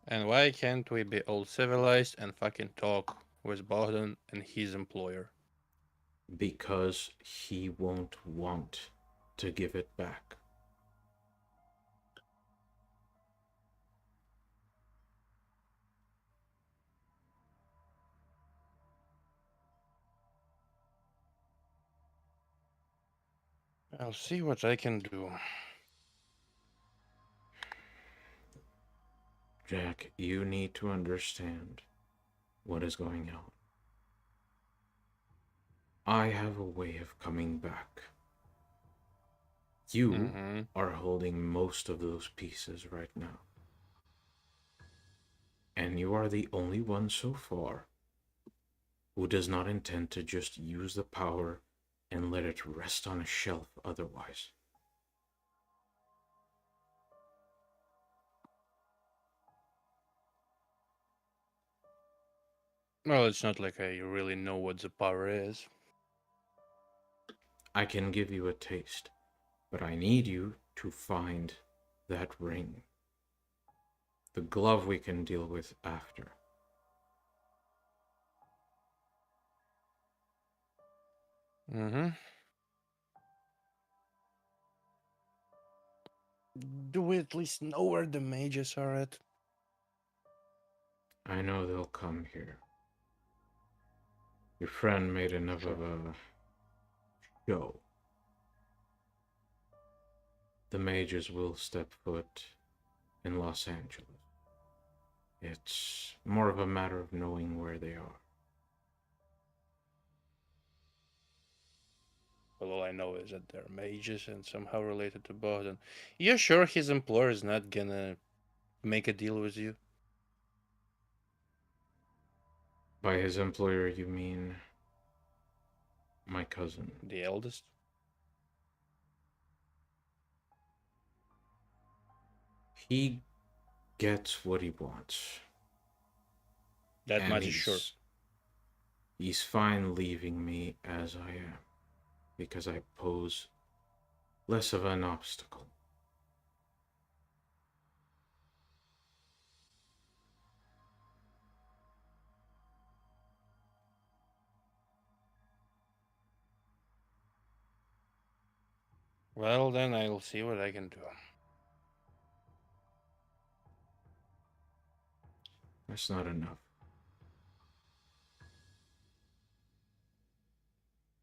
And why can't we be all civilized and fucking talk with Bogdan and his employer? Because he won't want to give it back. I'll see what I can do. Jack, you need to understand what is going on. I have a way of coming back. You are holding most of those pieces right now. And you are the only one so far who does not intend to just use the power and let it rest on a shelf otherwise. Well, it's not like I really know what the power is. I can give you a taste, but I need you to find that ring. The glove we can deal with after. Do we at least know where the mages are at? I know they'll come here. Your friend made enough Sure. of a show. The mages will step foot in Los Angeles. It's more of a matter of knowing where they are. Well, all I know is that they're mages and somehow related to Bogdan. You sure his employer is not gonna make a deal with you? By his employer, you mean my cousin. The eldest? He gets what he wants. That And much is sure. He's fine leaving me as I am, because I pose less of an obstacle. Well, then I'll see what I can do. That's not enough.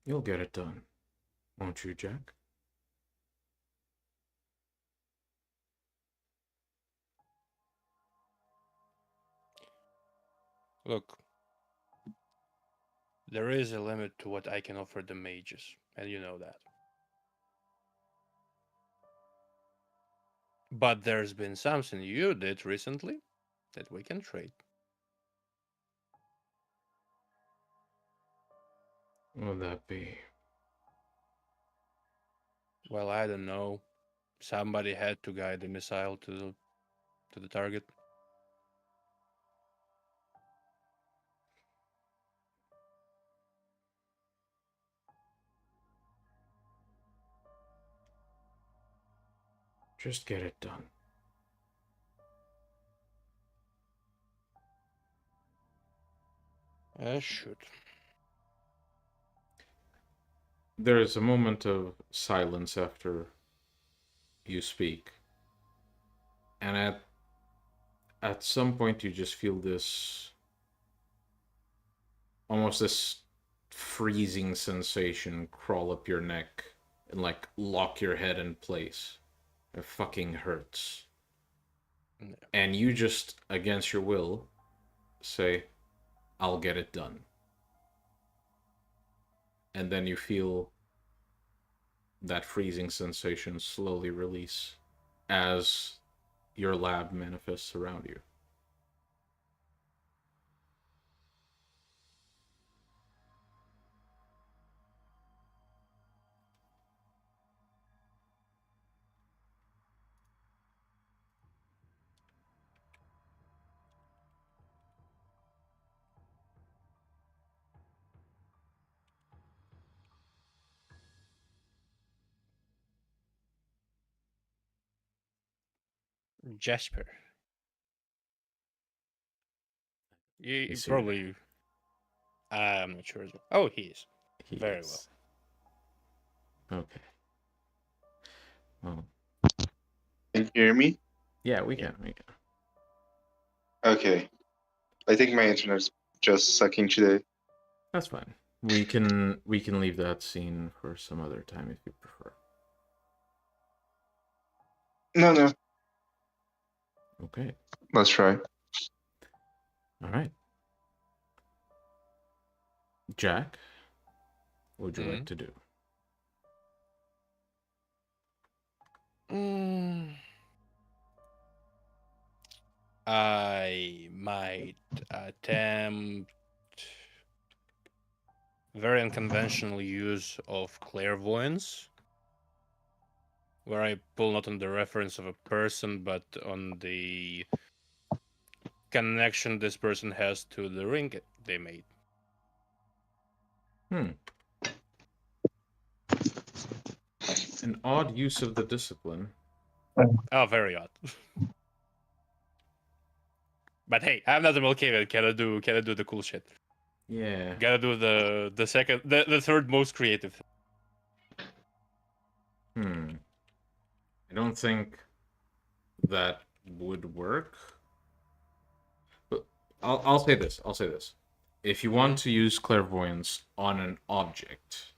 You'll get it done, won't you, Jack? Look, there is a limit to what I can offer the mages, and you know that. But there's been something you did recently that we can trade. What will that be? Well, I don't know. Somebody had to guide the missile to the target. Just get it done. Shoot. There is a moment of silence after you speak. And at some point you just feel this almost this freezing sensation crawl up your neck and like lock your head in place. It fucking hurts. Yeah. And you just, against your will, say, I'll get it done. And then you feel that freezing sensation slowly release as your lab manifests around you. Jasper. You He's here. probably. I'm not sure as well. Oh, he is. He Very is. Okay. Well, Can you hear me? yeah, we can. Okay. I think my internet's just sucking today. That's fine. We can leave that scene for some other time if you prefer. No. Okay. Let's try. All right. Jack, what would you like to do? I might attempt very unconventional use of clairvoyance, where I pull not on the reference of a person, but on the connection this person has to the ring they made. An odd use of the discipline. Oh, very odd. But hey, I'm not a Malkavian. Can I do the cool shit? Yeah. Gotta do the third most creative. I don't think that would work. But I'll say this. I'll say this. If you want to use clairvoyance on an object,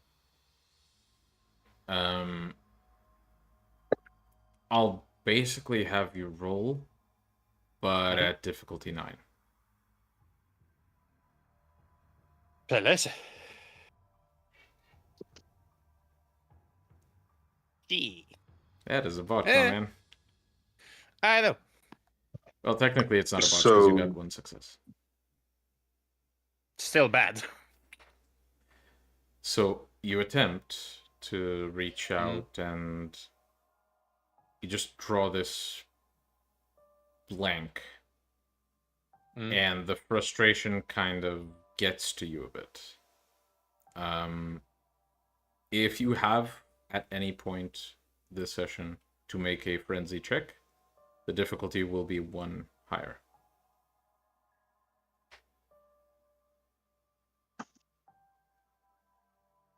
I'll basically have you roll, but at difficulty 9. Beleza. Gee. That is a botch, my Eh. man. I know. Well, technically, it's not a botch because you So- got 1 success. Still bad. So you attempt to reach out and you just draw this blank. And the frustration kind of gets to you a bit. If you have at any point this session to make a frenzy check, the difficulty will be 1 higher.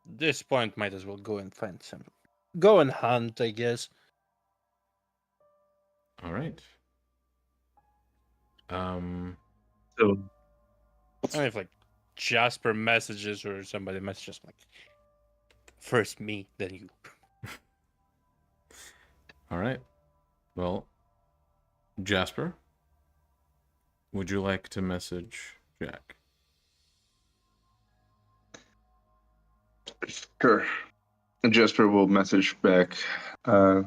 This point might as well go and find some. Go and hunt, I guess. All right. So I mean, if like Jasper messages or somebody messages like, first me, then you. All right. Well, Jasper, would you like to message Jack? Sure. Jasper will message back. I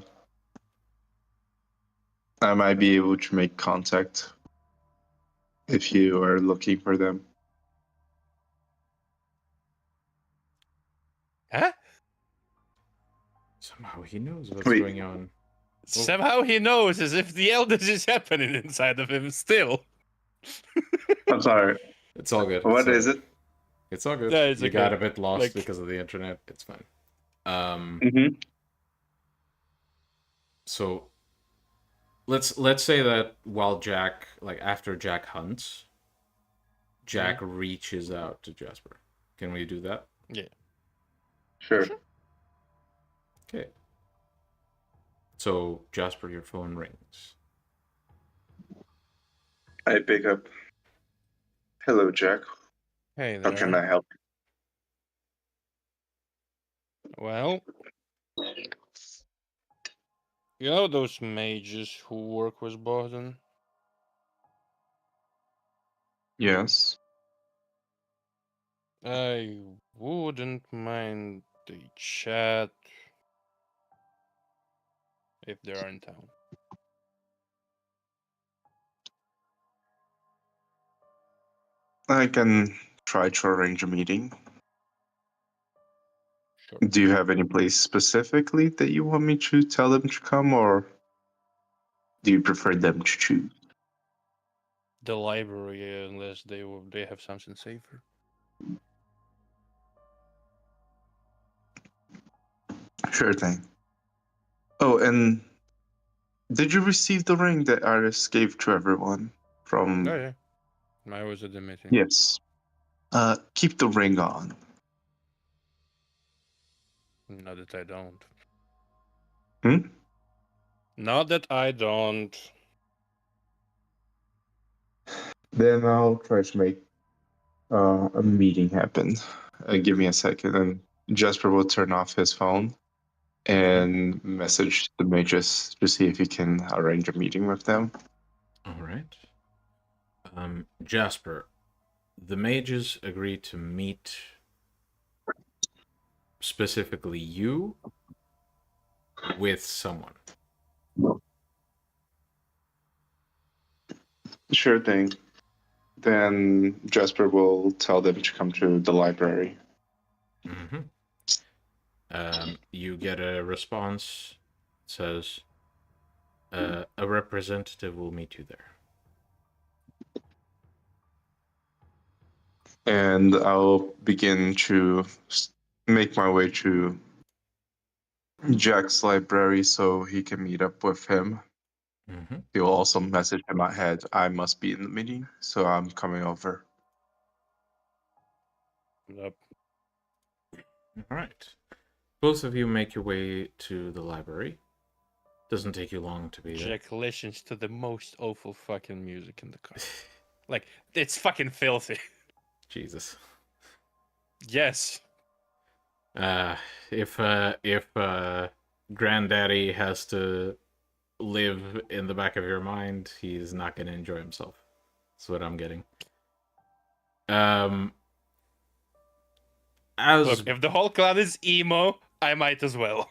might be able to make contact if you are looking for them. Huh? Somehow he knows what's Wait. going on. Somehow he knows as if the eldest is happening inside of him still. I'm sorry. It's all good. What is it? It's all good. Yeah, it's you okay. got a bit lost Like- because of the internet. It's fine. Mm-hmm. So let's say that while Jack, like after Jack hunts, Jack reaches out to Jasper. Can we do that? Yeah. Sure. Okay. So Jasper, your phone rings. I pick up. Hello, Jack. Hey How can I there. help? Well, you know those mages who work with Boston? Yes. I wouldn't mind the chat if they're in town. I can try to arrange a meeting. Sure. Do you have any place specifically that you want me to tell them to come, or do you prefer them to choose? The library, unless they have something safer. Sure thing. Oh, and did you receive the ring that Iris gave to everyone from? Oh yeah, I was at the meeting. Yes. Keep the ring on. Not that I don't. Hmm? Not that I don't. Then I'll try to make a meeting happen. Give me a second, and Jasper will turn off his phone and message the mages to see if he can arrange a meeting with them. All right. Jasper, the mages agreed to meet specifically you with someone. Sure thing. Then Jasper will tell them to come to the library. Mm-hmm. You get a response. It says, a representative will meet you there. And I'll begin to make my way to Jack's library so he can meet up with him. Mm-hmm. He'll also message him ahead. I must be in the meeting, so I'm coming over. Yep. All right. Both of you make your way to the library. Doesn't take you long to be there. Jack listens to the most awful fucking music in the car. Like, it's fucking filthy. Jesus. Yes. If Granddaddy has to live in the back of your mind, he's not going to enjoy himself. That's what I'm getting. As Look, if the whole clan is emo, I might as well.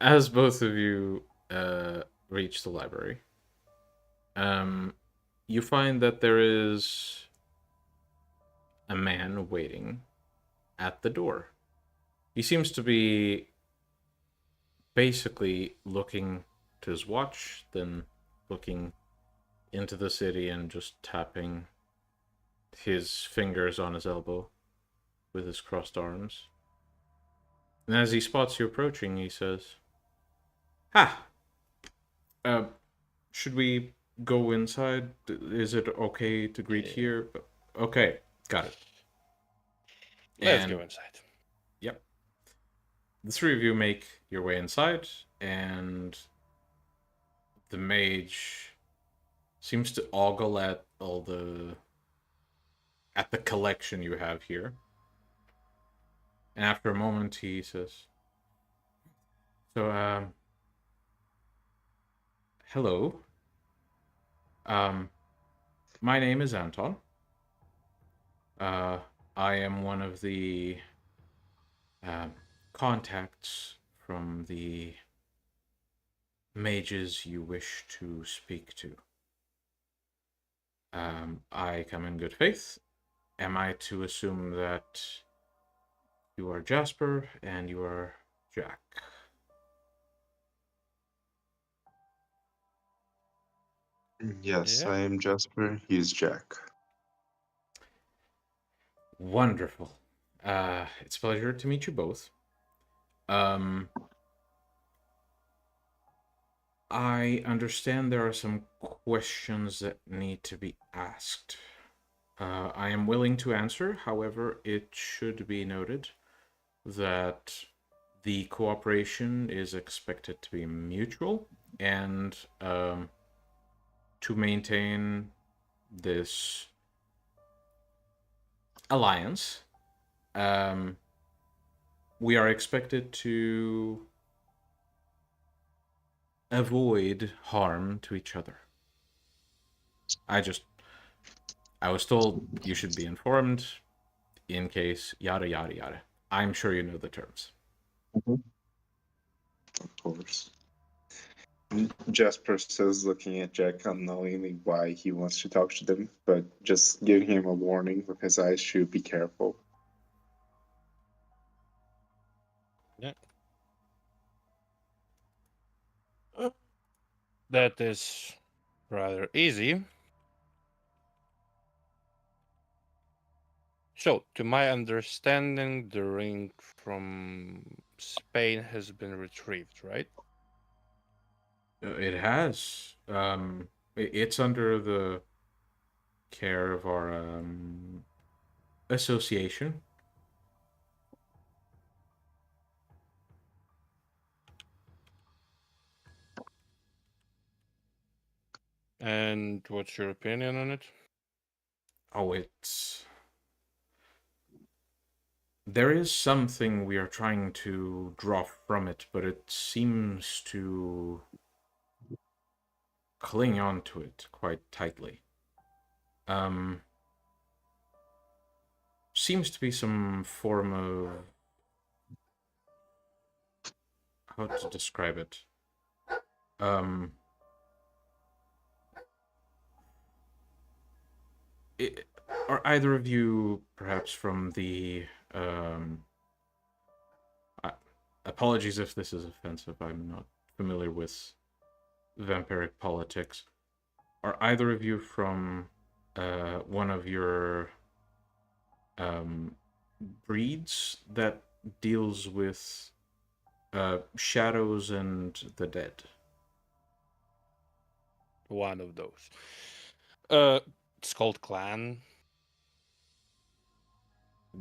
as both of you reach the library, you find that there is a man waiting at the door. He seems to be basically looking to his watch, then looking into the city and just tapping his fingers on his elbow with his crossed arms. And as he spots you approaching, he says, "Ha! Should we go inside? Is it okay to greet here?" Okay, got it. Let's And- go inside. Yep. The three of you make your way inside, and the mage seems to ogle at the collection you have here. And after a moment, he says, "So, hello. My name is Anton. I am one of the contacts from the mages you wish to speak to. I come in good faith. Am I to assume that you are Jasper and you are Jack?" Yes, Yeah. I am Jasper. He's Jack. Wonderful. It's a pleasure to meet you both. I understand there are some questions that need to be asked. I am willing to answer. However, it should be noted that the cooperation is expected to be mutual, and to maintain this alliance, we are expected to avoid harm to each other. I was told you should be informed in case yada yada yada. I'm sure you know the terms. Of course. Jasper says, looking at Jack unknowingly why he wants to talk to them, but just giving him a warning with his eyes to be careful. That is rather easy. So, to my understanding, the ring from Spain has been retrieved, right? It has. It's under the care of our association. And what's your opinion on it? Oh, there is something we are trying to draw from it, but it seems to cling on to it quite tightly. Seems to be some form of, how to describe it. Are either of you perhaps from the apologies if this is offensive, I'm not familiar with vampiric politics. Are either of you from one of your breeds that deals with shadows and the dead? One of those. It's called Clan.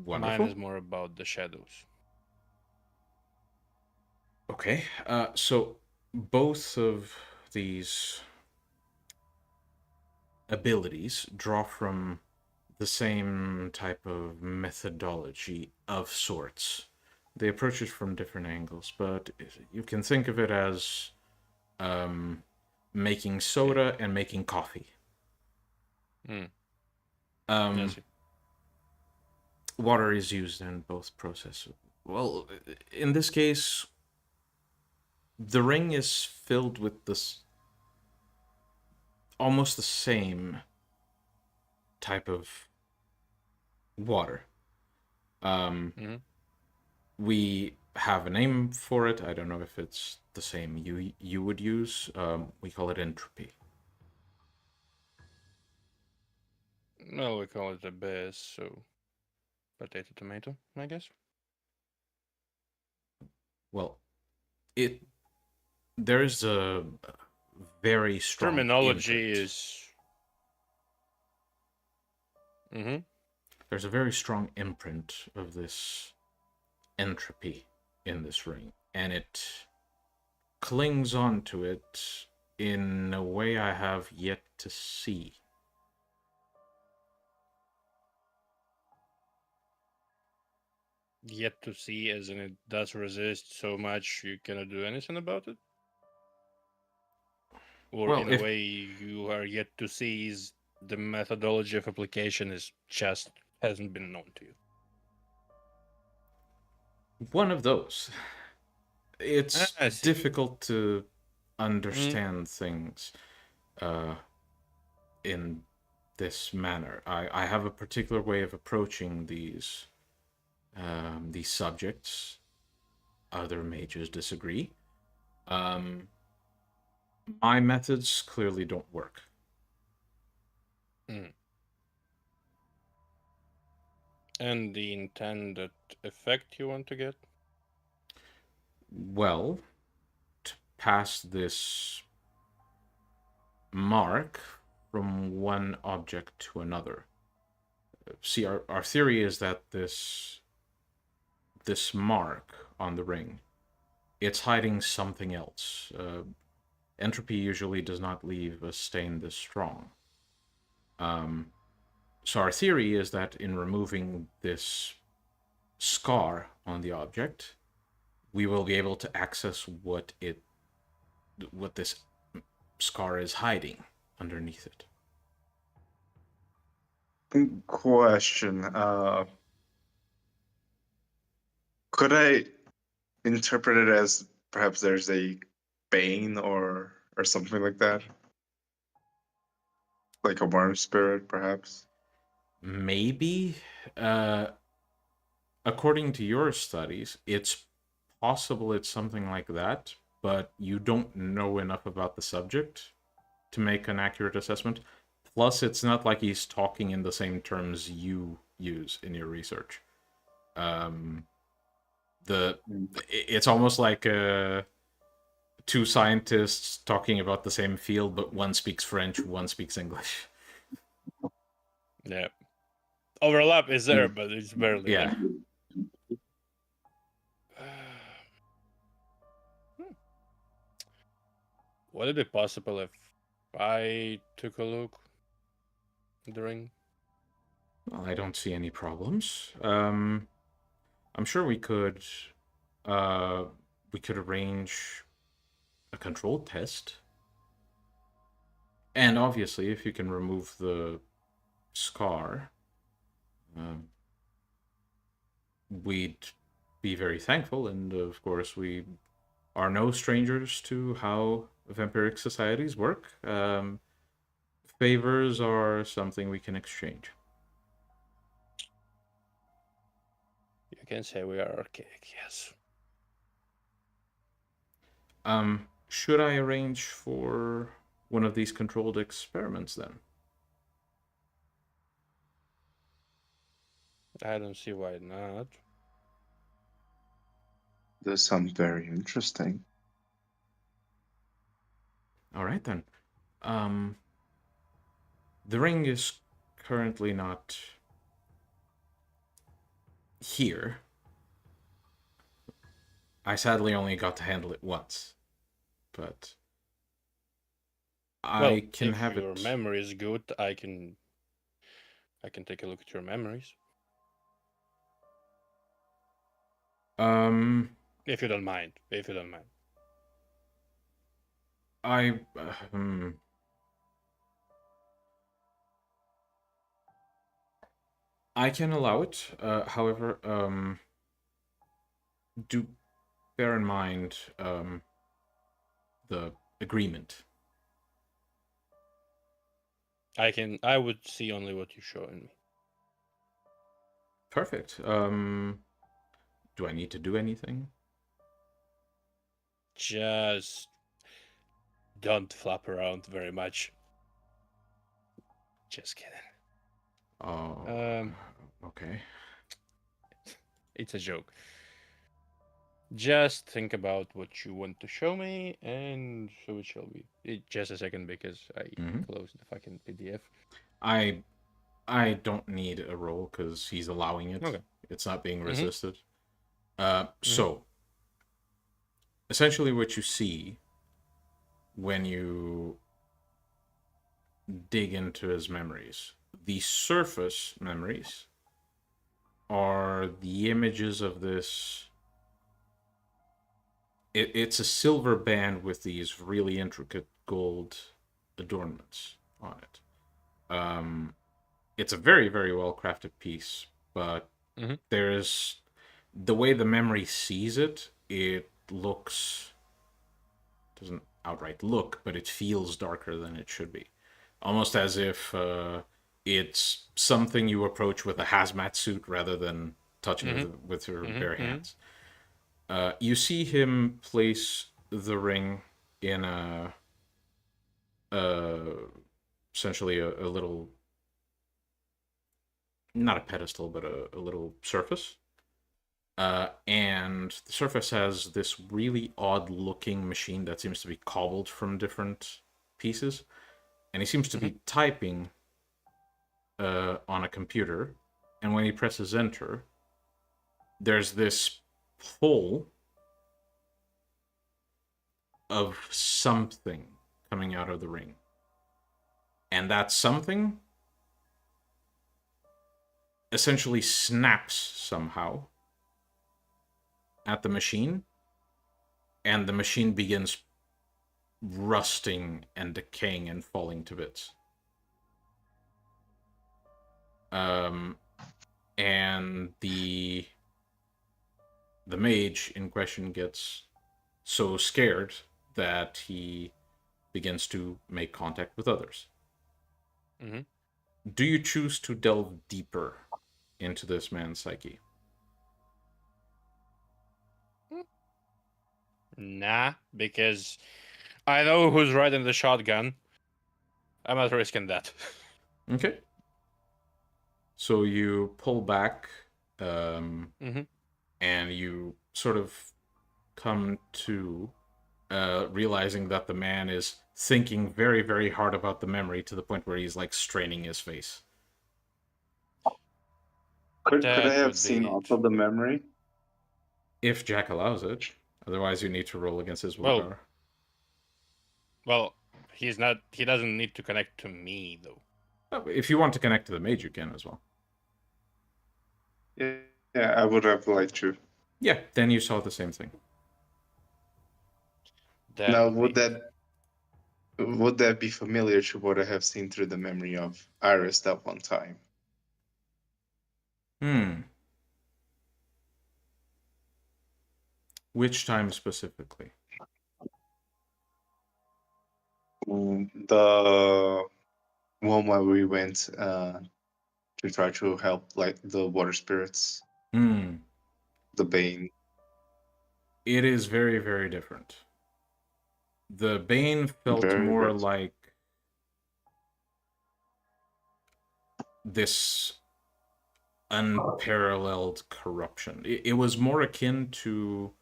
Wonderful. Mine is more about the shadows. Okay, so both of these abilities draw from the same type of methodology of sorts. They approach it from different angles, but you can think of it as making soda and making coffee. I Um, see. water is used in both processes. Well, in this case, the ring is filled with this almost the same type of water. Mhm. We have a name for it. I don't know if it's the same you would use. We call it entropy. Well, we call it a base, so potato tomato, I guess. Well, there's a very strong Terminology imprint. is. Mm-hmm. There's a very strong imprint of this entropy in this ring, and it clings onto it in a way I have yet to see. Yet to see, as in it does resist so much you cannot do anything about it? Or Well, in a way you are yet to see is the methodology of application is just hasn't been known to you. one of those. It's I see. difficult to understand things in this manner. I have a particular way of approaching these subjects. Other mages disagree. My methods clearly don't work. And the intended effect you want to get? Well, to pass this mark from one object to another. See, our theory is that this mark on the ring, it's hiding something else. Entropy usually does not leave a stain this strong. So our theory is that in removing this scar on the object, we will be able to access what this scar is hiding underneath it. Question. Could I interpret it as perhaps there's a bane or something like that? Like a worm spirit, perhaps? Maybe, according to your studies, it's possible it's something like that, but you don't know enough about the subject to make an accurate assessment. Plus, it's not like he's talking in the same terms you use in your research. It's almost like two scientists talking about the same field, but one speaks French, one speaks English. Yeah. Overlap is there, but it's barely Yeah. there. Would it be possible if I took a look at the ring? Well, I don't see any problems. I'm sure we could arrange a controlled test. And obviously, if you can remove the scar, we'd be very thankful. And of course, we are no strangers to how vampiric societies work. Favors are something we can exchange. You can say we are archaic, yes. Should I arrange for one of these controlled experiments then? I don't see why not. This sounds very interesting. All right then. The ring is currently not here. I sadly only got to handle it once, but I can if have your it. memory is good, I can take a look at your memories. If you don't mind. I I can allow it. However, do bear in mind the agreement. I would see only what you're showing me. Perfect. Do I need to do anything? Just don't flap around very much. Just kidding. Oh, okay. It's a joke. Just think about what you want to show me, and so it shall be. Just a second, because I closed the fucking PDF. I don't need a roll because he's allowing it. Okay. It's not being resisted. So, essentially what you see when you dig into his memories, the surface memories are the images of this. It's a silver band with these really intricate gold adornments on it. It's a very, very well crafted piece, but there's the way the memory sees it, it doesn't outright look, but it feels darker than it should be. Almost as if it's something you approach with a hazmat suit rather than touching it with your bare hands. You see him place the ring in essentially a little, not a pedestal, but a little surface. And the surface has this really odd looking machine that seems to be cobbled from different pieces. And he seems to be typing on a computer. And when he presses enter, there's this pull of something coming out of the ring. And that something essentially snaps somehow at the machine, and the machine begins rusting and decaying and falling to bits. And the mage in question gets so scared that he begins to make contact with others. Do you choose to delve deeper into this man's psyche? Nah, because I know who's riding the shotgun. I'm not risking that. Okay. So you pull back, and you sort of come to realizing that the man is thinking very, very hard about the memory to the point where he's like straining his face. Could I That have would seen be also the memory? If Jack allows it. Otherwise, you need to roll against his willpower. Well, he doesn't need to connect to me, though. If you want to connect to the mage, you can as well. Yeah, I would have liked to. Yeah, then you saw the same thing. Now, would that be familiar to what I have seen through the memory of Iris that one time? Which time specifically? The one where we went to try to help, like, the water spirits. The Bane. It is very, very different. The Bane felt more like this unparalleled corruption. It was more akin to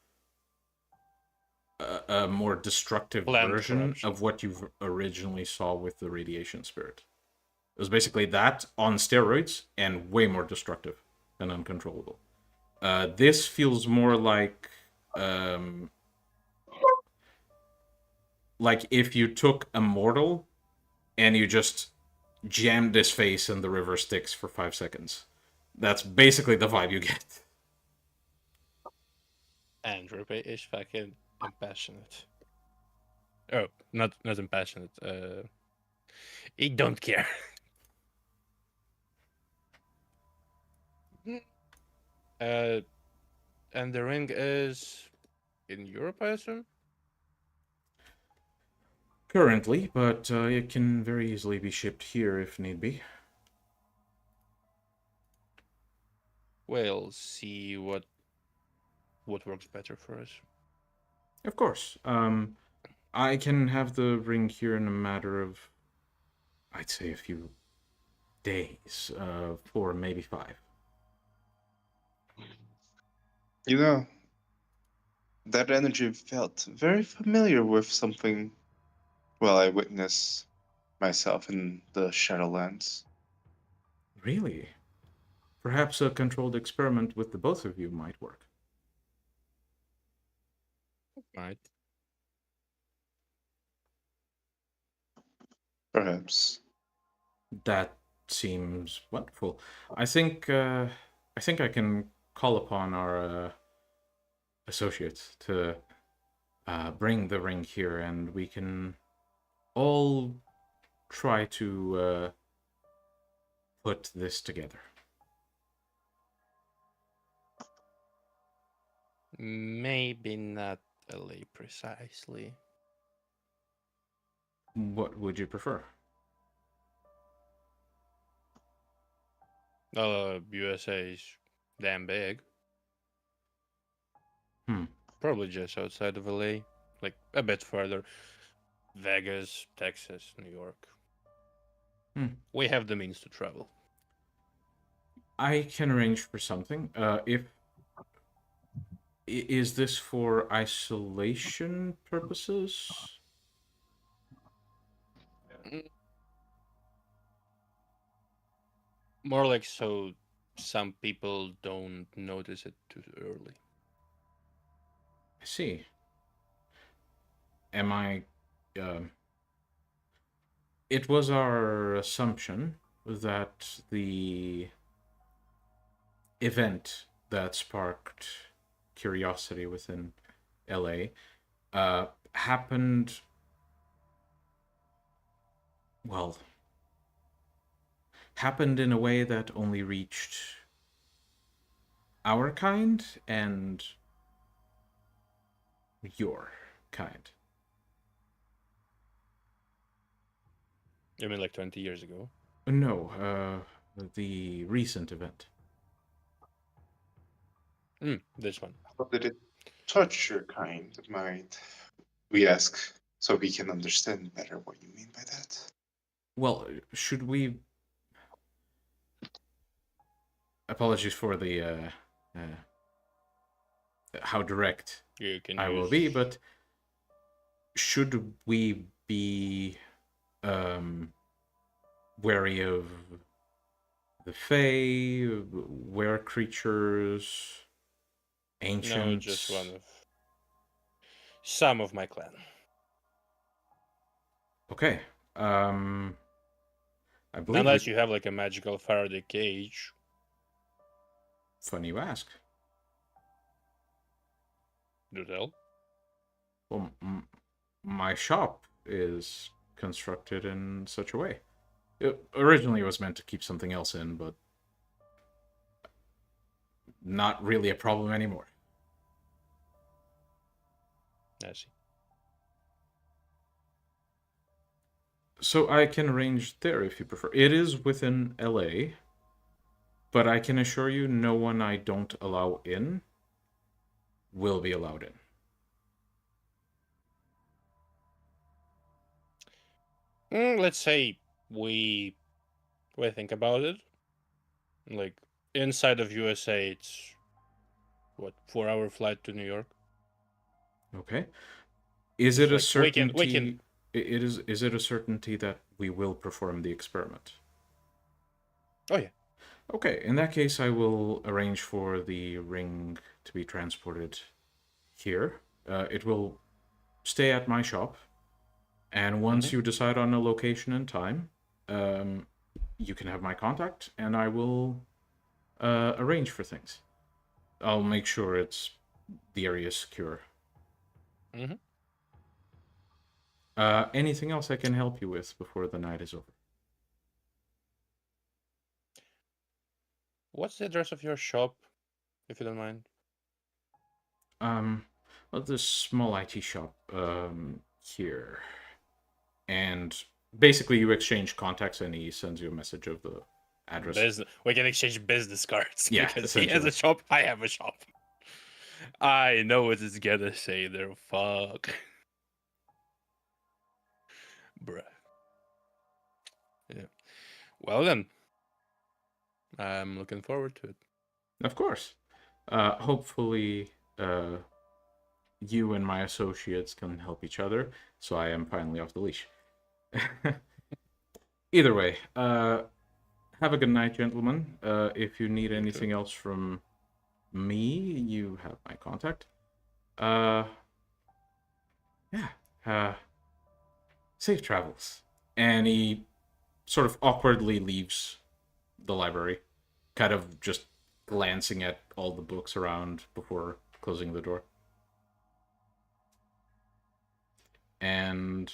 a more destructive version of what you originally saw with the radiation spirit. It was basically that on steroids and way more destructive and uncontrollable. This feels more like if you took a mortal and you just jam this face in the river Styx for 5 seconds. That's basically the vibe you get. Andrew is fucking impassionate. Oh, not impassionate. He don't care. uh, and the ring is in Europe, I assume. Currently, but it can very easily be shipped here if need be. We'll see what works better for us. Of course. I can have the ring here in a matter of, I'd say, a few days, 4, maybe 5. You know, that energy felt very familiar with something, well, I witnessed myself in the Shadowlands. Really? Perhaps a controlled experiment with the both of you might work. Right. Perhaps. That seems wonderful. I think I can call upon our associates to bring the ring here, and we can all try to put this together. Maybe not LA precisely. What would you prefer? USA is damn big. Hmm. Probably just outside of LA, like a bit further. Vegas, Texas, New York. We have the means to travel. I can arrange for something. Is this for isolation purposes? More like so some people don't notice it too early. I see. Am I... It was our assumption that the event that sparked curiosity within LA happened... Well... happened in a way that only reached our kind and your kind. You mean like 20 years ago? No, the recent event. This one. How did it touch your kind, might we ask, so we can understand better what you mean by that? Well, should we... Apologies for the how direct You can I will be, but should we be wary of the Fae, were creatures, ancients? No, just one of some of my clan. Okay. I believe Unless you have like a magical Faraday cage. Funny you ask. Do tell. Well, my shop is constructed in such a way. Originally, it was meant to keep something else in, but not really a problem anymore. I see. So I can arrange there if you prefer. It is within LA, but I can assure you no one I don't allow in will be allowed in. Let's say we think about it. Like inside of USA, it's what 4-hour flight to New York. Okay. Is it a like, certainty? we can... It is. Is it a certainty that we will perform the experiment? Oh yeah. Okay. In that case, I will arrange for the ring to be transported here. It will stay at my shop. And once you decide on a location and time, you can have my contact, and I will arrange for things. I'll make sure the area is secure. Anything else I can help you with before the night is over? What's the address of your shop, if you don't mind? Well, this small IT shop here, and basically you exchange contacts, and he sends you a message of the address. We can exchange business cards. Yeah, because he has a shop, I have a shop. I know what it's gonna say there. Fuck. Bruh. Yeah. Well then. I'm looking forward to it. Of course. Hopefully, you and my associates can help each other, so I am finally off the leash. Either way, have a good night, gentlemen. If you need anything else from me, you have my contact. Safe travels. And he sort of awkwardly leaves the library, kind of just glancing at all the books around before closing the door. And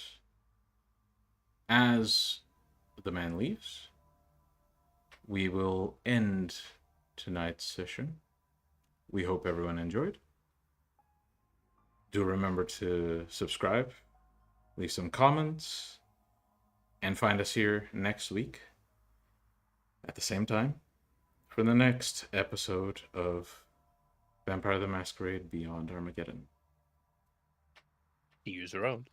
as the man leaves, we will end tonight's session. We hope everyone enjoyed. Do remember to subscribe, leave some comments, and find us here next week at the same time for the next episode of Vampire the Masquerade Beyond Armageddon. Use around.